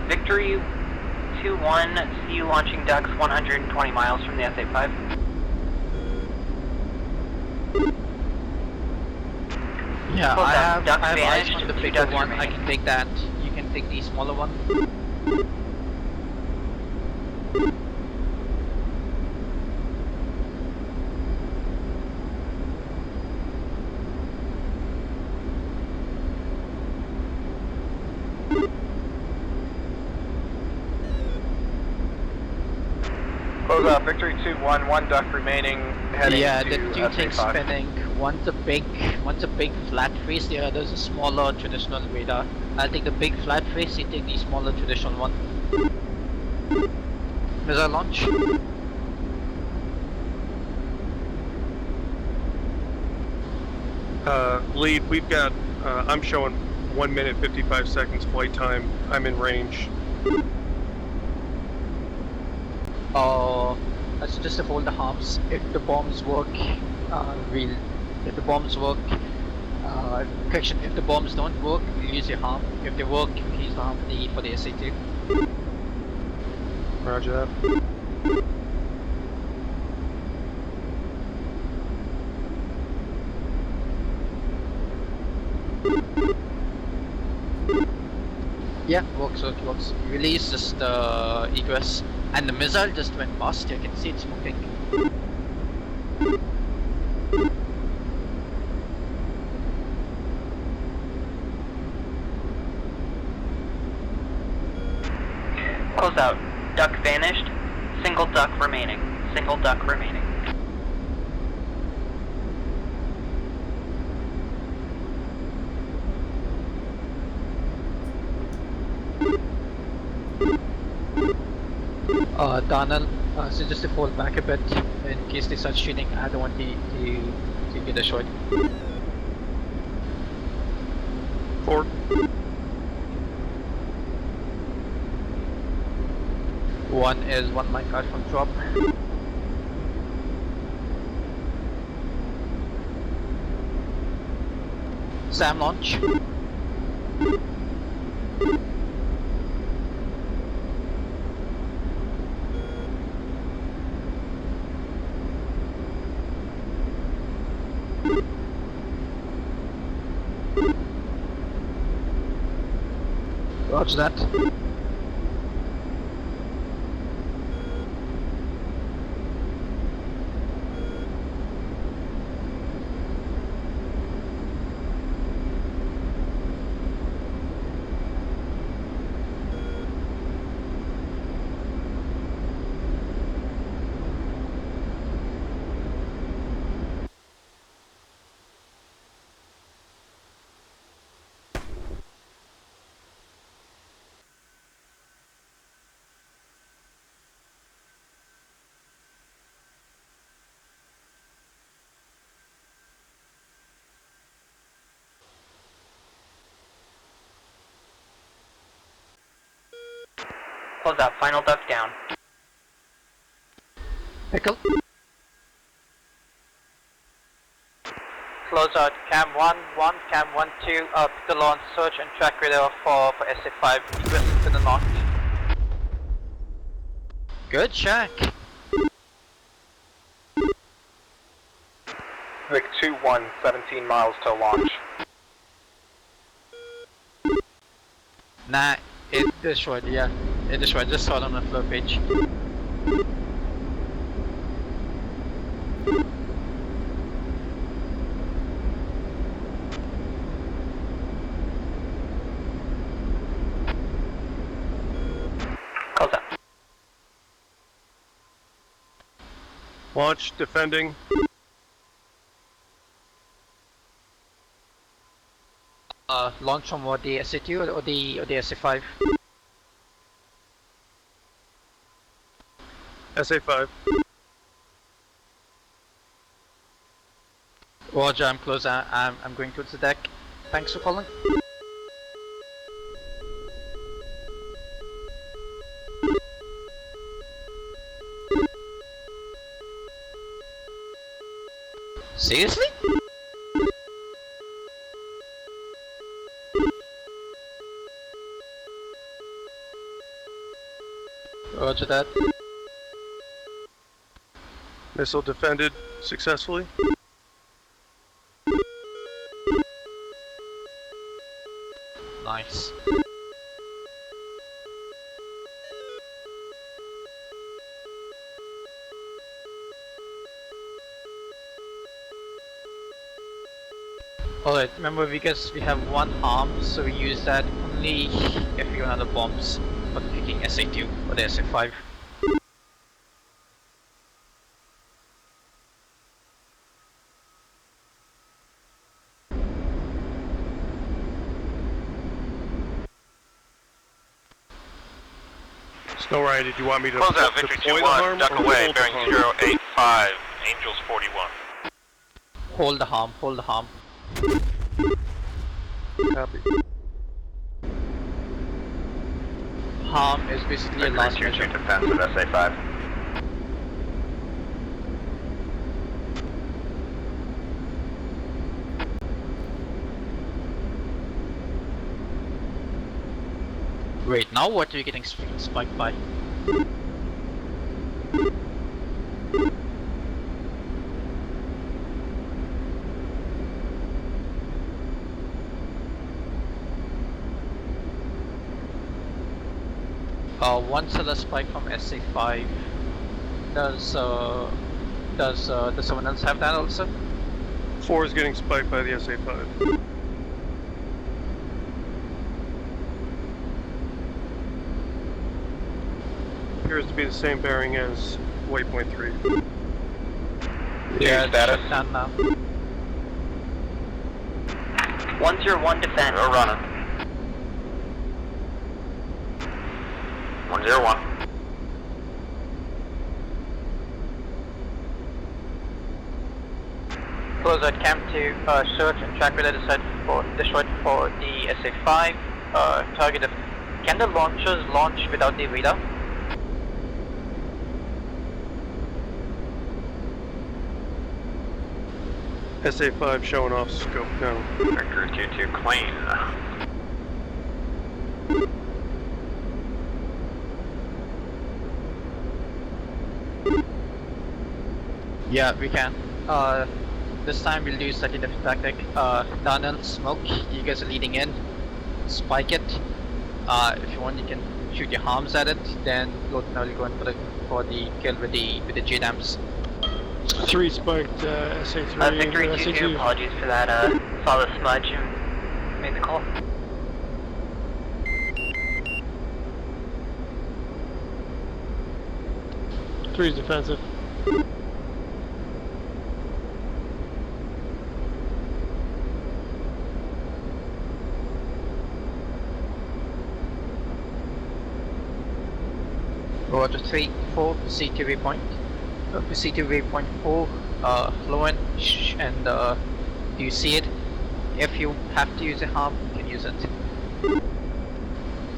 N: Victory 2-1, see you launching ducks 120 miles from the SA-5.
P: Yeah,
N: Close
P: I
N: out.
P: have
N: Ducks
P: eyes
N: vanished,
P: on the
N: 2
P: bigger
N: ducks
P: one. I
N: remaining.
P: can take that. You can take the smaller one.
H: Close out. Victory 2-1, 1 duck remaining. Heading
P: Yeah,
H: to
P: the 2 tanks
H: SA5.
P: spinning. One's a big flat face, the other's a smaller traditional radar. I'll take the big flat face, you take the smaller traditional one. Missile launch.
S: Lead, we've got, I'm showing 1 minute 55 seconds flight time. I'm in range.
P: So just to hold the harms. If the bombs work, if the bombs work, correction, if the bombs don't work, you use your harm. If they work, you use the harm for the SA2.
S: Roger that.
P: Yeah, works. Release just egress, and the missile just went past. You can see it smoking.
N: Close out. Duck vanished. Single duck remaining. Single duck remaining.
P: Donald, so just to fall back a bit in case they start shooting. I don't want to get destroyed.
S: 4.
P: One is 1 line card from drop. Sam launch. Roger that.
N: Close out. Final duck down.
P: Pickle. Close out. Cam 1-1, Cam 1-2, pickle on search and track radar for SA5. Egress to the north. Good check.
H: Vic 2-1, 17 miles to launch.
P: Nah, it destroyed, yeah. It destroyed, just saw it on the flow page.
N: Close out.
S: Launch, defending.
P: Launch from what, the SA2 or the SA5?
S: SA5.
P: Roger, I'm close. I'm going towards the deck. Thanks for calling. Seriously? Roger that.
S: Missile defended successfully.
P: Nice. Alright, remember we have one arm, so we use that only if we run out of bombs for picking SA2 or the SA5.
S: Snow Ryan, did you want me to
M: Close out, Victory
S: deploy the
M: 2-1,
S: harm
M: duck
S: or
M: away,
S: hold the
M: bearing
S: harm?
M: 085, Angels 41.
P: Hold the harm, hold the harm.
S: Copy.
P: Harm is basically a last
R: Victory 2-2
P: measure.
R: defensive SA5.
P: Wait, now what are you getting spiked by? One cellar spike from SA5. Does someone else have that also?
S: 4 is getting spiked by the SA5. Appears to be the same bearing as waypoint 3.
P: Yeah,
R: status.
P: shut down now.
N: 101 defend.
R: We're running. 101.
P: Close out camp to search and track related site for destroyed for the SA5. Target of. Can the launchers launch without the radar?
S: SA5 showing off scope now.
R: Victory 2-2 clean.
P: Yeah, we can. This time we'll do slightly different tactic. Tunnel, smoke, you guys are leading in. Spike it. If you want, you can shoot your harms at it. Then Lieutenant will go in for the kill with the JDAMs.
K: 3 spiked SA3.
N: Victory 2-2,
K: SA2.
N: apologies for that. Saw the smudge and made the call.
K: 3's defensive.
P: Roger 3, 4, proceed to waypoint. Proceed to waypoint 4, fluent, and do you see it? If you have to use a harm, you can use it.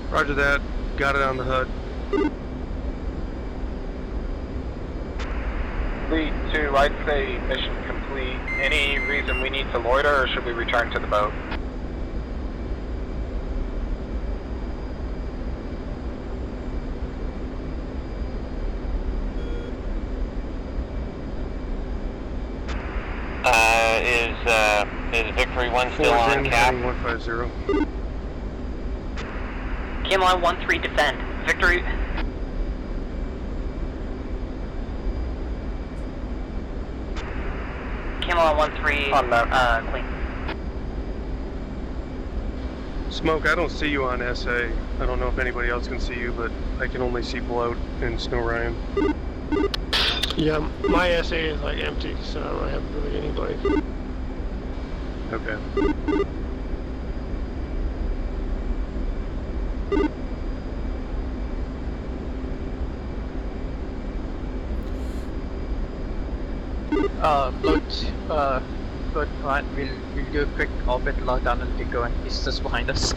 S: Roger that. Got it on the HUD.
H: Lead 2, I'd say mission complete. Any reason we need to loiter, or should we return to the boat?
M: Is Victory 1
S: 4
M: still
S: is
M: on
S: in,
M: cap?
S: heading 150.
N: Cameline 1-3 defend. Victory. Cameline 1-3 clean.
S: Smoke, I don't see you on SA. I don't know if anybody else can see you, but I can only see Bloat and Snow Ryan.
K: Yeah, my SA is like empty, so I don't have really anybody.
S: Okay.
P: Bloat, right, we'll do a quick orbit lockdown and keep going. He's just behind us.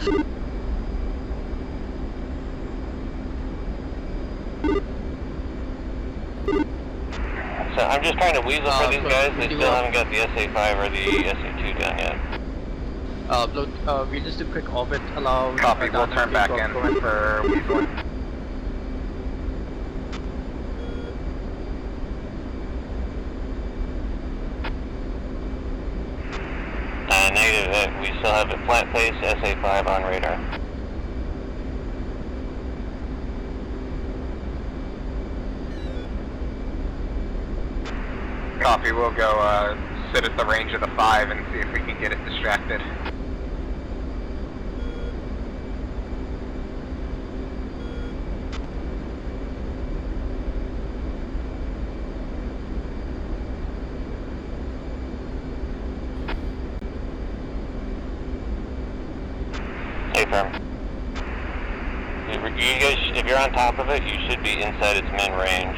M: So I'm just trying to weasel for these guys. They still haven't got the SA5 or the SA2 done yet.
P: Bloat, we'll just do a quick orbit, allow...
H: Copy, we'll turn back in for weaseling.
M: Negative, we still have a flat face SA5 on radar.
H: Copy, we'll go sit at the range of the 5 and see if we can get it distracted.
M: Hey, firm. You guys, if you're on top of it, you should be inside its main range.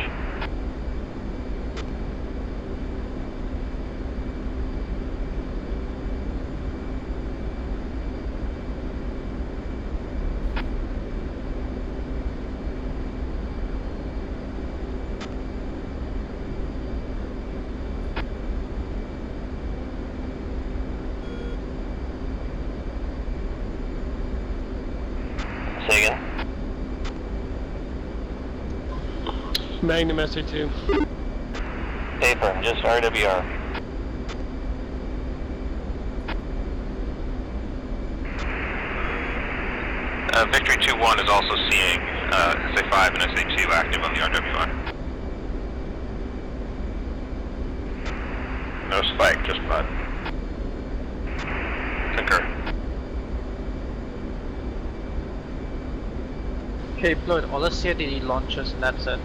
M: Say again?
K: Magnum SA2.
M: Paper, just RWR.
R: Victory 2-1 is also seeing SA5 and SA2 active on the RWR. No spike, just mud. Concur.
P: Okay, Floyd, all I see are the launchers and that's it.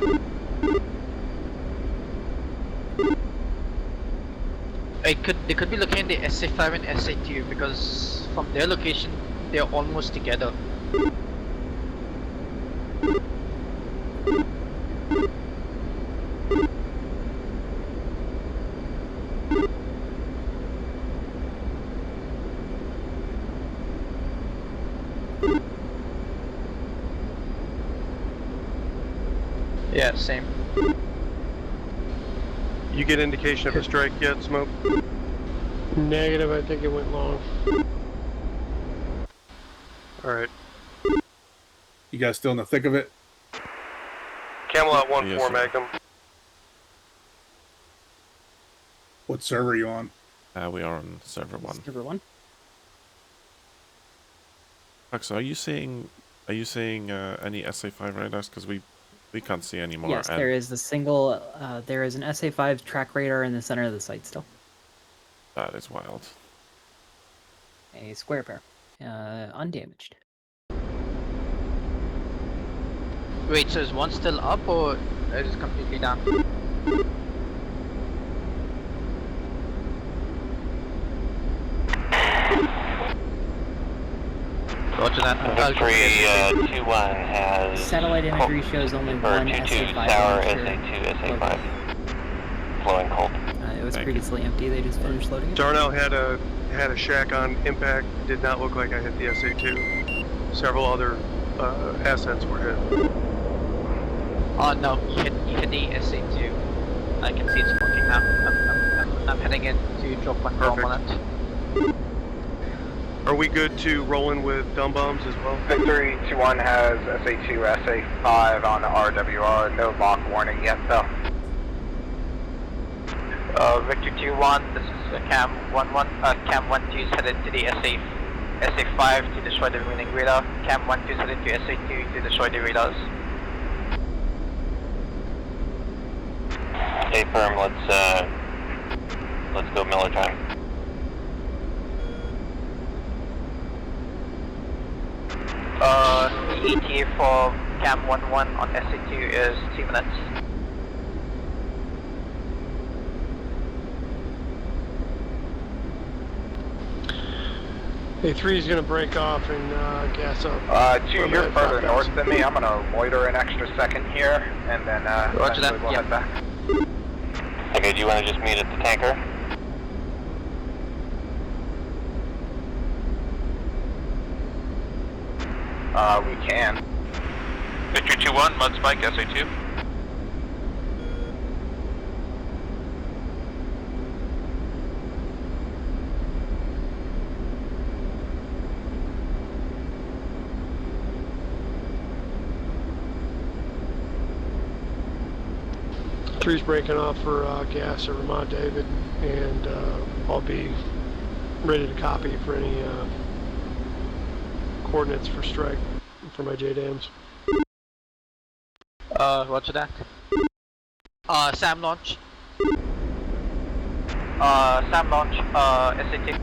P: They could be looking at the SA5 and SA2 because from their location, they're almost together. Yeah, same.
S: You get indication of a strike yet, Smoke?
K: Negative, I think it went long.
S: Alright.
T: You guys still in the thick of it?
S: Camelot 1-4
I: Yes, sir.
S: Magnum.
T: What server are you on?
I: We are on server 1.
E: Server 1.
I: Max, are you seeing any SA5 radars? Because we can't see any more.
E: Yes, there is the single. There is an SA5 track radar in the center of the site still.
I: That is wild.
E: A square pair, undamaged.
P: Wait, so is one still up or it is completely down? Roger that.
M: Victory 2-1 has...
E: Satellite imagery shows only one
M: SA2
E: SA5
M: sour,
E: launcher
M: SA2,
E: loaded.
M: SA5. Flowing cold.
E: It was previously empty. They just finished loading it.
S: Darnell had a shack on impact. Did not look like I hit the SA2. Several other assets were hit.
P: Oh no, you hit the SA2. I can see it's working now. I'm heading in to drop one bomb on it.
S: Are we good to roll in with dumb bombs as well?
H: Victory 2-1 has SA2, SA5 on RWR. No lock warning yet, though.
P: Victor 2-1, this is Cam 1-1. Cam 1-2 is headed to the SA5 to destroy the remaining radar. Cam 1-2 is headed to SA2 to destroy the radars.
M: Hey, firm, let's go Miller time.
P: The ETA for Cam 1-1 on SA2 is 2 minutes.
K: A3 is going to break off and gas up.
H: 2, you're further north than me. I'm going to loiter an extra second here, and then
P: Roger that.
H: we'll head back.
M: Okay, do you want to just meet at the tanker?
H: We can.
R: Victory 2-1, Mud Spike, SA2.
K: Three's breaking off for gas at Vermont David, and I'll be ready to copy for any coordinates for strike for my JDAMs.
P: Roger that. Sam launch. Sam launch, SA2.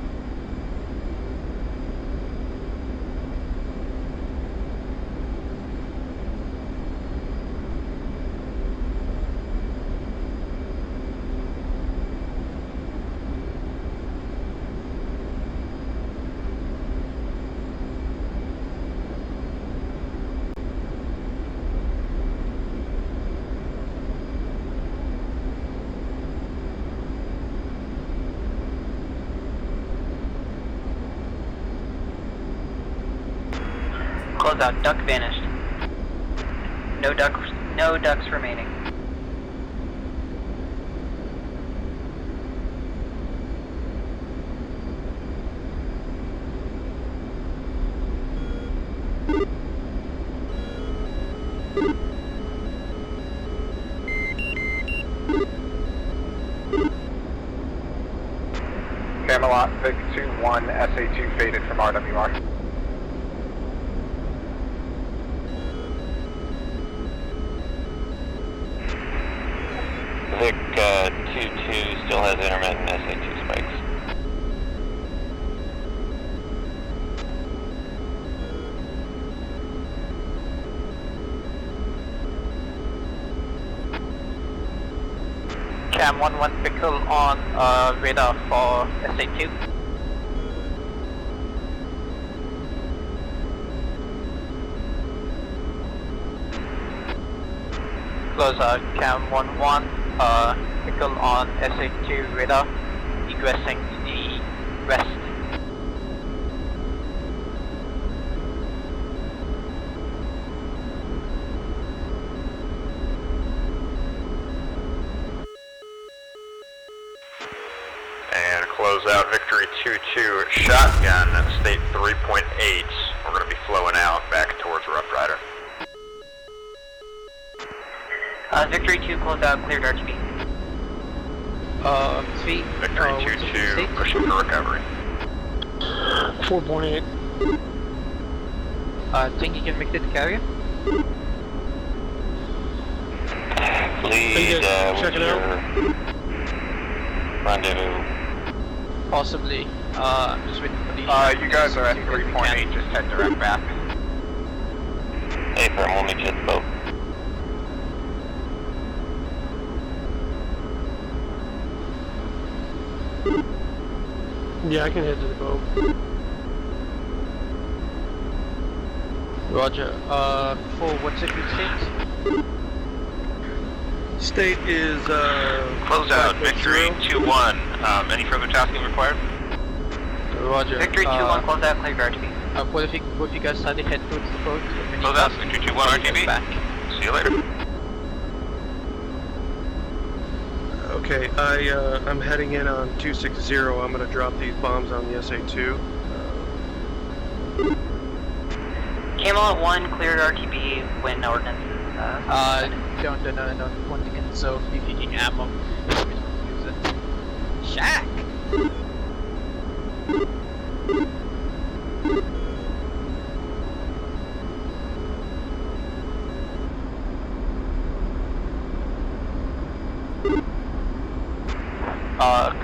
N: Close out. Duck vanished. No ducks remaining.
H: Camelot, Vic 2-1, SA2 faded from RWR.
M: Vic 2-2 still has intermittent SA2 spikes.
P: Cam 1-1 pickle on radar for SA2. Close out. Cam 1-1 pickle on SA2 radar, egressing to the west.
R: And close out Victory 2-2, shotgun, state 3.8. We're going to be flowing out back towards Rough Rider.
N: Victory 2, close out, cleared RTB.
P: 3.
R: Victory 2-2, pushing for recovery.
K: 4.8.
P: Think you can make it to carrier?
M: Lead,
K: check it out.
M: Rendezvous.
P: Possibly. I'm just waiting for the...
H: You guys are at 3.8, just head direct back.
M: Hey, firm, we'll meet you at the boat.
K: Yeah, I can head to the boat.
P: Roger. 4, what's it state?
S: State is,
R: Close out, Victory 2-1. Any further tasking required?
P: Roger.
N: Victory 2-1, close out, cleared RTB.
P: Both of you guys started head towards the boat.
R: Close out, Victory 2-1 RTB.
P: Back.
R: See you later.
S: okay, I'm heading in on 260. I'm going to drop these bombs on the SA2.
N: Camelot 1, cleared RTB when ordnance is
P: No, one thing, so if you're getting ammo, use it. Shack!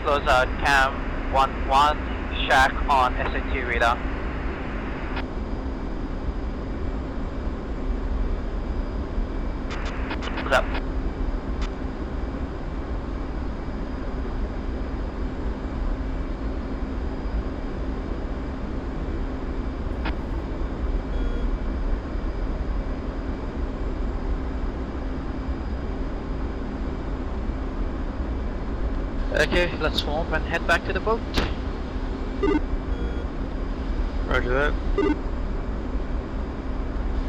P: Close out cam 1-1, shack on SA2 radar. What's up? Okay, let's swamp and head back to the boat.
S: Roger that.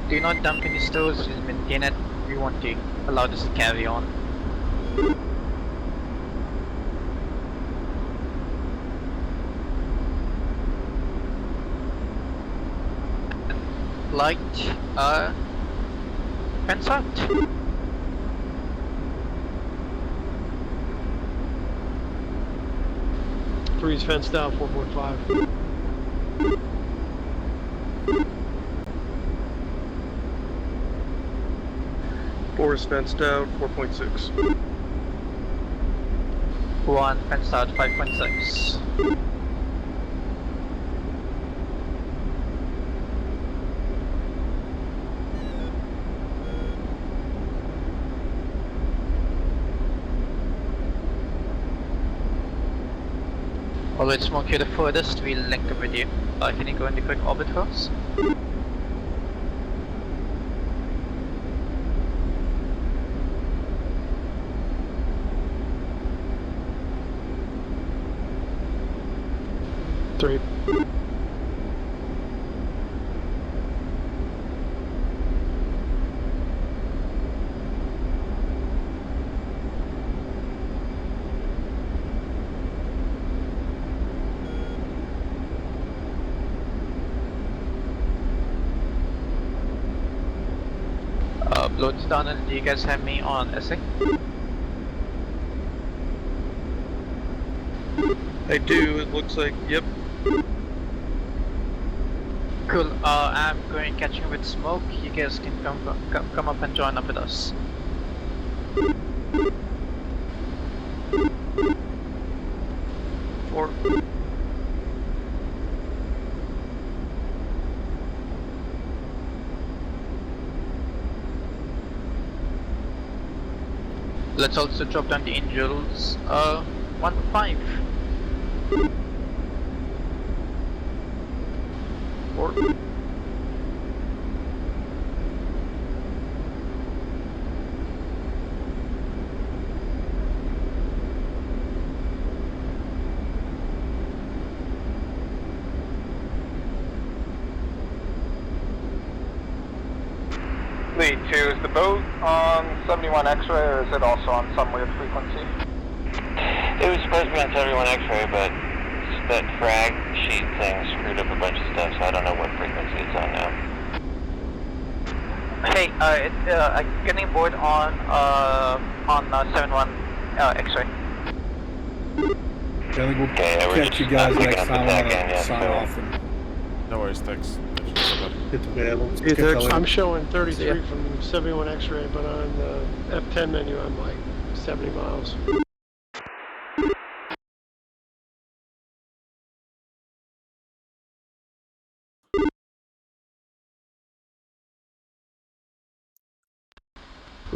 P: Do not dump any stores, just maintain it. We want to allow this to carry on. Light, fence out.
K: Three's fenced out, 4.5.
S: Four is fenced out, 4.6.
P: 1 fenced out, 5.6. Alright, Smoke, you're the furthest, we'll link up with you. Can you go into quick orbit for us? Lieutenant, do you guys have me on SA?
S: I do. It looks like. Yep.
P: Cool. I'm going catching with smoke. You guys can come up and join up with us.
S: Four.
P: Let's also drop down the angels. 1-5. 4.
H: Lead 2, is the boat on 71 X-ray or is it also on some weird frequency?
M: It was supposed to be on 71 X-ray, but that frag sheet thing screwed up a bunch of stuff, so I don't know what frequency it's on now.
P: Hey, I'm getting aboard on 71 X-ray.
T: I think we'll catch you guys next time. I'm gonna sign off and
I: No worries, thanks.
T: hit the bed. Let's
K: Hey,
T: get the
K: I'm
T: other-
K: showing 33 from 71 X-ray, but on the F10 menu, I'm like 70 miles.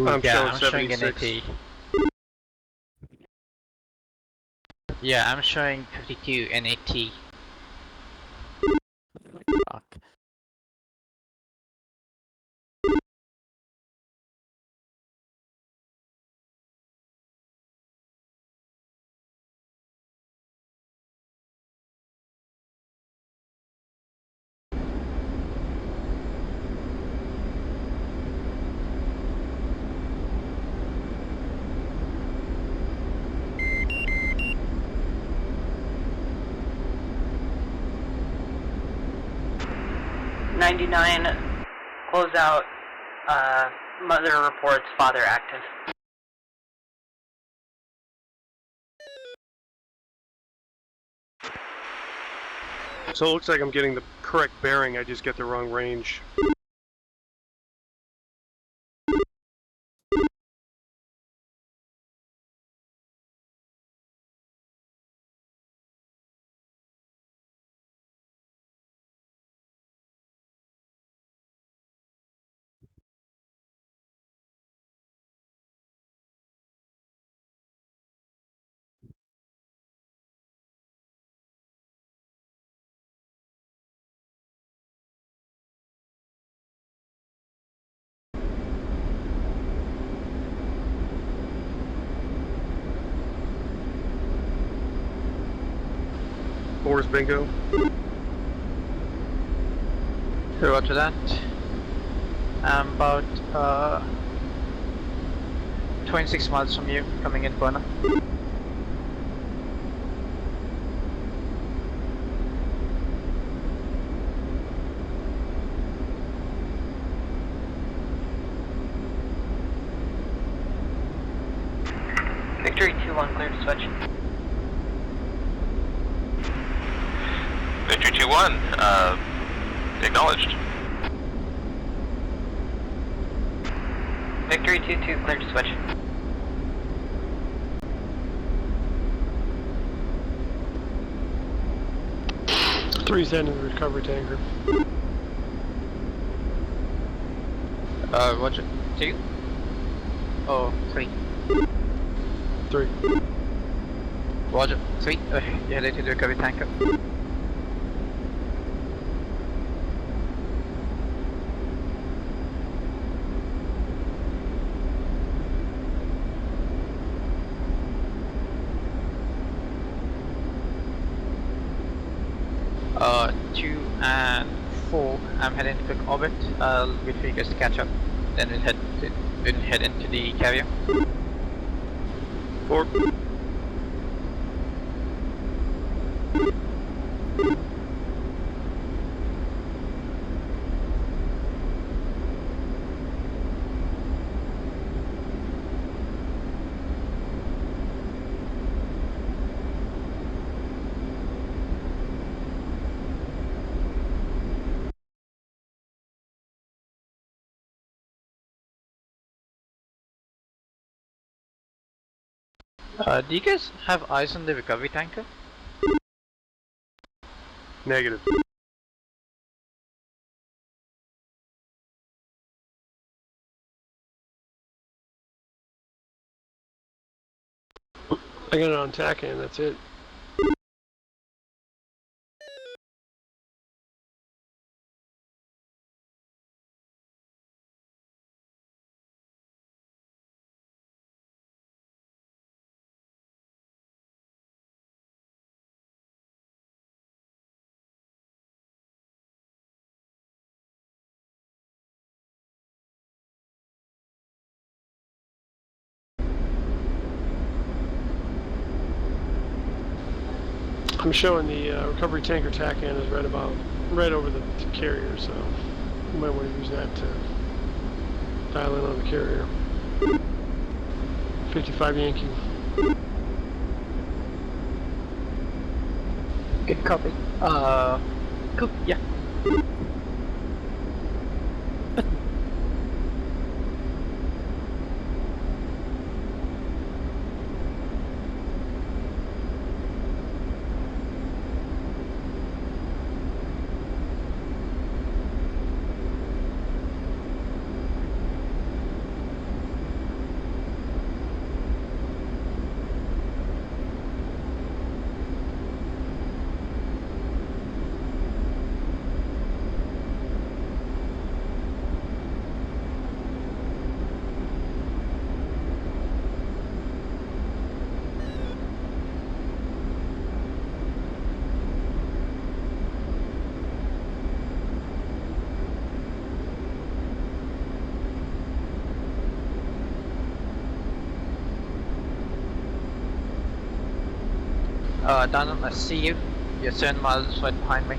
S: I'm showing
P: I'm showing an
S: 76.
P: AT. Yeah, I'm showing 52 and 80.
D: Fuck.
N: Close out. Mother reports father active.
S: So it looks like I'm getting the correct bearing, I just get the wrong range. Four's bingo.
P: Roger that. I'm about 26 miles from you, coming in Bona.
N: Victory 2-1, clear to switch.
R: Victory 2-1, acknowledged.
N: Victory 2-2, clear to switch.
K: Three's heading to the recovery tanker.
P: Roger. 2? Oh, 3.
K: 3.
P: Roger. 3. You're headed to the recovery tanker. Uh, 2 and 4, I'm heading to quick orbit. I'll wait for you guys to catch up. Then we'll head into the carrier.
S: 4.
P: Do you guys have eyes on the recovery tanker?
S: Negative.
K: I got it on tack and that's it. I'm showing the recovery tanker tack end is right over the carrier, so you might want to use that to dial in on the carrier. 55 Yankee.
P: Good copy. Cool, yeah. Donald, I see you. You're 7 miles right behind me.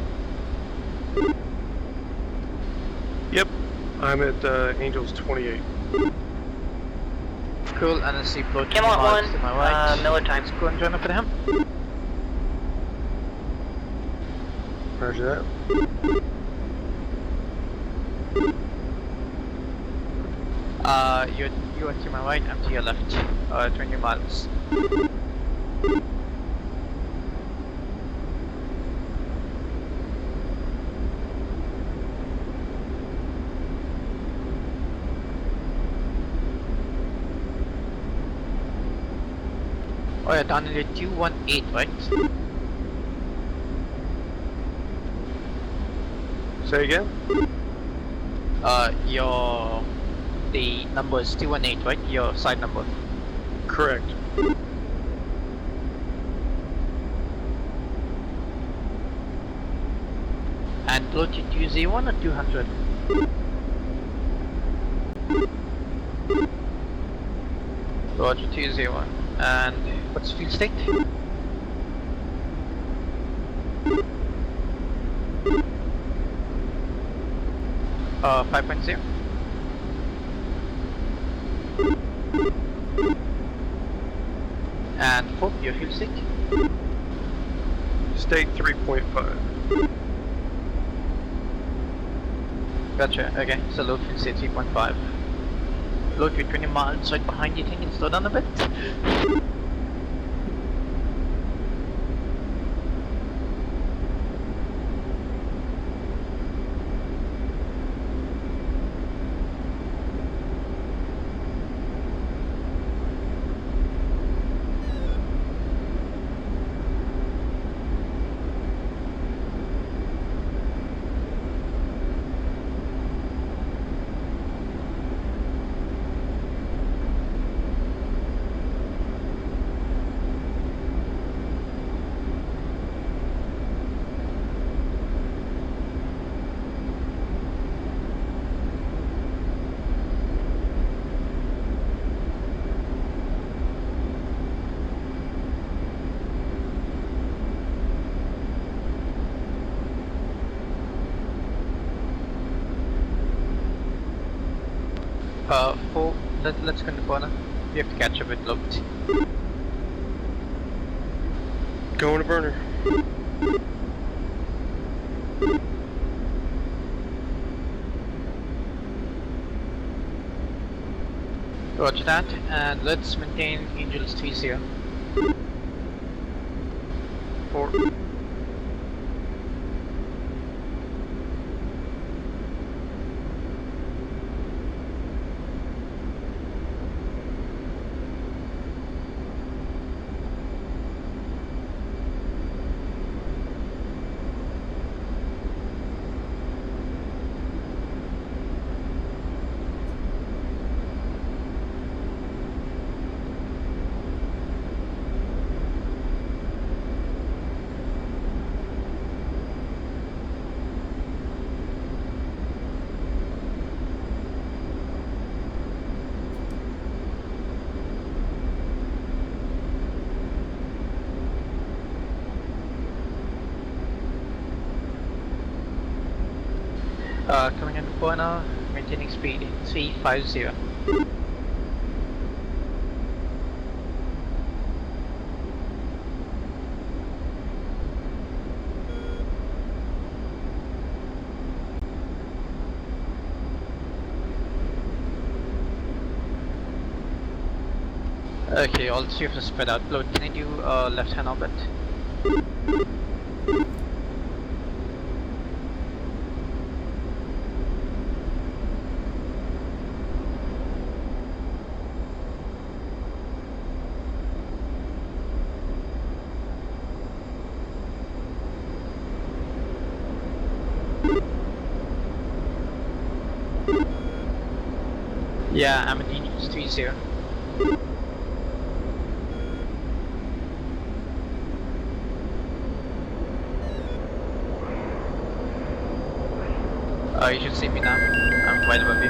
S: Yep. I'm at Angels 28.
P: Cool, and I see Blood
N: Come on,
P: miles
N: one.
P: to my right.
N: Miller time.
P: Go and join up with him.
S: Roger
P: that. You are to my right, I'm to your left. 20 miles. Oh yeah, Donald, you're 218, right?
S: Say again?
P: The number is 218, right? Your side number.
S: Correct.
P: And below 201 or 200? Roger, 201. And what's field state? Uh, 5.0. And 4, your field state?
S: State 3.5.
P: Gotcha, okay, so load field state 3.5. Load with 20 miles right behind you, think, and slow down a bit. Let's go in the corner. You have to catch up with looked.
S: Going to burner.
P: Roger that, and let's maintain Angels 30.
O: 4.
P: Coming in the corner, maintaining speed 350. Okay, all three of us spread out. Load, can I do left hand orbit? Yeah, I'm at Angels 30. You should see me now. I'm quite above you.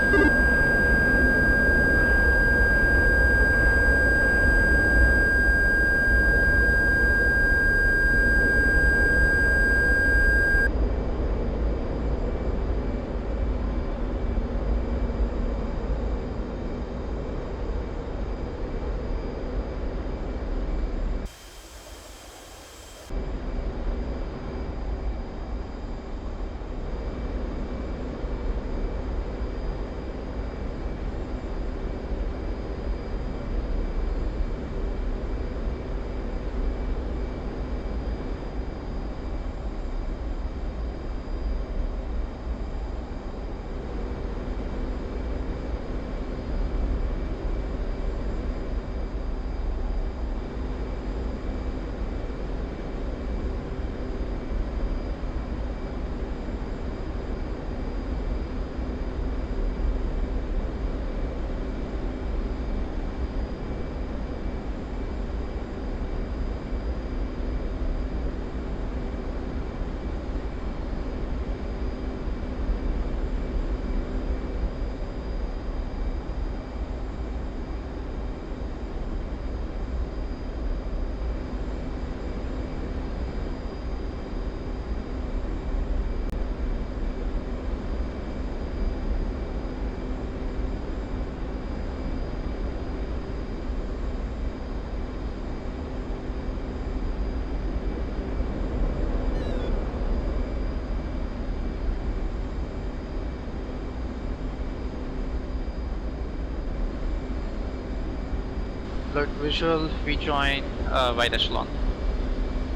P: Alert visual, rejoin wide echelon.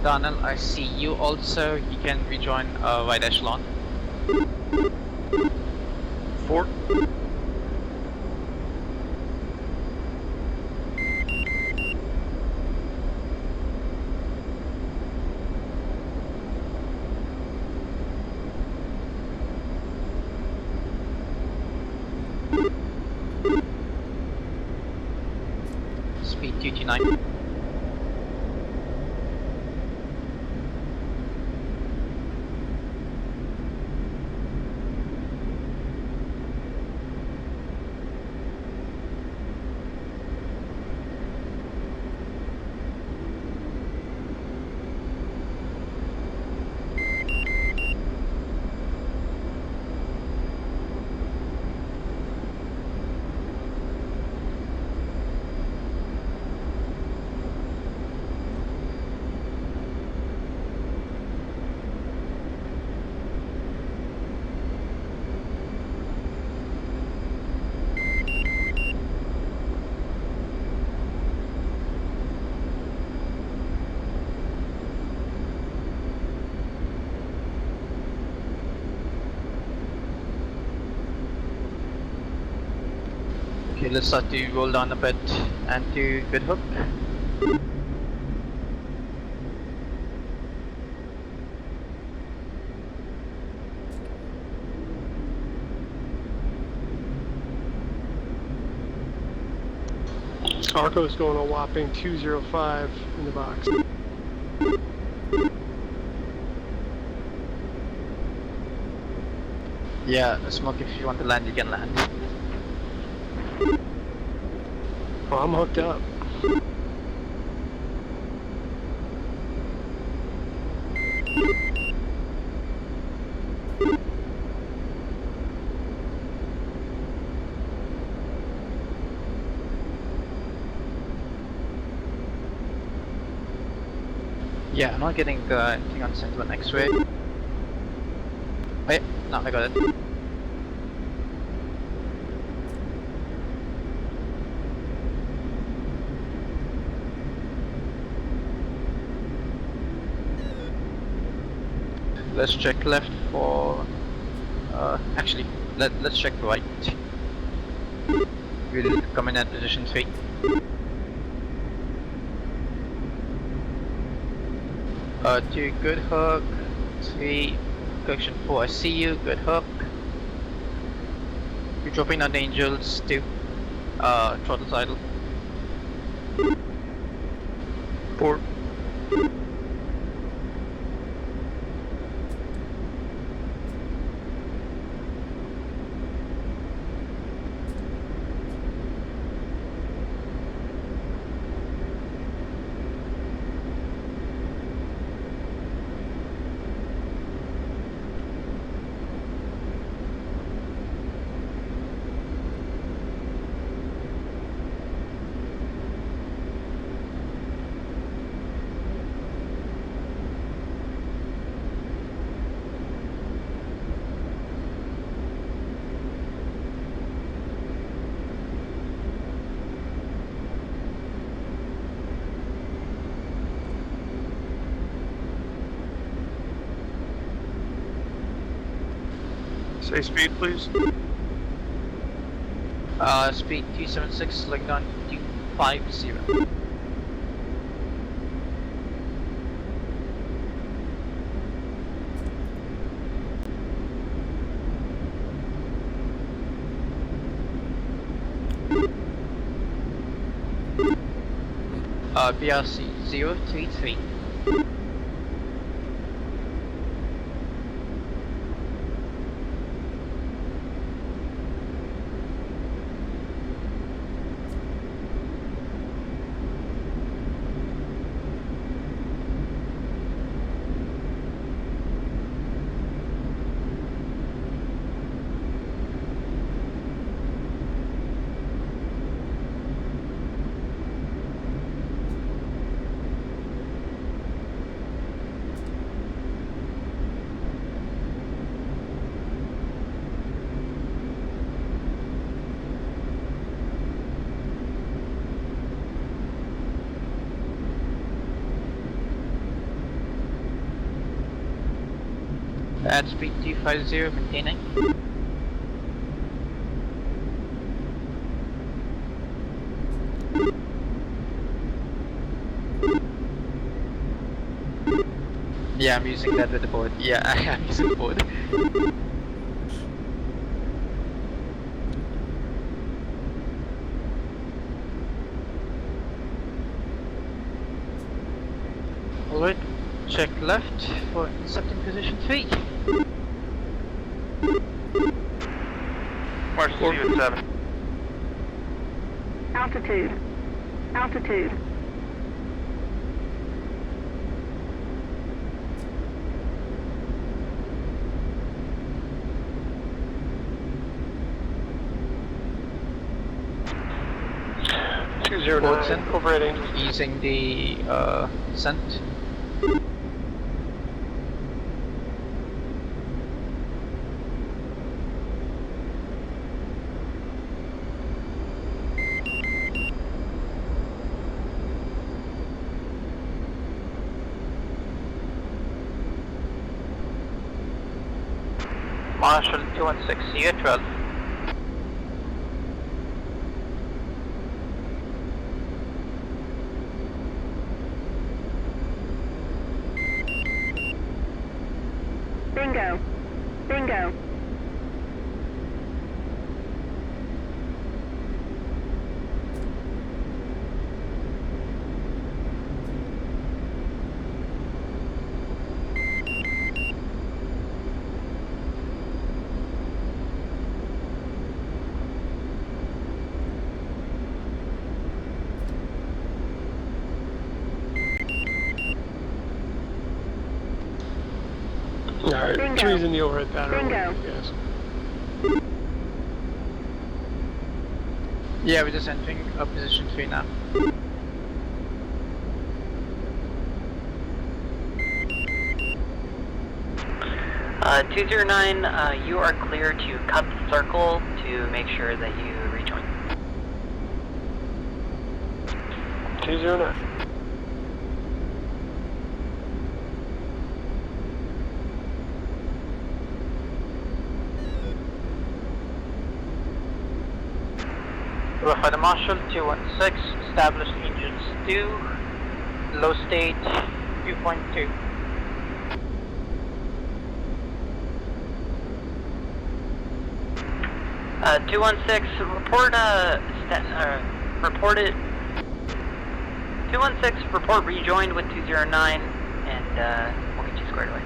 P: Donald, I see you also. You can rejoin wide echelon.
O: 4.
P: Speed 229. Okay, let's start to roll down a bit and to good hook.
K: Arco's going a whopping 205 in the box.
P: Yeah, smoke if you want to land, you can land.
K: Oh, I'm hooked up.
P: Yeah, I'm not getting anything on Sentinel X-ray. Wait, no, I got it. Let's check left for... actually, let's check right. We'll come in at position 3. To good hook, 3, correction 4, I see you, good hook. You're dropping on the angels, 2, throttle idle. 4.
S: Say speed, please.
P: Speed 276, slowing down 250. BRC 033. At speed 250, maintaining. Yeah, I'm using that with the board. Yeah, I am using the board. Alright, check left for intercepting position 3.
H: March to you at 7.
U: Altitude. Altitude.
P: Boards in, over at Angels, easing the descent. Marshall 216, see you at 12.
U: Bingo. Bingo.
K: Alright,
U: Bingo.
K: 3's in the overhead pattern.
U: Bingo.
K: Yes.
P: Yeah, we're just entering position 3 now.
N: Uh, 209, you are clear to cut the circle to make sure that you rejoin.
K: 209.
P: Rough Rider Marshal 216, established engines 2, low stage 2.2.
N: Uh, 216, report, report it. 216, report rejoined with 209, and, we'll get you squared away.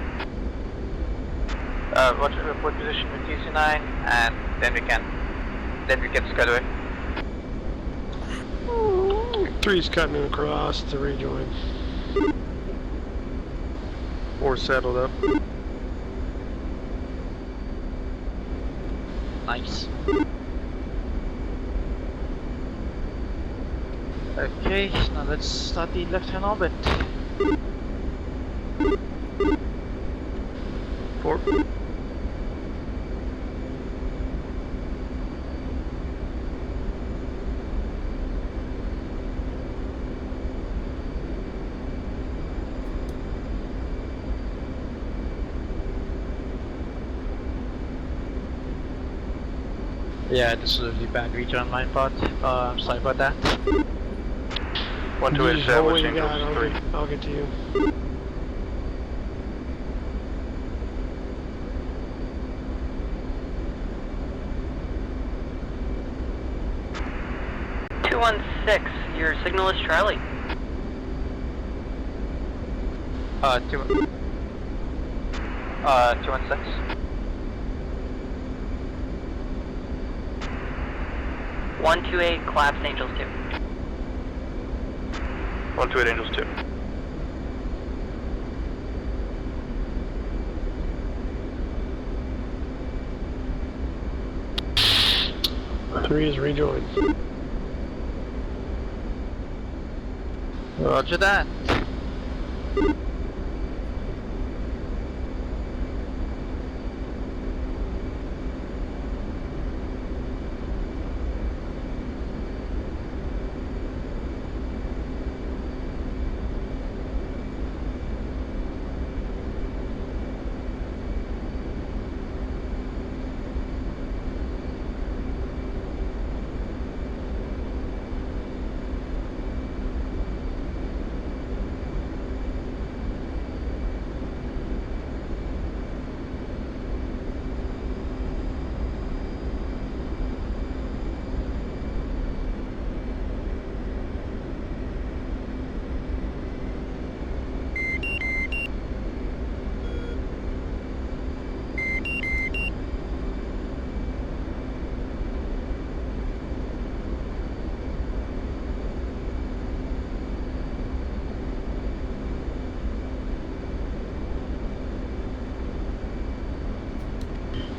P: Roger, report position with 209, and then we can squared away.
K: 3's cutting across to rejoin. 4's settled up.
P: Nice. Okay, now let's start the left-hand orbit.
K: 4.
P: Yeah, this is a really bad reach on my part. I'm sorry about that.
O: 128
K: Just hold what
O: establish
K: you got,
O: Angels 3.
K: I'll get to you.
N: Your signal is Charlie.
P: 216.
N: 128, collapse Angels 2.
O: 128 Angels 2.
K: Three is rejoined.
P: Roger that.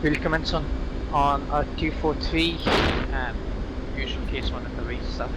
P: We'll commence on 243 and usual case 1 at the race stuff.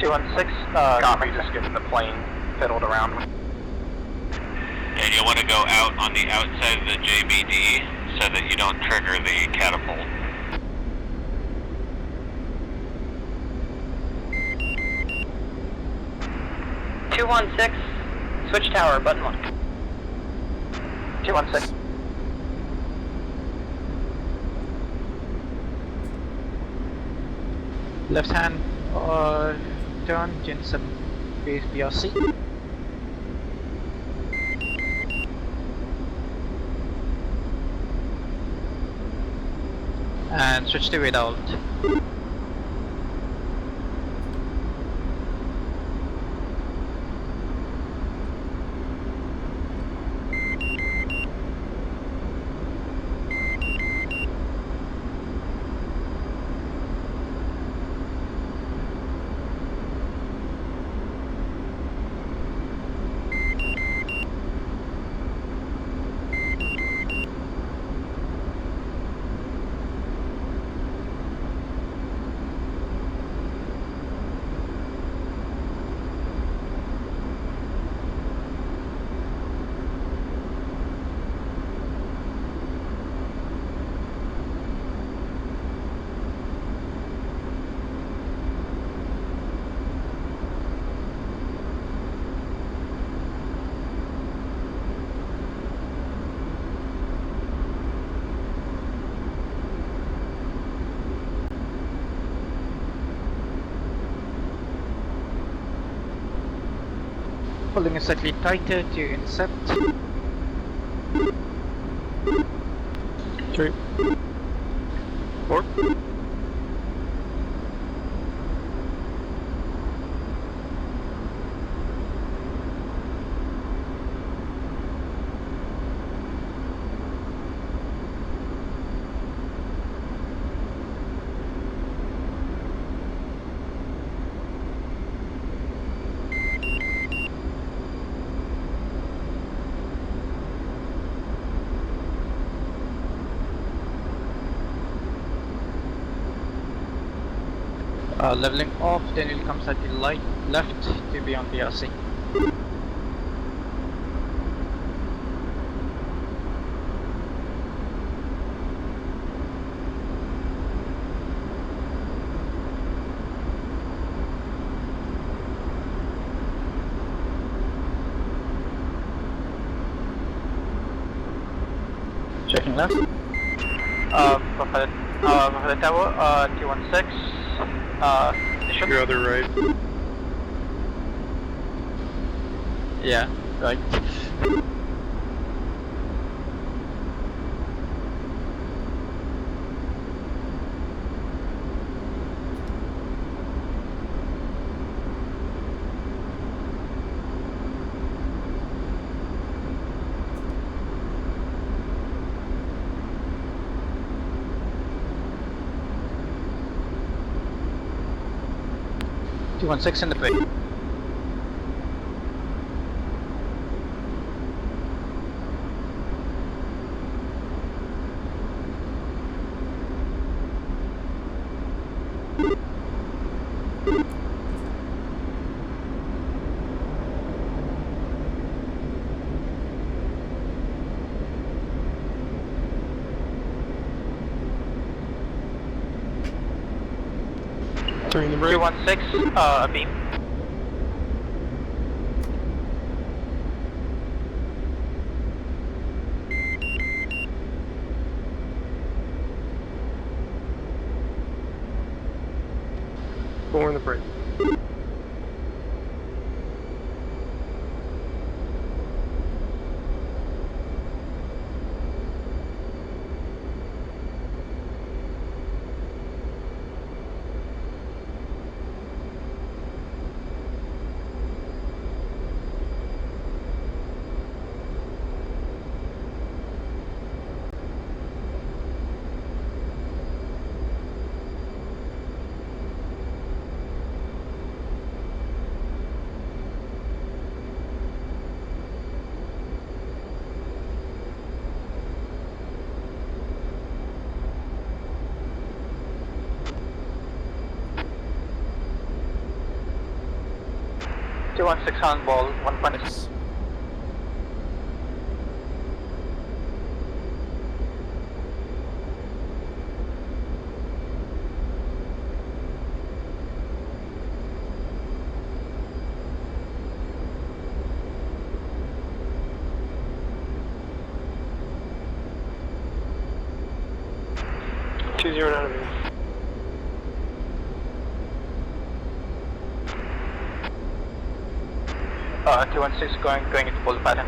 H: 216, copy, just getting the plane fiddled around.
G: And you'll want to go out on the outside of the JBD so that you don't trigger the catapult.
N: Switch tower, button 1.
H: 216.
P: Left hand turn, Gen 7 base BRC. And switch to without. Pulling it slightly tighter to intercept.
S: 3, 4.
P: Leveling off, then it comes at the light left to be on BRC. Checking left. For the tower, 216.
S: Your other right.
P: Yeah, right. Two-1-6 in the plate.
S: Turning the brake.
N: 216, a beam.
S: Four in the brake.
P: 216 handball, 126.
K: Out of here.
P: 216 going into full pattern.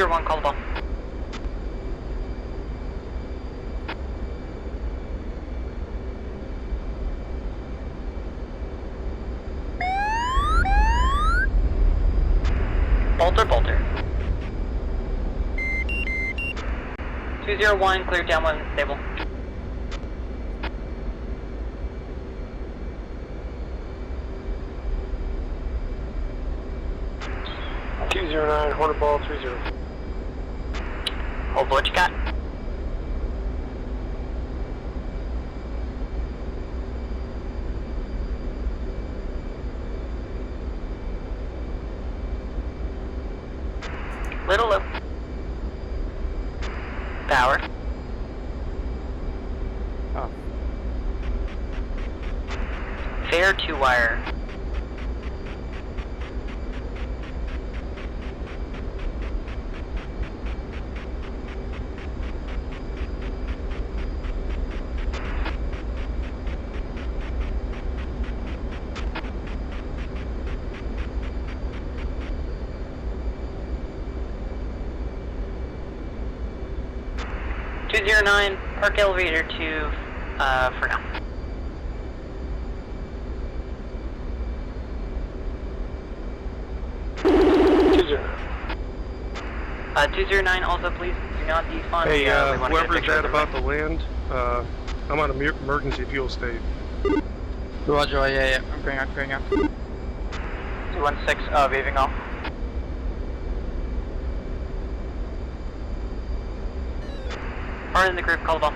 N: One call ball. Bolter. 201, clear downwind stable.
K: Hornet ball 30.
N: Hold what you got. Little low. Power.
P: Oh.
N: Fair 2-wire. Park elevator 2 for now. 209 also please do not defund.
S: Hey,
N: we want to get a
S: whoever's
N: picture of
S: that
N: the
S: about the land, I'm on emergency fuel state.
P: Roger, yeah, I'm going up. 216, waving off.
N: Are in the group, call ball.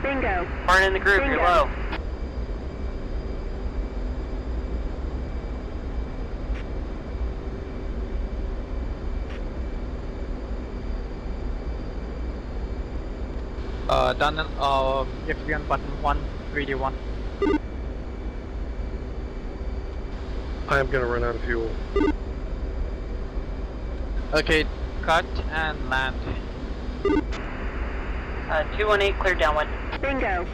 U: Bingo.
N: Are in the group,
U: Bingo.
N: you're low.
P: Done, if you on button 1, 3D1.
S: I am gonna run out of fuel.
P: Okay, cut and land.
N: 218, clear downwind.
U: Bingo.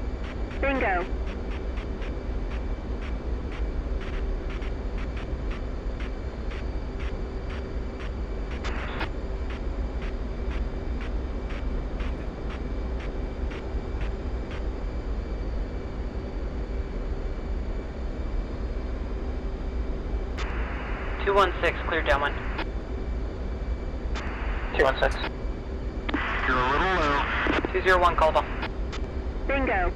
N: 216, clear downwind.
P: 216.
Q: You're a little low.
N: 201, call ball.
U: Bingo.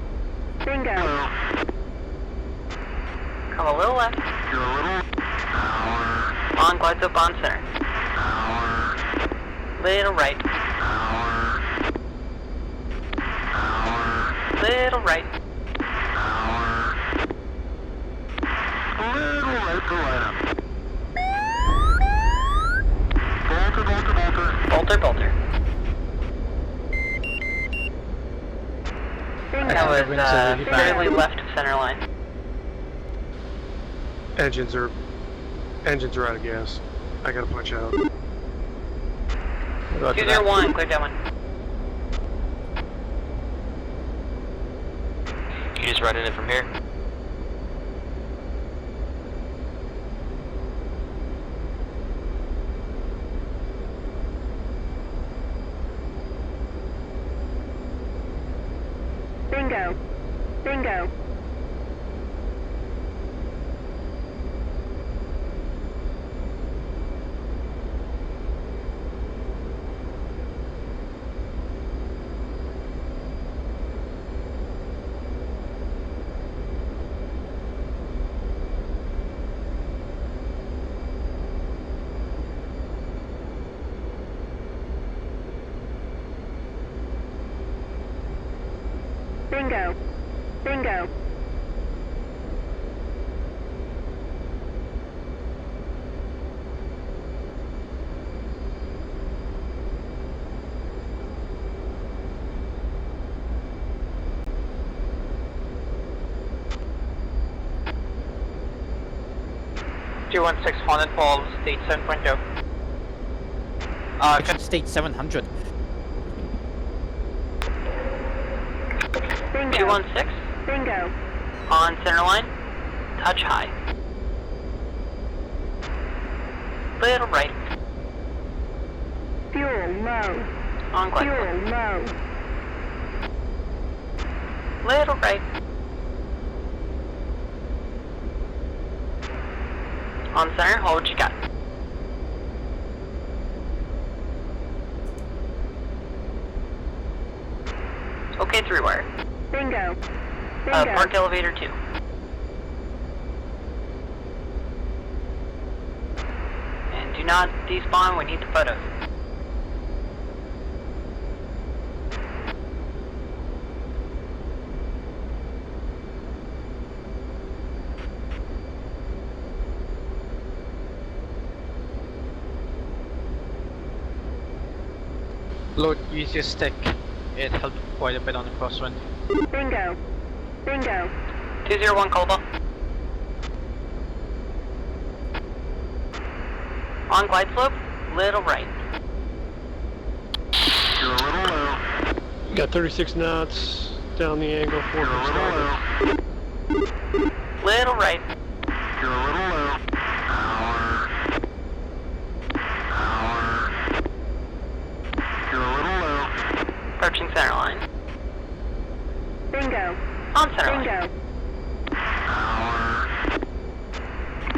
N: Come a little left.
Q: You're a little. Power.
N: On, glides up on center.
Q: Power.
N: Little right.
Q: Power. Power.
N: Little right.
Q: Power. A little right to left.
N: Bolter. That was fairly left of center line.
S: Engines are out of gas. I gotta punch out.
N: 201, clear that one.
M: You just running it from here?
U: Bingo. Bingo. Bingo. Bingo.
P: Hornet Ball, state 7.0.
D: State 700.
N: 216.
U: Bingo.
N: On center line. Touch high. Little right.
U: Fuel low.
N: On glide
U: Fuel
N: slope.
U: low.
N: Little right. On center, hold what you got. Okay, 3-wire.
U: Bingo. Bingo.
N: Park elevator 2. And do not despawn, we need the photos.
P: Lord, use your stick. It helped quite a bit on the crosswind.
U: Bingo. Bingo.
N: 201 Cobalt. On glide slope, little right.
K: Got 36 knots down the angle, 4 starboard.
N: Little right.
Q: You're a little low. You're a little low.
N: Approaching center line.
U: Bingo.
N: On center line.
U: Bingo.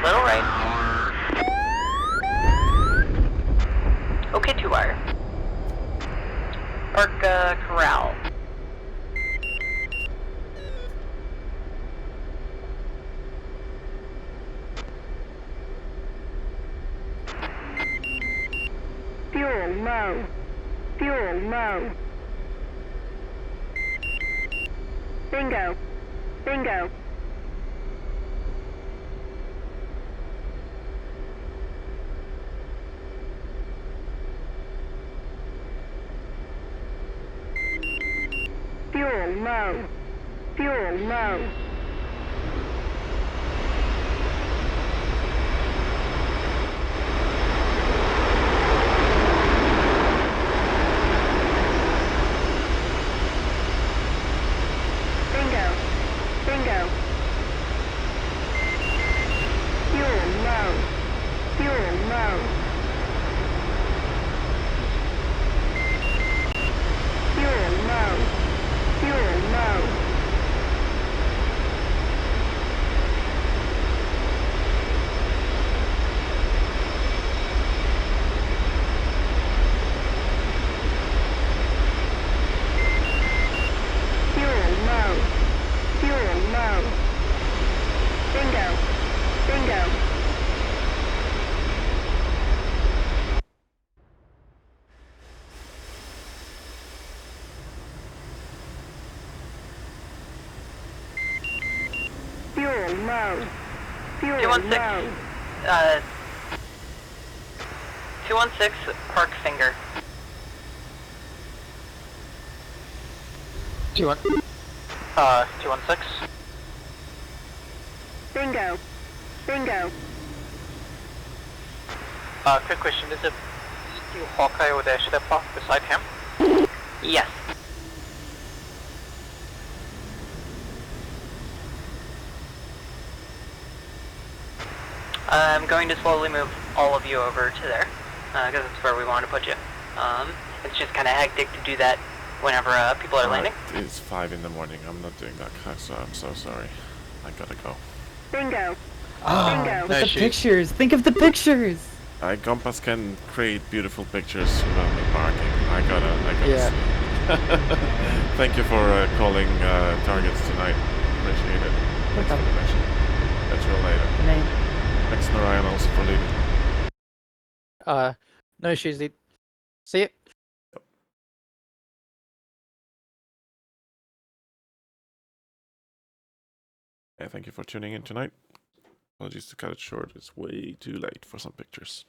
N: Little right. Okay, 2-wire. Park corral.
U: Fuel low. Fuel low. Bingo. Bingo. Fuel low. Fuel low. Bingo. Bingo. Fuel low. Fuel low. Fuel low. Fuel low. Fuel low. Fuel low. Bingo. Bingo. Fuel low. Fuel
N: 216.
U: low.
N: 216, park finger.
P: 2-1. 216.
U: Bingo. Bingo.
P: Quick question, is it still Hawkeye or the Stepper beside him?
N: Yes. I'm going to slowly move all of you over to there, because it's where we want to put you. It's just kind of hectic to do that whenever people are landing.
I: It's 5 in the morning. I'm not doing that, so I'm so sorry. I gotta go.
U: Bingo.
E: Oh,
U: Bingo.
E: but the pictures. Think of the pictures.
I: Compass can create beautiful pictures without me parking. I gotta
D: Yeah.
I: see. Thank you for calling targets tonight. Appreciate it. Thanks for the mission. Catch you later.
E: Good night.
I: Thanks, Narayan, also for leaving.
D: No issues, dude. See ya.
I: Yeah, thank you for tuning in tonight. Apologies to cut it short. It's way too late for some pictures.